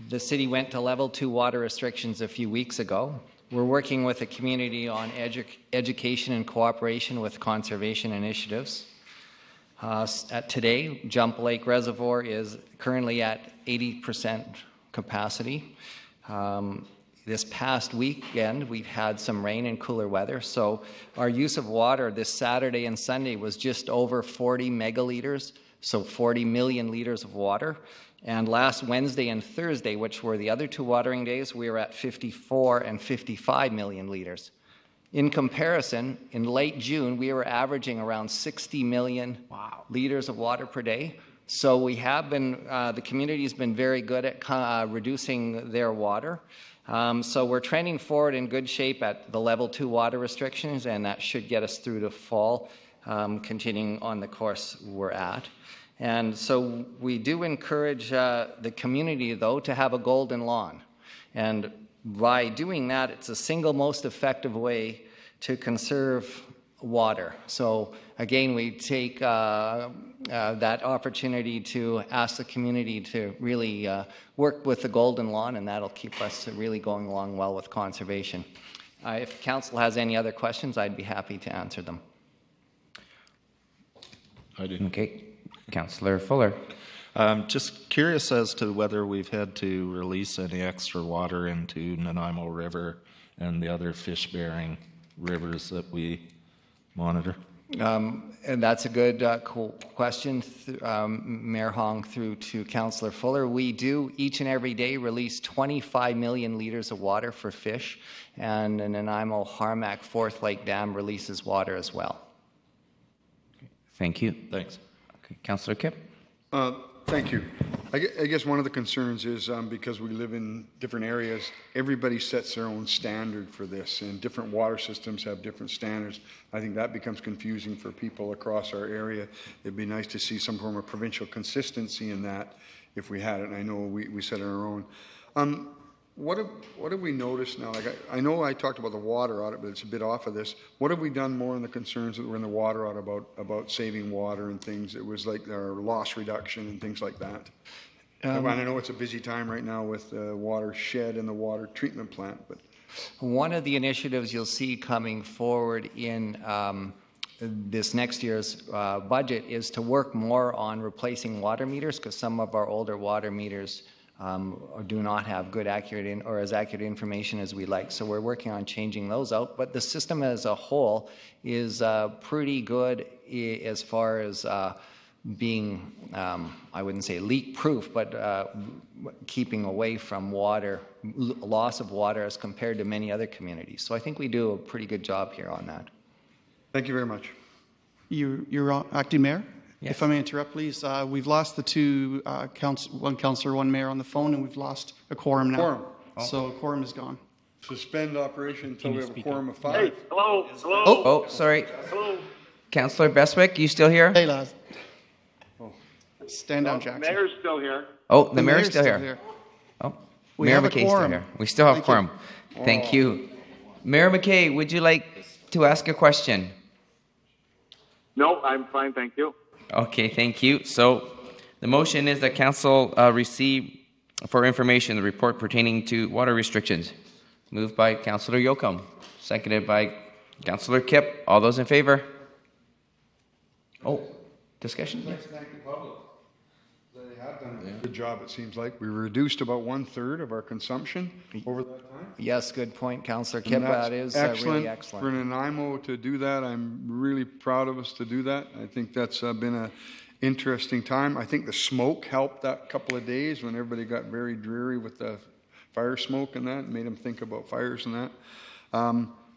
The city went to level 2 water restrictions a few weeks ago. We're working with the community on education and cooperation with conservation initiatives. Today, Jump Lake Reservoir is currently at 80% capacity. This past weekend, we've had some rain and cooler weather, so our use of water this Saturday and Sunday was just over 40 megaliters, so 40 million liters of water. And last Wednesday and Thursday, which were the other 2 watering days, we were at 54 and 55 million liters. In comparison, in late June, we were averaging around 60 million liters of water per day. So we have been, the community has been very good at reducing their water. So we're trending forward in good shape at the level 2 water restrictions, and that should get us through to fall, continuing on the course we're at. And so we do encourage the community, though, to have a golden lawn. And by doing that, it's the single most effective way to conserve water. So again, we take that opportunity to ask the community to really work with the golden lawn, and that'll keep us really going along well with conservation. If council has any other questions, I'd be happy to answer them. I do. Okay. Councillor Fuller. Just curious as to whether we've had to release any extra water into Nanaimo River and the other fish-bearing rivers that we monitor. And that's a good question, Mayor Hong, through to Councillor Fuller. We do each and every day release 25 million liters of water for fish, and the Nanaimo Harmac Fourth Lake Dam releases water as well. Thank you. Thanks. Okay. Councillor Kipp. Thank you. I guess one of the concerns is because we live in different areas, everybody sets their own standard for this, and different water systems have different standards. I think that becomes confusing for people across our area. It'd be nice to see some form of provincial consistency in that if we had it, and I know we set our own. What have we noticed now? Like I know I talked about the water audit, but it's a bit off of this. What have we done more in the concerns that were in the water audit about saving water and things? It was like our loss reduction and things like that. And I know it's a busy time right now with the watershed and the water treatment plant, but one of the initiatives you'll see coming forward in this next year's budget is to work more on replacing water meters, because some of our older water meters do not have good or as accurate information as we like. So we're working on changing those out. But the system as a whole is pretty good as far as being, I wouldn't say leak-proof, but keeping away from water, loss of water as compared to many other communities. So I think we do a pretty good job here on that. Thank you very much. You're acting mayor? Yes. If I may interrupt, please. We've lost the two, one councillor, one mayor on the phone, and we've lost a quorum now. Quorum. Oh. So quorum is gone. Suspend operation until we have a quorum of 5. Hey, hello. Oh, sorry. Hello. Councillor Bestwick, you still here? Hey, lads. Stand down, Jackson. Mayor's still here. Oh, the mayor's still here. Oh, Mayor McKay's still here. We still have quorum. Thank you. Mayor McKay, would you like to ask a question? No, I'm fine, thank you. Okay, thank you. So the motion is that council receive for information the report pertaining to water restrictions. Moved by Councillor Yocum, seconded by Councillor Kipp. All those in favor? Oh, discussion? Thank the public. They have done a good job, it seems like. We reduced about 1/3 of our consumption over that time. Yes, good point, Councillor Kipp. That is really excellent. For Nanaimo to do that, I'm really proud of us to do that. I think that's been an interesting time. I think the smoke helped that couple of days when everybody got very dreary with the fire smoke and that, made them think about fires and that.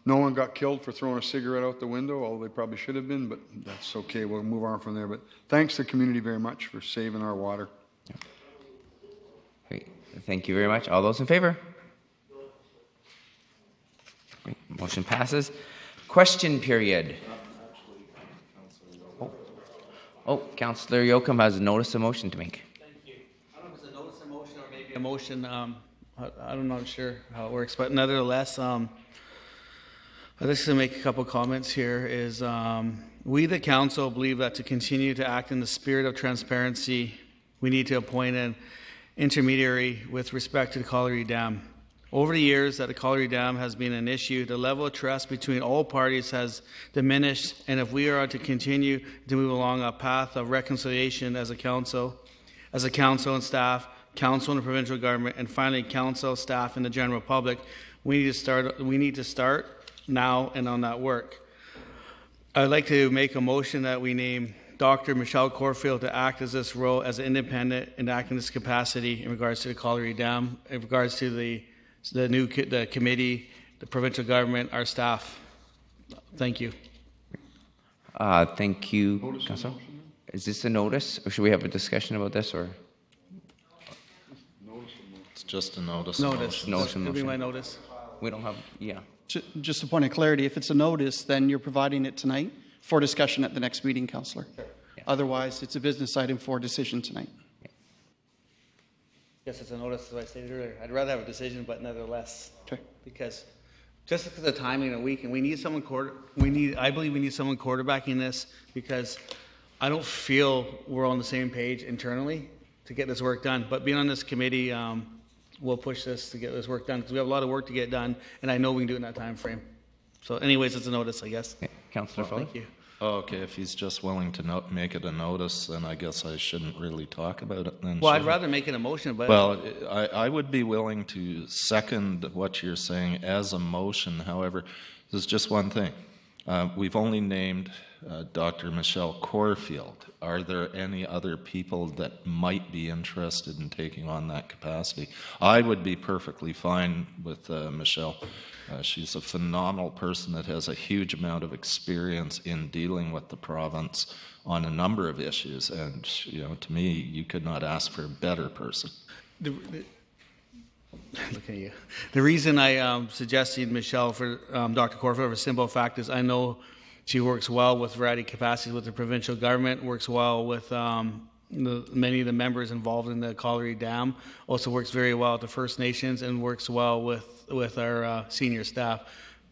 No one got killed for throwing a cigarette out the window, although they probably should have been, but that's okay. We'll move on from there. But thanks to the community very much for saving our water. Great. Thank you very much. All those in favor? Great. Motion passes. Question period. Oh, Councillor Yocum has a notice of motion to make. Thank you. I don't know if it's a notice a motion. I'm not sure how it works, but nevertheless, I'd just to make a couple comments here. Is we, the council, believe that to continue to act in the spirit of transparency, we need to appoint an intermediary with respect to the Colliery Dam. Over the years that the Colliery Dam has been an issue, the level of trust between all parties has diminished, and if we are to continue to move along a path of reconciliation as a council and staff, council and the provincial government, and finally council, staff, and the general public, we need to start now and on that work. I'd like to make a motion that we name Dr. Michelle Corfield to act as this role as an independent and act in this capacity in regards to the Colliery Dam, in regards to the committee, the provincial government, our staff. Thank you. Thank you, Councillor. Is this a notice, or should we have a discussion about this, or? It's just a notice. Notice. Motion. It'll be my notice. We don't have, yeah. Just a point of clarity, if it's a notice, then you're providing it tonight for discussion at the next meeting, Councillor. Sure. Yeah. Otherwise, it's a business item for decision tonight. Yes, it's a notice, as I stated earlier. I'd rather have a decision, but nevertheless, okay. Because just because of the timing of the week, and we need someone I believe we need someone quarterbacking this, because I don't feel we're on the same page internally to get this work done. But being on this committee, we'll push this to get this work done, because we have a lot of work to get done, and I know we can do it in that time frame. So anyways, it's a notice, I guess. Okay. Councillor Fuller? Thank you. Oh, okay, if he's just willing to make it a notice, then I guess I shouldn't really talk about it then. Well, I'd rather make it a motion, but... Well, I would be willing to second what you're saying as a motion. However, there's just one thing. We've only named Dr. Michelle Corfield. Are there any other people that might be interested in taking on that capacity? I would be perfectly fine with Michelle. She's a phenomenal person that has a huge amount of experience in dealing with the province on a number of issues, and to me, you could not ask for a better person. Look at you. The reason I suggested Michelle for Dr. Corfield, for a simple fact, is I know she works well with a variety of capacities with the provincial government, works well with many of the members involved in the Colliery Dam, also works very well with the First Nations, and works well with our senior staff.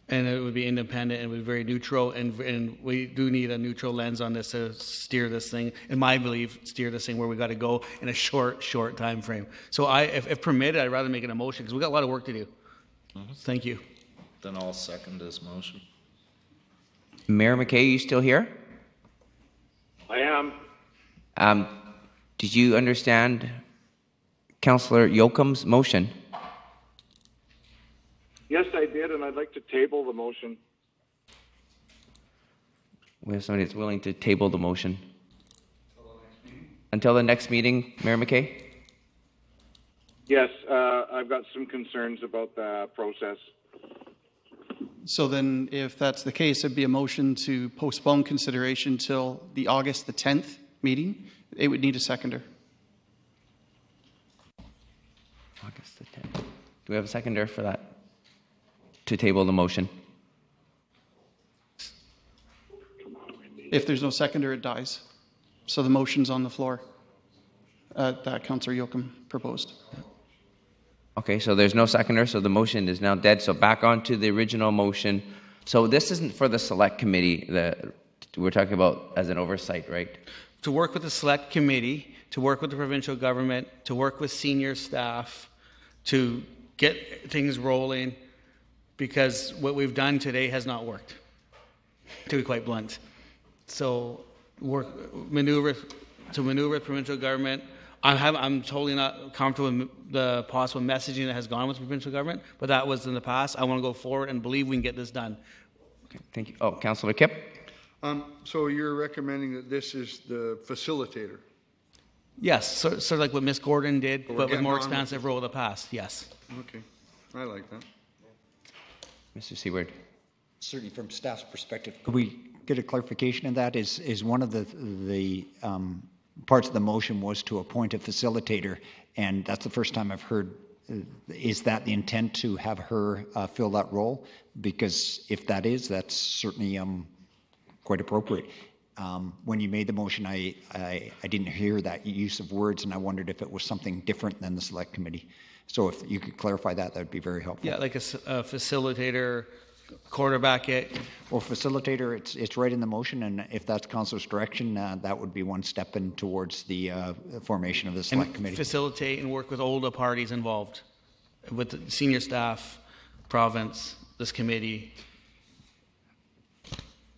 And it would be independent and would be very neutral, and we do need a neutral lens on this to steer this thing, in my belief, steer this thing where we got to go in a short time frame. So if permitted, I'd rather make it a motion, because we've got a lot of work to do. Mm-hmm. Thank you. Then I'll second his motion. Mayor McKay, you still here? I am. Did you understand Councillor Yoakum's motion? Yes, I did, and I'd like to table the motion. We have somebody that's willing to table the motion. Until the next meeting, Mayor McKay? Yes, I've got some concerns about the process. So then, if that's the case, it'd be a motion to postpone consideration till the August the 10th meeting. It would need a seconder. August the 10th. Do we have a seconder for that? To table the motion? If there's no seconder, it dies. So the motion's on the floor that Councillor Yoakum proposed. Okay, so there's no seconder, so the motion is now dead. So back on to the original motion. So this isn't for the select committee that we're talking about as an oversight, right? To work with the select committee, to work with the provincial government, to work with senior staff, to get things rolling, because what we've done today has not worked, to be quite blunt. So maneuver with provincial government. I'm totally not comfortable with the possible messaging that has gone with provincial government, but that was in the past. I want to go forward and believe we can get this done. Okay, thank you. Oh, Councillor Kipp? So you're recommending that this is the facilitator? Yes, sort of like what Ms. Gordon did, but with more expansive role in the past, yes. Okay, I like that. Mr. Seward. Certainly from staff's perspective, could we get a clarification of that? Is one of the parts of the motion was to appoint a facilitator, and that's the first time I've heard. Is that the intent, to have her fill that role? Because if that is, that's certainly quite appropriate. When you made the motion, I didn't hear that use of words, and I wondered if it was something different than the select committee. So if you could clarify that, that would be very helpful. Yeah, like a facilitator, quarterback it. Well, facilitator, it's right in the motion, and if that's council's direction, that would be one step in towards the formation of the select committee. Facilitate and work with all the parties involved, with the senior staff, province, this committee.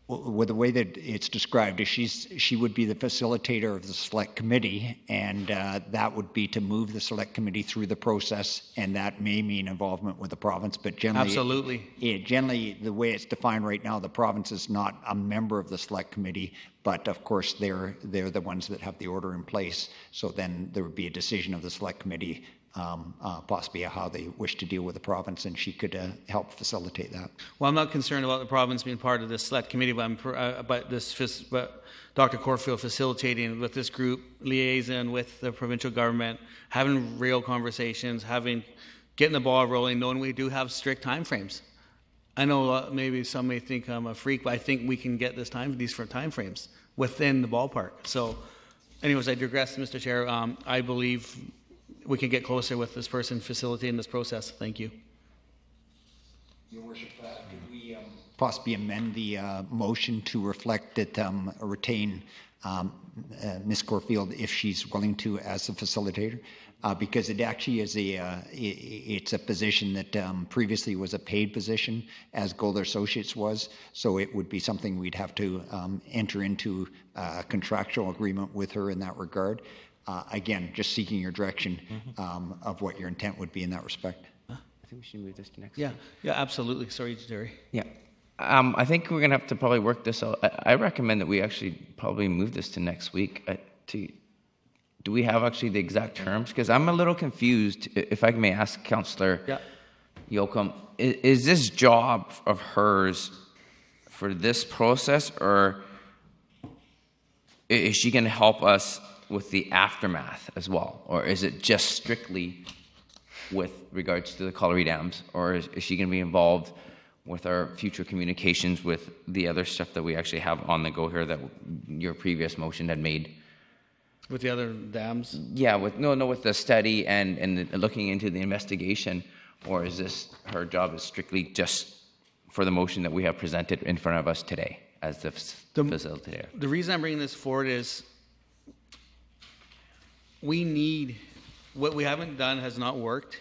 Well, with the way that it's described, she would be the facilitator of the select committee, and that would be to move the select committee through the process, and that may mean involvement with the province, but generally... Absolutely. Generally, the way it's defined right now, the province is not a member of the select committee, but of course they're the ones that have the order in place, so then there would be a decision of the select committee possibly how they wish to deal with the province, and she could help facilitate that. Well, I'm not concerned about the province being part of this select committee, but Dr. Corfield facilitating with this group, liaison with the provincial government, having real conversations, getting the ball rolling, knowing we do have strict timeframes. I know maybe some may think I'm a freak, but I think we can get these timeframes within the ballpark. So, anyways, I digress, Mr. Chair. I believe we can get closer with this person facilitating this process. Thank you. Your Worship, could we possibly amend the motion to reflect that retain Ms. Corfield if she's willing to as a facilitator? Because it actually is it's a position that previously was a paid position, as Golder Associates was. So it would be something we'd have to enter into a contractual agreement with her in that regard. Again, just seeking your direction of what your intent would be in that respect. I think we should move this to next. Yeah, absolutely. Sorry, Jerry. Yeah. I think we're going to have to probably work this out. I recommend that we actually probably move this to next week. Do we have actually the exact terms? Because I'm a little confused, if I may ask Councillor Yoakum, is this job of hers for this process, or is she going to help us with the aftermath as well? Or is it just strictly with regards to the Colliery Dams? Or is she going to be involved with our future communications with the other stuff that we actually have on the go here that your previous motion had made? With the other dams? Yeah, with the study and looking into the investigation. Or is this her job is strictly just for the motion that we have presented in front of us today as the facilitator? The reason I'm bringing this forward is what we haven't done has not worked.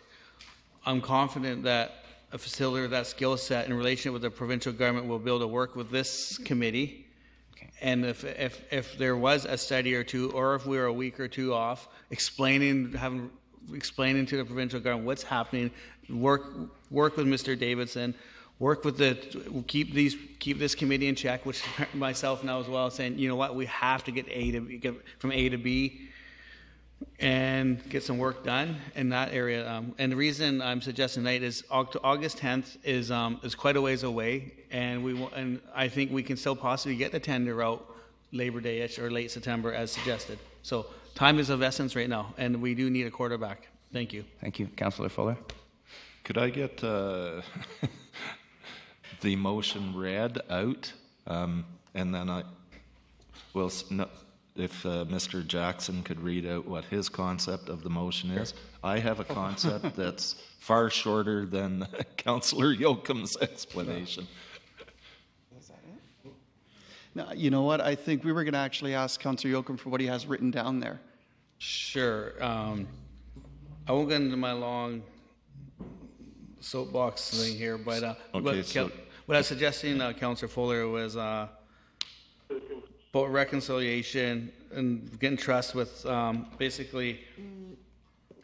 I'm confident that a facilitator of that skill set in relation with the provincial government will be able to work with this committee. Okay. And if there was a study or two, or if we were a week or two off, explaining to the provincial government what's happening, work with Mr. Davidson, keep this committee in check, which myself now as well, saying, you know what, we have to get from A to B, and get some work done in that area. And the reason I'm suggesting tonight is August 10th is quite a ways away, and I think we can still possibly get the tender out Labor Day-ish or late September as suggested. So time is of essence right now, and we do need a quarterback. Thank you. Thank you. Councillor Fuller? Could I get the motion read out, and then if Mr. Jackson could read out what his concept of the motion is. I have a concept that's far shorter than Councillor Yoakum's explanation. Is that it? Now, you know what? I think we were going to actually ask Councillor Yoakum for what he has written down there. Sure. I won't get into my long soapbox thing here, but what I was suggesting, Councillor Fuller, was about reconciliation and getting trust with basically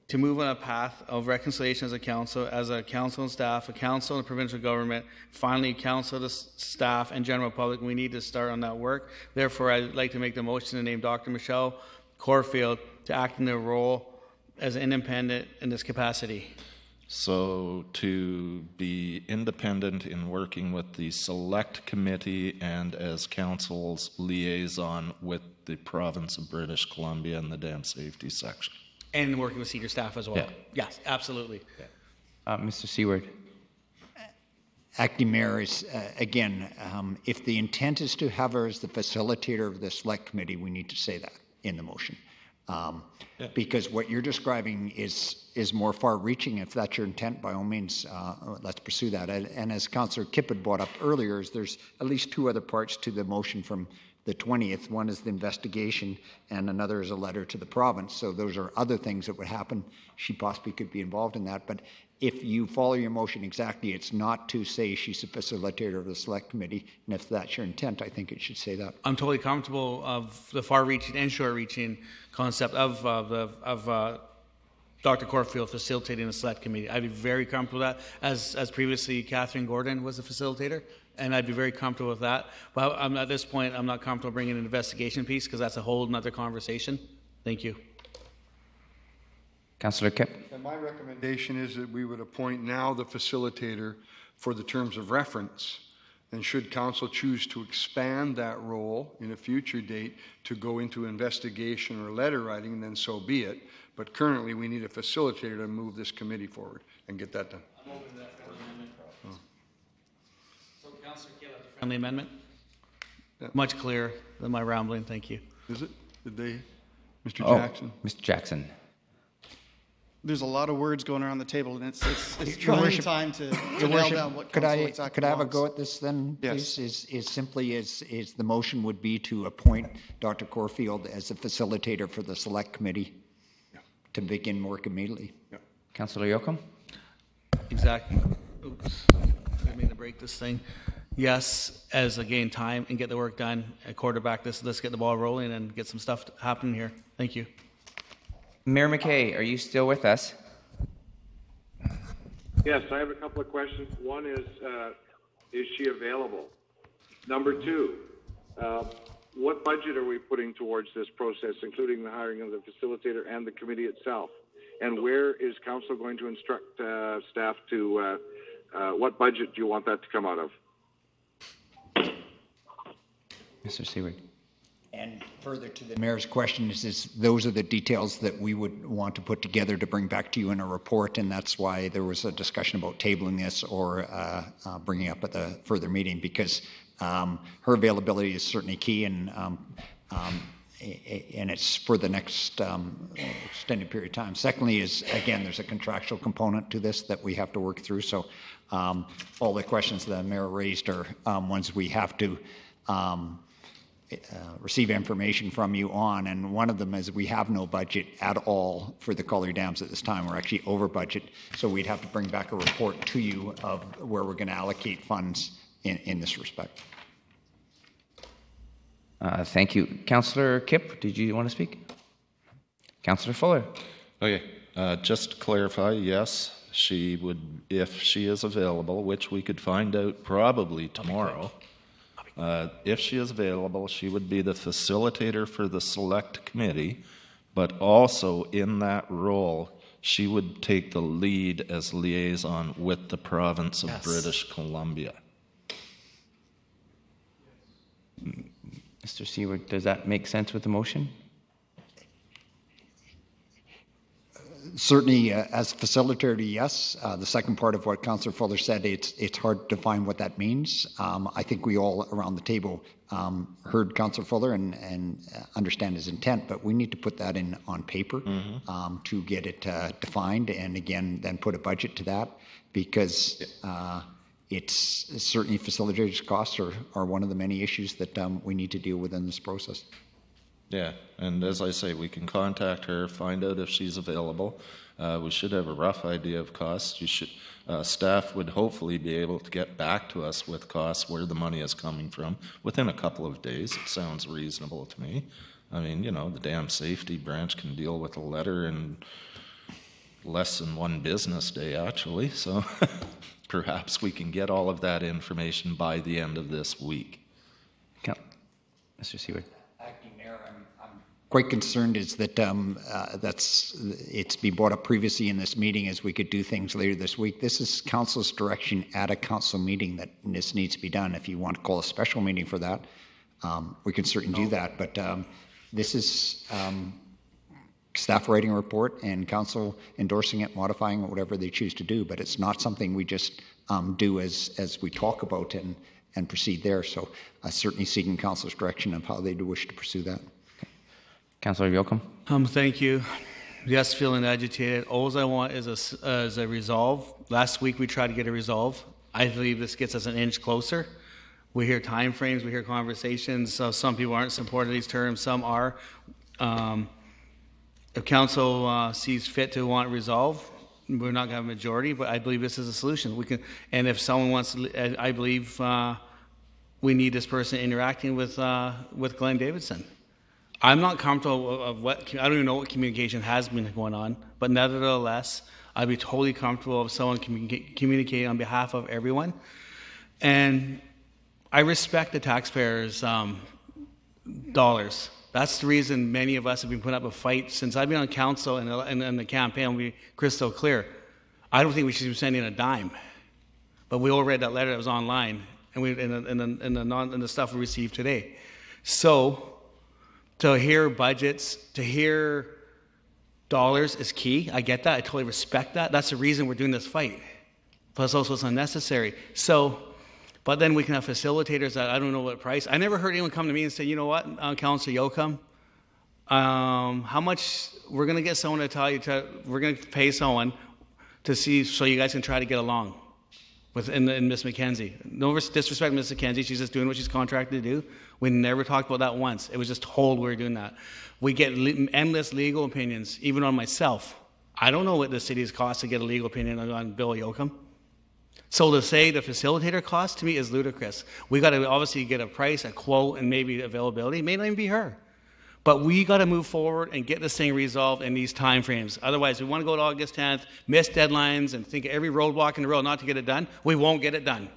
to move on a path of reconciliation as a council and staff, a council and provincial government, finally council, the staff and general public. We need to start on that work. Therefore, I'd like to make the motion to name Dr. Michelle Corfield to act in their role as an independent in this capacity. So to be independent in working with the select committee and as council's liaison with the province of British Columbia and the dam safety section. And working with senior staff as well. Yeah. Yes, absolutely. Mr. Seward. Acting Mayor, is again, if the intent is to have her as the facilitator of the select committee, we need to say that in the motion. Because what you're describing is more far-reaching. If that's your intent, by all means, let's pursue that. And as Councillor Kipp had brought up earlier, there's at least two other parts to the motion from the 20th. One is the investigation, and another is a letter to the province. So those are other things that would happen. She possibly could be involved in that. But if you follow your motion exactly, it's not to say she's a facilitator of the select committee. And if that's your intent, I think it should say that. I'm totally comfortable of the far-reaching and short-reaching concept of Dr. Corfield facilitating the select committee. I'd be very comfortable with that. As previously, Catherine Gordon was a facilitator, and I'd be very comfortable with that. But at this point, I'm not comfortable bringing an investigation piece because that's a whole other conversation. Thank you. Councillor Kipp. And my recommendation is that we would appoint now the facilitator for the terms of reference. And should council choose to expand that role in a future date to go into investigation or letter writing, then so be it. But currently, we need a facilitator to move this committee forward and get that done. I'm open to that friendly amendment process. So, Councillor Kipp, that's a friendly amendment? Yeah. Much clearer than my rambling. Thank you. Is it? Did they? Mr. Oh, Jackson? Mr. Jackson. There's a lot of words going around the table, and it's Your trying Worship, time to Your nail Worship, down what could council I exactly have a wants. go at this then, Yes. please? Is simply is the motion would be to appoint Dr. Corfield as the facilitator for the select committee to begin work immediately. Councillor Yocum. Exactly. Oops. I mean to break this thing. Yes, as again time and get the work done. Quarterback this. Let's get the ball rolling and get some stuff happening here. Thank you. Mayor McKay, are you still with us? Yes, I have a couple of questions. One is she available? Number two, what budget are we putting towards this process, including the hiring of the facilitator and the committee itself? And where is council going to instruct staff to, what budget do you want that to come out of? Mr. Seward. And further to the mayor's question is those are the details that we would want to put together to bring back to you in a report, and that's why there was a discussion about tabling this or bringing up at the further meeting, because her availability is certainly key, and it's for the next extended period of time. Secondly is, again, there's a contractual component to this that we have to work through, so all the questions the mayor raised are ones we have to receive information from you on, and one of them is we have no budget at all for the Colliery Dams at this time. We're actually over budget, so we'd have to bring back a report to you of where we're going to allocate funds in this respect. Thank you. Councillor Kipp, did you want to speak? Councillor Fuller. Okay, just to clarify, yes, she would, if she is available, which we could find out probably tomorrow. If she is available, she would be the facilitator for the select committee, but also in that role, she would take the lead as liaison with the province of British Columbia. Mr. Seward, does that make sense with the motion? Certainly, as facilitator, yes. The second part of what Councillor Fuller said, it's hard to define what that means. I think we all around the table heard Councillor Fuller and understand his intent, but we need to put that in on paper to get it defined, and again, then put a budget to that, because it's certainly facilitators' costs are one of the many issues that we need to deal with in this process. Yeah, and as I say, we can contact her, find out if she's available. We should have a rough idea of costs. Staff would hopefully be able to get back to us with costs, where the money is coming from, within a couple of days. It sounds reasonable to me. I mean, you know, the dam safety branch can deal with a letter in less than one business day, actually. So perhaps we can get all of that information by the end of this week. Mr. Seward. Quite concerned is that it's been brought up previously in this meeting as we could do things later this week. This is council's direction at a council meeting that this needs to be done. If you want to call a special meeting for that, we can certainly do that. But this is staff writing a report and council endorsing it, modifying it, whatever they choose to do. But it's not something we just do as we talk about and proceed there. So certainly seeking council's direction of how they do wish to pursue that. Councillor Yocum. Thank you. Yes, feeling agitated. All I want is a resolve. Last week we tried to get a resolve. I believe this gets us an inch closer. We hear time frames, we hear conversations. So some people aren't supporting these terms, some are. If council sees fit to want resolve, we're not going to have a majority, but I believe this is a solution. We can, and if someone wants, I believe we need this person interacting with Glenn Davidson. I'm not comfortable of what, I don't even know what communication has been going on, but nevertheless, I'd be totally comfortable if someone communicating on behalf of everyone. And I respect the taxpayers' dollars. That's the reason many of us have been putting up a fight since I've been on council and the campaign. I'll be crystal clear. I don't think we should be sending a dime. But we all read that letter that was online and the stuff we received today. So to hear budgets, to hear dollars is key. I get that. I totally respect that. That's the reason we're doing this fight. Plus also it's unnecessary. So, but then we can have facilitators that I don't know what price. I never heard anyone come to me and say, you know what, Councillor Yocum, how much we're going to get someone to tell you, we're going to pay someone to see so you guys can try to get along with in Ms. McKenzie. No disrespect, Ms. McKenzie. She's just doing what she's contracted to do. We never talked about that once. It was just told we were doing that. We get endless legal opinions, even on myself. I don't know what the city's cost to get a legal opinion on Bill Yocum. So to say the facilitator cost to me is ludicrous. We got to obviously get a price, a quote, and maybe availability. It may not even be her. But we got to move forward and get this thing resolved in these time frames. Otherwise, we want to go to August 10th, miss deadlines, and think every roadblock in the road not to get it done. We won't get it done.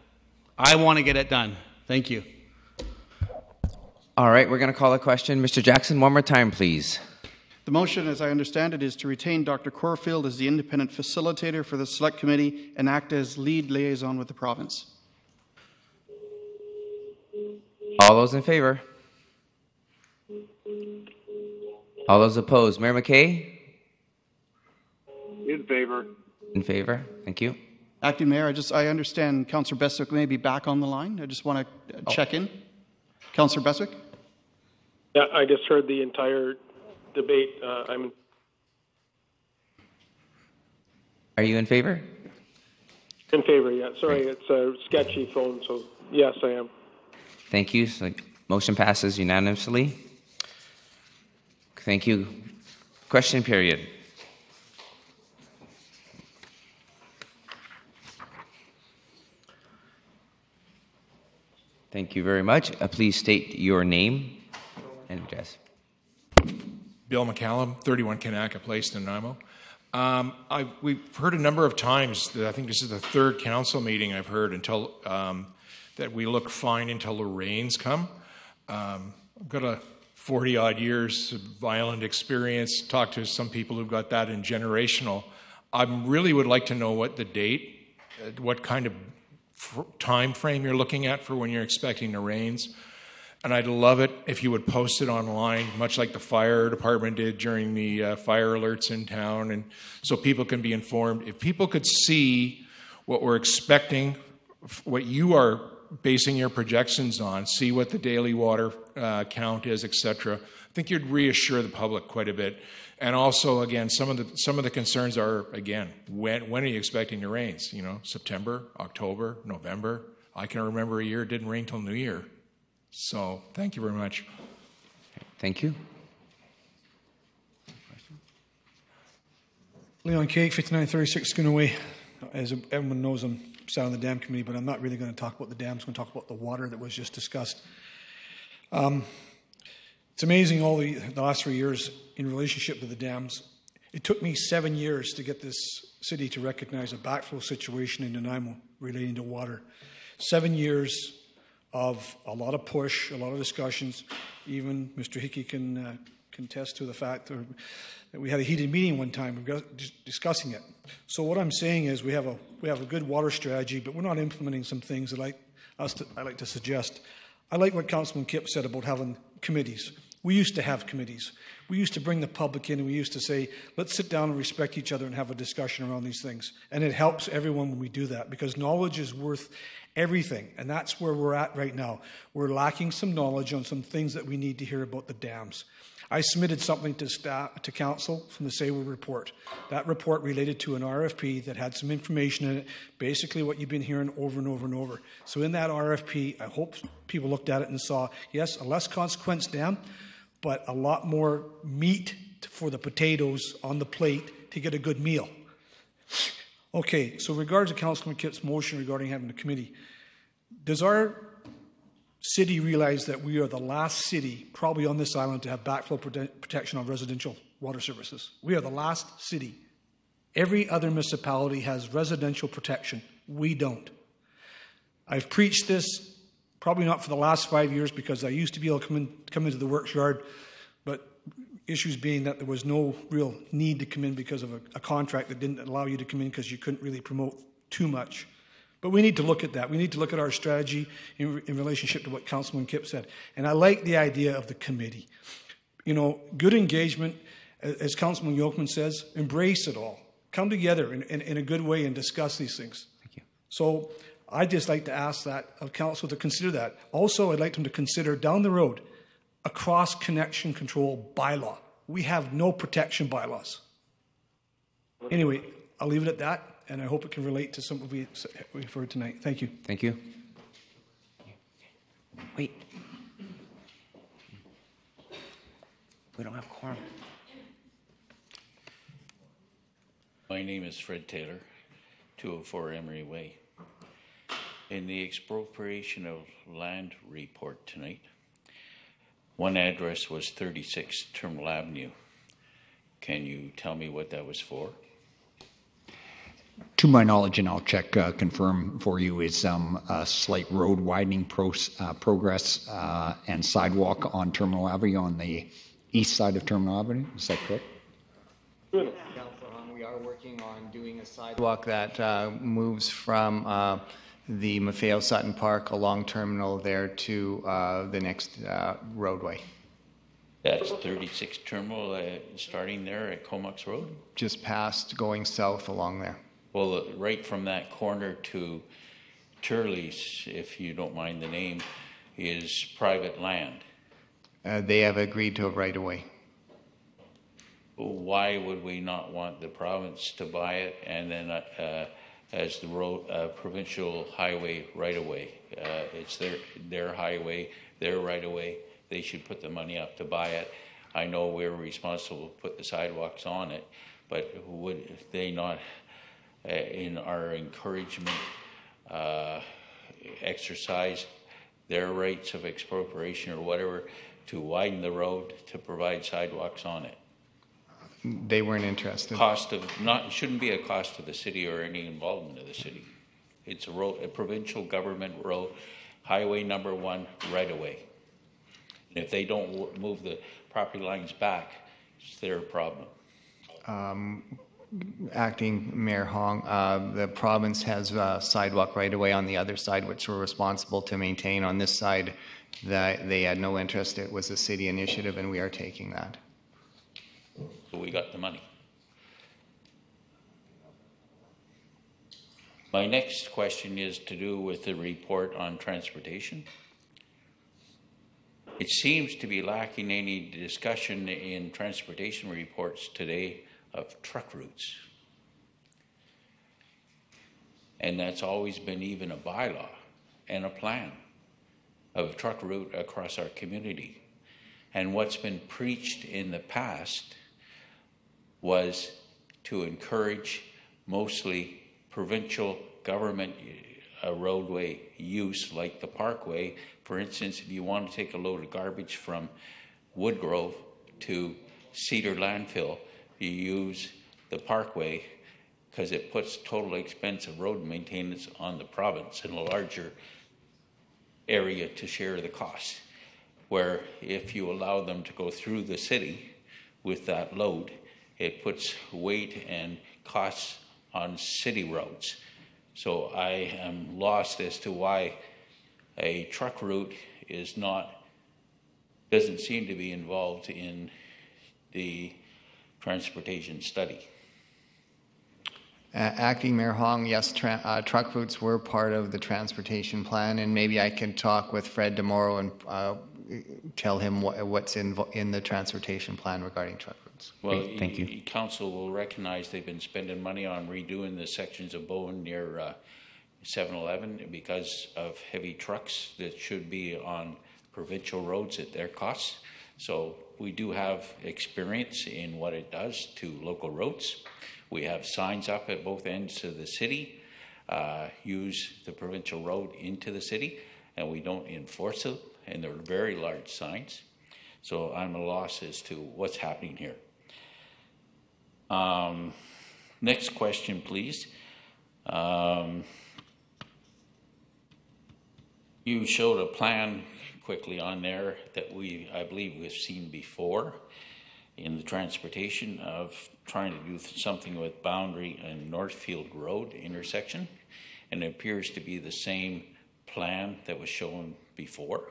I want to get it done. Thank you. All right, we're going to call a question. Mr. Jackson, one more time, please. The motion, as I understand it, is to retain Dr. Corfield as the independent facilitator for the Select Committee and act as lead liaison with the province. All those in favor? All those opposed? Mayor McKay? In favor. In favor. Thank you. Acting Mayor, I understand Councillor Beswick may be back on the line. I just want to check in. Councillor Beswick? Yeah, I just heard the entire debate. Are you in favor? In favor, yeah. Sorry, it's a sketchy phone, so yes, I am. Thank you. So motion passes unanimously. Thank you. Question period. Thank you very much. Please state your name and address. Bill McCallum, 31 Kanaka Place, Nanaimo. We've heard a number of times that I think this is the third council meeting I've heard until that we look fine until the rains come. I've got a 40-odd years of violent experience, talked to some people who've got that in generational. I really would like to know what the date, what kind of time frame you're looking at for when you're expecting the rains. And I'd love it if you would post it online, much like the fire department did during the fire alerts in town, and so people can be informed. If people could see what we're expecting, what you are basing your projections on, see what the daily water count is, etc., I think you'd reassure the public quite a bit. And also, again, some of the concerns are, again, when are you expecting the rains? You know, September, October, November. I can remember a year it didn't rain till New Year. So, thank you very much. Thank you. Leon Cake, 5936 Schoonaway. As everyone knows, I'm sat on the dam committee, but I'm not really going to talk about the dams. I'm going to talk about the water that was just discussed. It's amazing all the last 3 years in relationship to the dams. It took me 7 years to get this city to recognize a backflow situation in Nanaimo relating to water. 7 years of a lot of push, a lot of discussions. Even Mr. Hickey can contest to the fact that we had a heated meeting one time discussing it. So what I'm saying is we have a good water strategy, but we're not implementing some things that I like to suggest. I like what Councilman Kipp said about having committees. We used to have committees. We used to bring the public in and we used to say, let's sit down and respect each other and have a discussion around these things. And it helps everyone when we do that because knowledge is worth everything. And that's where we're at right now. We're lacking some knowledge on some things that we need to hear about the dams. I submitted something to staff, to council from the SAWER report. That report related to an RFP that had some information in it, basically what you've been hearing over and over and over. So in that RFP, I hope people looked at it and saw, yes, a less consequence dam, but a lot more meat for the potatoes on the plate to get a good meal. Okay, so regards to Councilman Kipp's motion regarding having a committee, does our city realize that we are the last city probably on this island to have backflow protection on residential water services? We are the last city. Every other municipality has residential protection. We don't. I've preached this probably not for the last 5 years because I used to be able to come into the works yard, but issues being that there was no real need to come in because of a contract that didn't allow you to come in because you couldn't really promote too much. But we need to look at that. We need to look at our strategy in relationship to what Councilman Kipp said. And I like the idea of the committee. You know, good engagement, as Councilman Yocum says, embrace it all. Come together in a good way and discuss these things. Thank you. So I'd just like to ask that of Council to consider that. Also, I'd like them to consider down the road a cross-connection control bylaw. We have no protection bylaws. Anyway, I'll leave it at that. And I hope it can relate to something we've heard tonight. Thank you. Thank you. Wait. We don't have quorum. My name is Fred Taylor, 204 Emery Way. In the expropriation of land report tonight, one address was 36 Terminal Avenue. Can you tell me what that was for? To my knowledge, and I'll check, confirm for you, is a slight road widening progress and sidewalk on Terminal Avenue on the east side of Terminal Avenue. Is that correct? Councillor Hung, we are working on doing a sidewalk that moves from the Maffeo-Sutton Park along Terminal there to the next roadway. That's 36 Terminal, starting there at Comox Road? Just past, going south along there. Well, right from that corner to Turley's, if you don't mind the name, is private land. They have agreed to a right-of-way. Why would we not want the province to buy it and then as the road, provincial highway right-of-way? It's their highway, their right-of-way. They should put the money up to buy it. I know we're responsible to put the sidewalks on it, but would they not, in our encouragement, exercise their rights of expropriation or whatever to widen the road to provide sidewalks on it? They weren't interested. Shouldn't be a cost to the city or any involvement of the city. It's a provincial government road, highway number 1, right away. And if they don't move the property lines back, it's their problem. Acting Mayor Hong, the province has a sidewalk right away on the other side, which we're responsible to maintain. On this side, that they had no interest. It was a city initiative, and we are taking that. So we got the money. My next question is to do with the report on transportation. It seems to be lacking any discussion in transportation reports today of truck routes. And that's always been even a bylaw and a plan of a truck route across our community. And what's been preached in the past was to encourage mostly provincial government roadway use like the Parkway. For instance, if you want to take a load of garbage from Woodgrove to Cedar Landfill, you use the Parkway because it puts total expense of road maintenance on the province in a larger area to share the cost. Where if you allow them to go through the city with that load, it puts weight and costs on city roads. So I am lost as to why a truck route is not doesn't seem to be involved in the transportation study. Acting Mayor Hong, yes, truck routes were part of the transportation plan, and maybe I can talk with Fred tomorrow and tell him what's in the transportation plan regarding truck routes. Well, Great, thank you. Council will recognize they've been spending money on redoing the sections of Bowen near 7-Eleven because of heavy trucks that should be on provincial roads at their cost. So we do have experience in what it does to local roads. We have signs up at both ends of the city, use the provincial road into the city, and we don't enforce it, and they're very large signs. So I'm at a loss as to what's happening here. Next question, please. You showed a plan quickly on there that I believe we've seen before in the transportation of trying to do something with Boundary and Northfield Road intersection, and it appears to be the same plan that was shown before.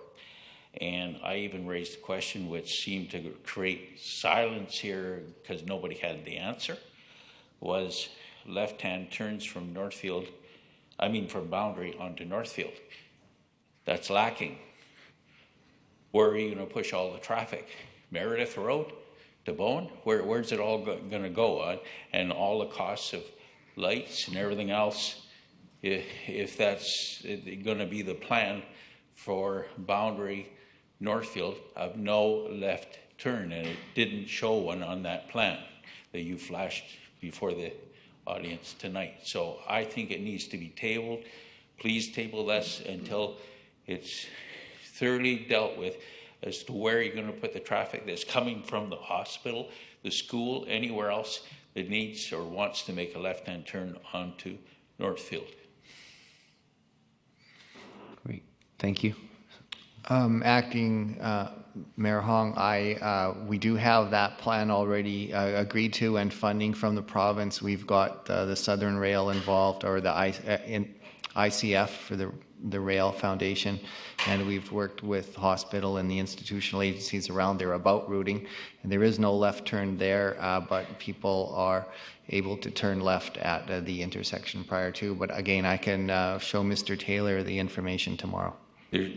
And I even raised a question which seemed to create silence here because nobody had the answer, was left-hand turns from from Boundary onto Northfield. That's lacking. Where are you going to push all the traffic? Meredith Road to Bowen? Where's it all going to go? And all the costs of lights and everything else, if that's going to be the plan for Boundary Northfield of no left turn, and it didn't show one on that plan that you flashed before the audience tonight. So I think it needs to be tabled. Please table this until it's thoroughly dealt with as to where you're going to put the traffic that's coming from the hospital, the school, anywhere else that needs or wants to make a left-hand turn onto Northfield. Great, thank you. Acting Mayor Hong, we do have that plan already agreed to and funding from the province. We've got the Southern Rail involved, or the ICF for the Rail Foundation, and we've worked with hospital and the institutional agencies around there about routing. And there is no left turn there, but people are able to turn left at the intersection prior to. But again, I can show Mr. Taylor the information tomorrow.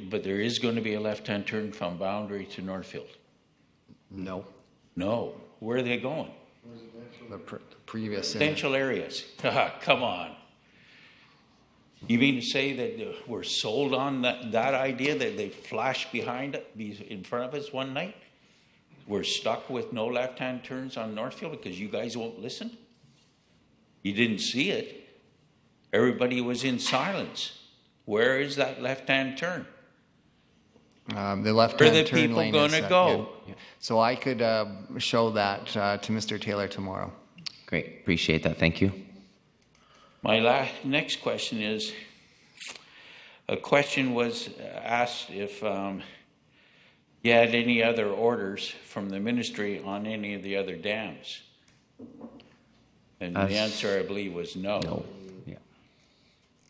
But there is going to be a left-hand turn from Boundary to Northfield. No. No. Where are they going? The previous residential areas. Come on. You mean to say that we're sold on that idea that they flash behind it, in front of us one night? We're stuck with no left-hand turns on Northfield because you guys won't listen? You didn't see it. Everybody was in silence. Where is that left-hand turn? The left-hand turn lane. Where are the people going to go? Yeah. So I could show that to Mr. Taylor tomorrow. Great, appreciate that. Thank you. My next question is, a question was asked if you had any other orders from the ministry on any of the other dams. And the answer, I believe, was no. No. Yeah.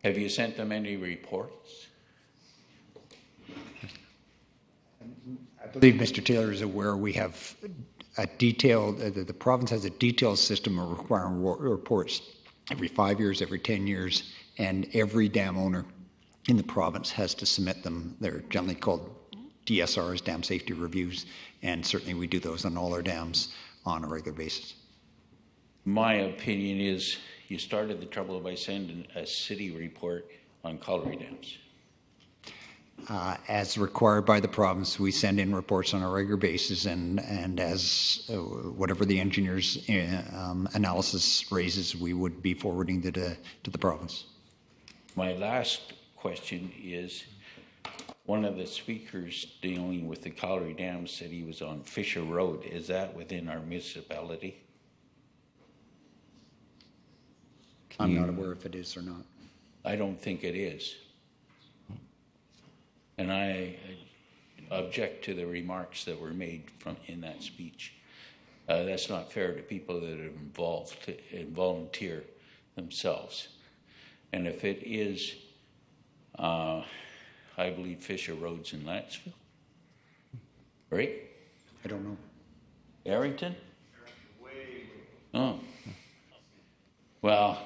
Have you sent them any reports? I believe Mr. Taylor is aware we have a detailed, the province has a detailed system of requiring reports every 5 years, every 10 years, and every dam owner in the province has to submit them. They're generally called DSRs, dam safety reviews, and certainly we do those on all our dams on a regular basis. My opinion is you started the trouble by sending a city report on colliery dams. As required by the province, we send in reports on a regular basis, and as whatever the engineer's analysis raises, we would be forwarding to the province. My last question is, one of the speakers dealing with the colliery dams said he was on Fisher Road. Is that within our municipality? I'm not aware if it is or not. I don't think it is. And I object to the remarks that were made in that speech. That's not fair to people that are involved and volunteer themselves. And if it is, I believe Fisher Road's in Lansville, right? I don't know. Arrington? Oh. Well,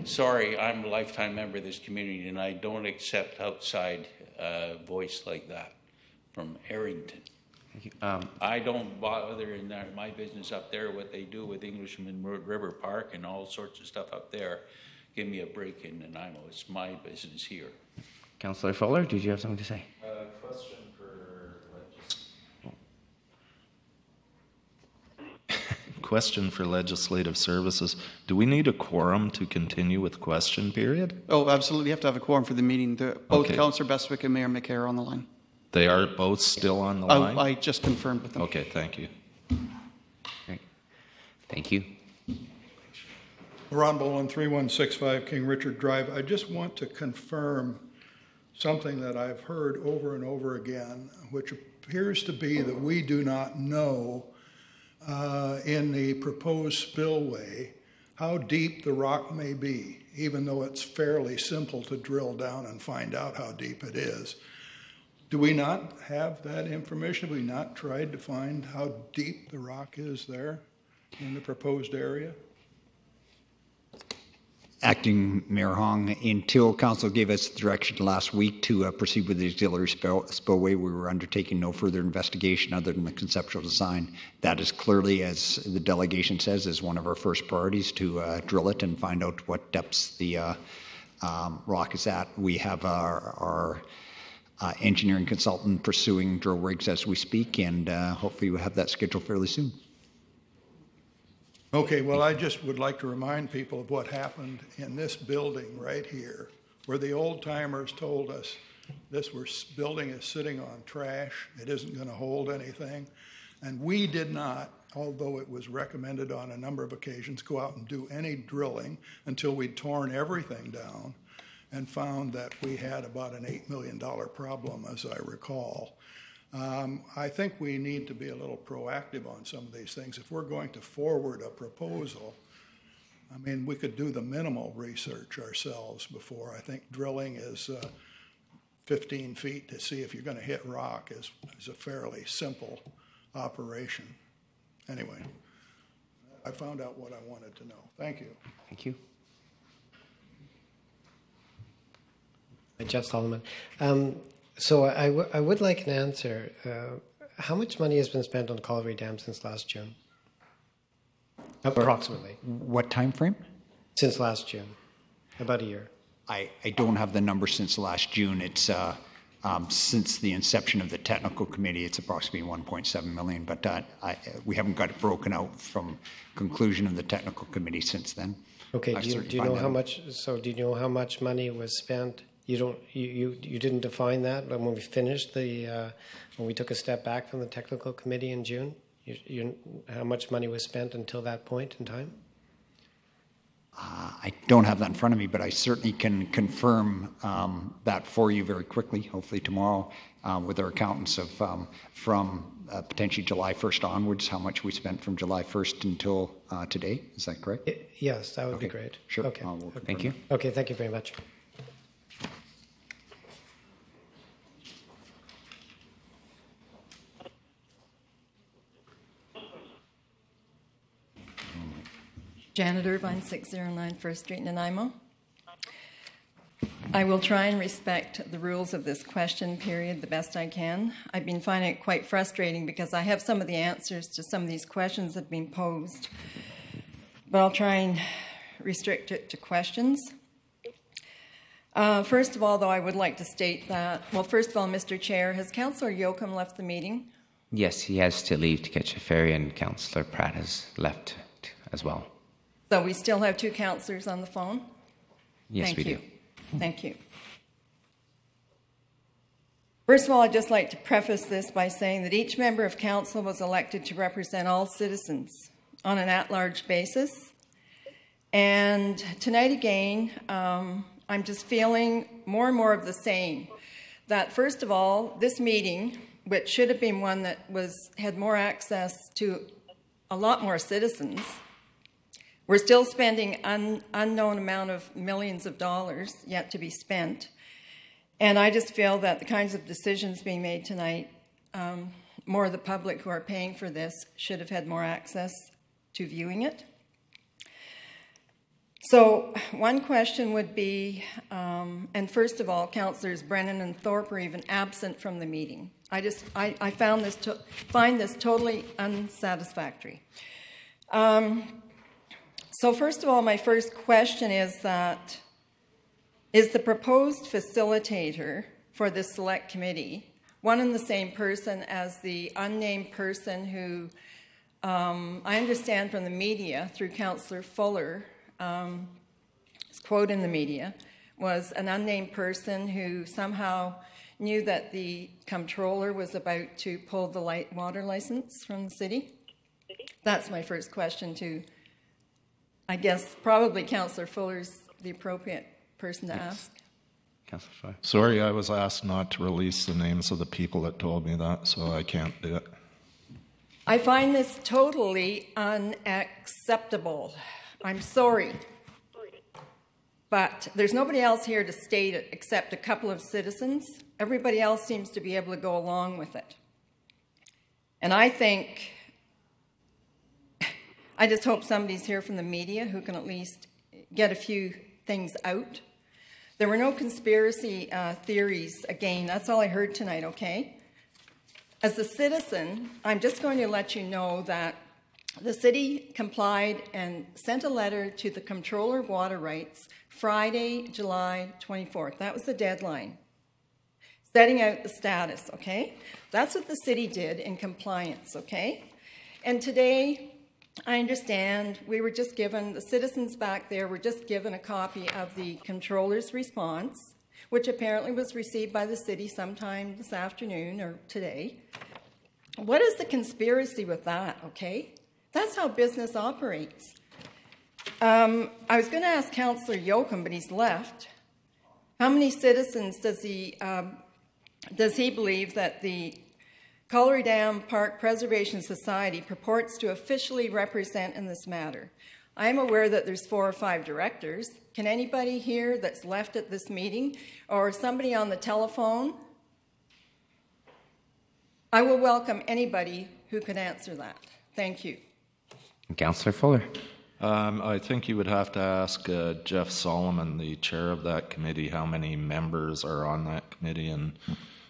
sorry, I'm a lifetime member of this community, and I don't accept outside voice like that from Arrington. I don't bother in my business up there, what they do with Englishman River Park and all sorts of stuff up there. Give me a break in Nanaimo. It's my business here. Councillor Fuller, did you have something to say? Question for Legislative Services. Do we need a quorum to continue with question period? Oh, absolutely. You have to have a quorum for the meeting. Both Okay. Councillor Bestwick and Mayor McKay are on the line. They are both still on the line? I just confirmed with them. Okay, thank you. Great. Thank you. Ron Boland, 3165 King Richard Drive. I just want to confirm something that I've heard over and over again, which appears to be that we do not know in the proposed spillway how deep the rock may be, even though it's fairly simple to drill down and find out how deep it is. Do we not have that information? Have we not tried to find how deep the rock is there in the proposed area? Acting Mayor Hong, until Council gave us direction last week to proceed with the auxiliary spillway, we were undertaking no further investigation other than the conceptual design. That is clearly, as the delegation says, is one of our first priorities to drill it and find out what depths the rock is at. We have our engineering consultant pursuing drill rigs as we speak, and hopefully we'll have that scheduled fairly soon. Okay, well, I just would like to remind people of what happened in this building right here, where the old timers told us this building is sitting on trash, it isn't going to hold anything. And we did not, although it was recommended on a number of occasions, go out and do any drilling until we'd torn everything down and found that we had about an $8 million problem, as I recall. I think we need to be a little proactive on some of these things. If we're going to forward a proposal, I mean, we could do the minimal research ourselves before. I think drilling is 15 feet to see if you're going to hit rock is a fairly simple operation. Anyway, I found out what I wanted to know. Thank you. Thank you. Jeff Solomon. So I would like an answer. How much money has been spent on Collery Dam since last June? Approximately. What time frame? Since last June. About a year. I don't have the number since last June. It's since the inception of the technical committee, it's approximately 1.7 million, but we haven't got it broken out from conclusion of the technical committee since then. Okay, do you know how much? So do you know how much money was spent? You didn't define that when we finished when we took a step back from the technical committee in June. How much money was spent until that point in time? I don't have that in front of me, but I certainly can confirm that for you very quickly, hopefully tomorrow, with our accountants of from potentially July 1st onwards, how much we spent from July 1st until today. Is that correct? Yes, that would be great. Sure. Okay. Thank you. Okay, thank you very much. Janet Irvine, 609 First Street, Nanaimo. I will try and respect the rules of this question period the best I can. I've been finding it quite frustrating because I have some of the answers to some of these questions that have been posed, but I'll try and restrict it to questions. First of all, though, I would like to state that, well, first of all, Mr. Chair, has Councillor Yoakum left the meeting? Yes, he has to leave to catch a ferry, and Councillor Pratt has left as well. So we still have two councillors on the phone? Yes, we do. Thank you. First of all, I'd just like to preface this by saying that each member of council was elected to represent all citizens on an at-large basis. And tonight again, I'm just feeling more and more of the same. That first of all, this meeting, which should have been one that had more access to a lot more citizens, we're still spending unknown amount of millions of dollars yet to be spent. And I just feel that the kinds of decisions being made tonight more of the public who are paying for this should have had more access to viewing it. So one question would be, and first of all, Councillors Brennan and Thorpe were even absent from the meeting. I find this totally unsatisfactory. So first of all, my first question is that, is the proposed facilitator for this select committee one and the same person as the unnamed person who, I understand from the media, through Councillor Fuller, his quote in the media, was an unnamed person who somehow knew that the comptroller was about to pull the water license from the city? That's my first question to, I guess, probably Councillor Fuller's the appropriate person to ask. Sorry, I was asked not to release the names of the people that told me that, so I can't do it. I find this totally unacceptable. I'm sorry. But there's nobody else here to state it except a couple of citizens. Everybody else seems to be able to go along with it. And I think, I just hope somebody's here from the media who can at least get a few things out. There were no conspiracy theories. Again, that's all I heard tonight, okay? As a citizen, I'm just going to let you know that the city complied and sent a letter to the Comptroller of Water Rights Friday, July 24th. That was the deadline. Setting out the status, okay? That's what the city did in compliance, okay? And today, I understand we were just given, the citizens back there were just given a copy of the Comptroller's response, which apparently was received by the city sometime this afternoon or today. What is the conspiracy with that, okay? That's how business operates. I was going to ask Councillor Yoakum, but he's left. How many citizens does he believe that the Colliery Dam Park Preservation Society purports to officially represent in this matter? I am aware that there's 4 or 5 directors. Can anybody here that's left at this meeting or somebody on the telephone? I will welcome anybody who can answer that. Thank you. Councillor Fuller. I think you would have to ask Jeff Solomon, the chair of that committee, how many members are on that committee and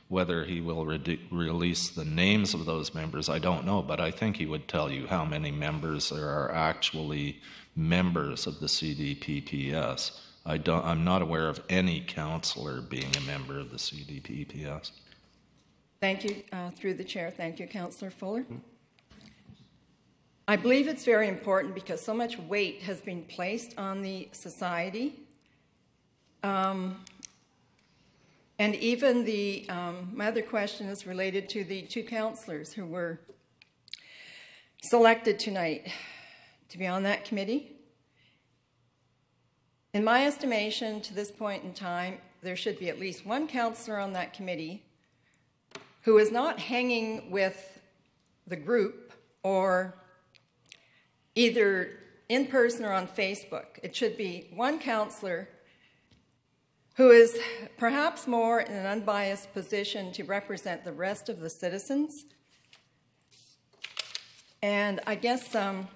whether he will release the names of those members. I don't know, but I think he would tell you how many members there are actually members of the CDPPS. I'm not aware of any councillor being a member of the CDPPS. Thank you, through the chair. Thank you, Councillor Fuller. I believe it's very important because so much weight has been placed on the society. And even the, my other question is related to the 2 councillors who were selected tonight to be on that committee. In my estimation, to this point in time, there should be at least 1 councillor on that committee who is not hanging with the group or either in person or on Facebook. It should be 1 councillor who is perhaps more in an unbiased position to represent the rest of the citizens. And I guess I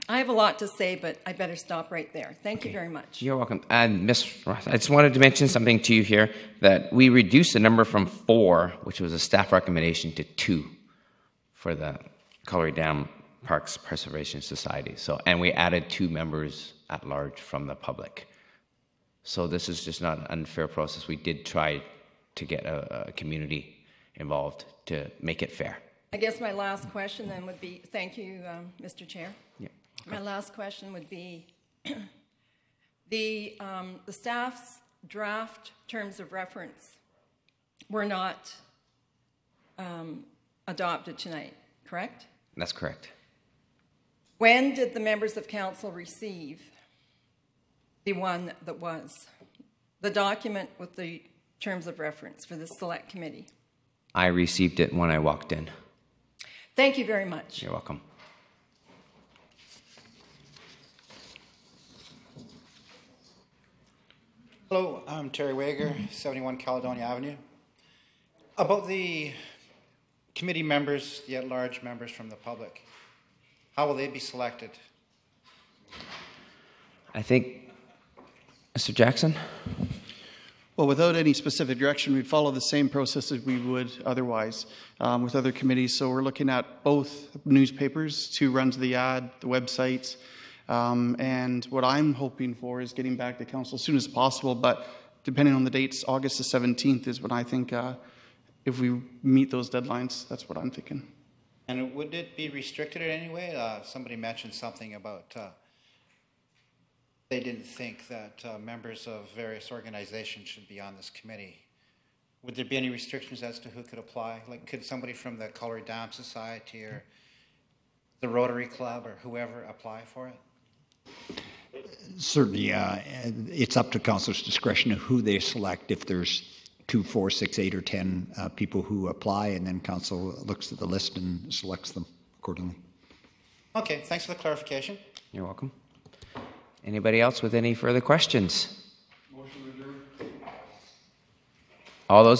have a lot to say, but I better stop right there. Thank you very much. You're welcome. And Ms. Ross, I just wanted to mention something to you here, that we reduced the number from 4, which was a staff recommendation, to 2 for the Colliery Dam Parks Preservation Society. So, and we added 2 members at large from the public. So this is just not an unfair process. We did try to get a community involved to make it fair. I guess my last question then would be, thank you, Mr. Chair. Yeah. My last question would be, the staff's draft terms of reference were not adopted tonight, correct? That's correct. When did the members of council receive the one that was the document with the terms of reference for the select committee? I received it when I walked in. Thank you very much. You're welcome. Hello, I'm Terry Wager, 71 Caledonia Avenue. About the committee members, the at-large members from the public, how will they be selected? I think, Mr. Jackson? Well, without any specific direction, we'd follow the same process as we would otherwise with other committees. So we're looking at both newspapers to run to the ad, the websites, and what I'm hoping for is getting back to council as soon as possible. But depending on the dates, August the 17th is when I think if we meet those deadlines, that's what I'm thinking. And would it be restricted in any way? Somebody mentioned something about they didn't think that members of various organizations should be on this committee. Would there be any restrictions as to who could apply? Like, could somebody from the Colliery Dam Society or the Rotary Club or whoever apply for it? Certainly, it's up to council's discretion of who they select. If there's 2, 4, 6, 8, or 10 people who apply, and then council looks at the list and selects them accordingly. Okay, thanks for the clarification. You're welcome. Anybody else with any further questions? All those in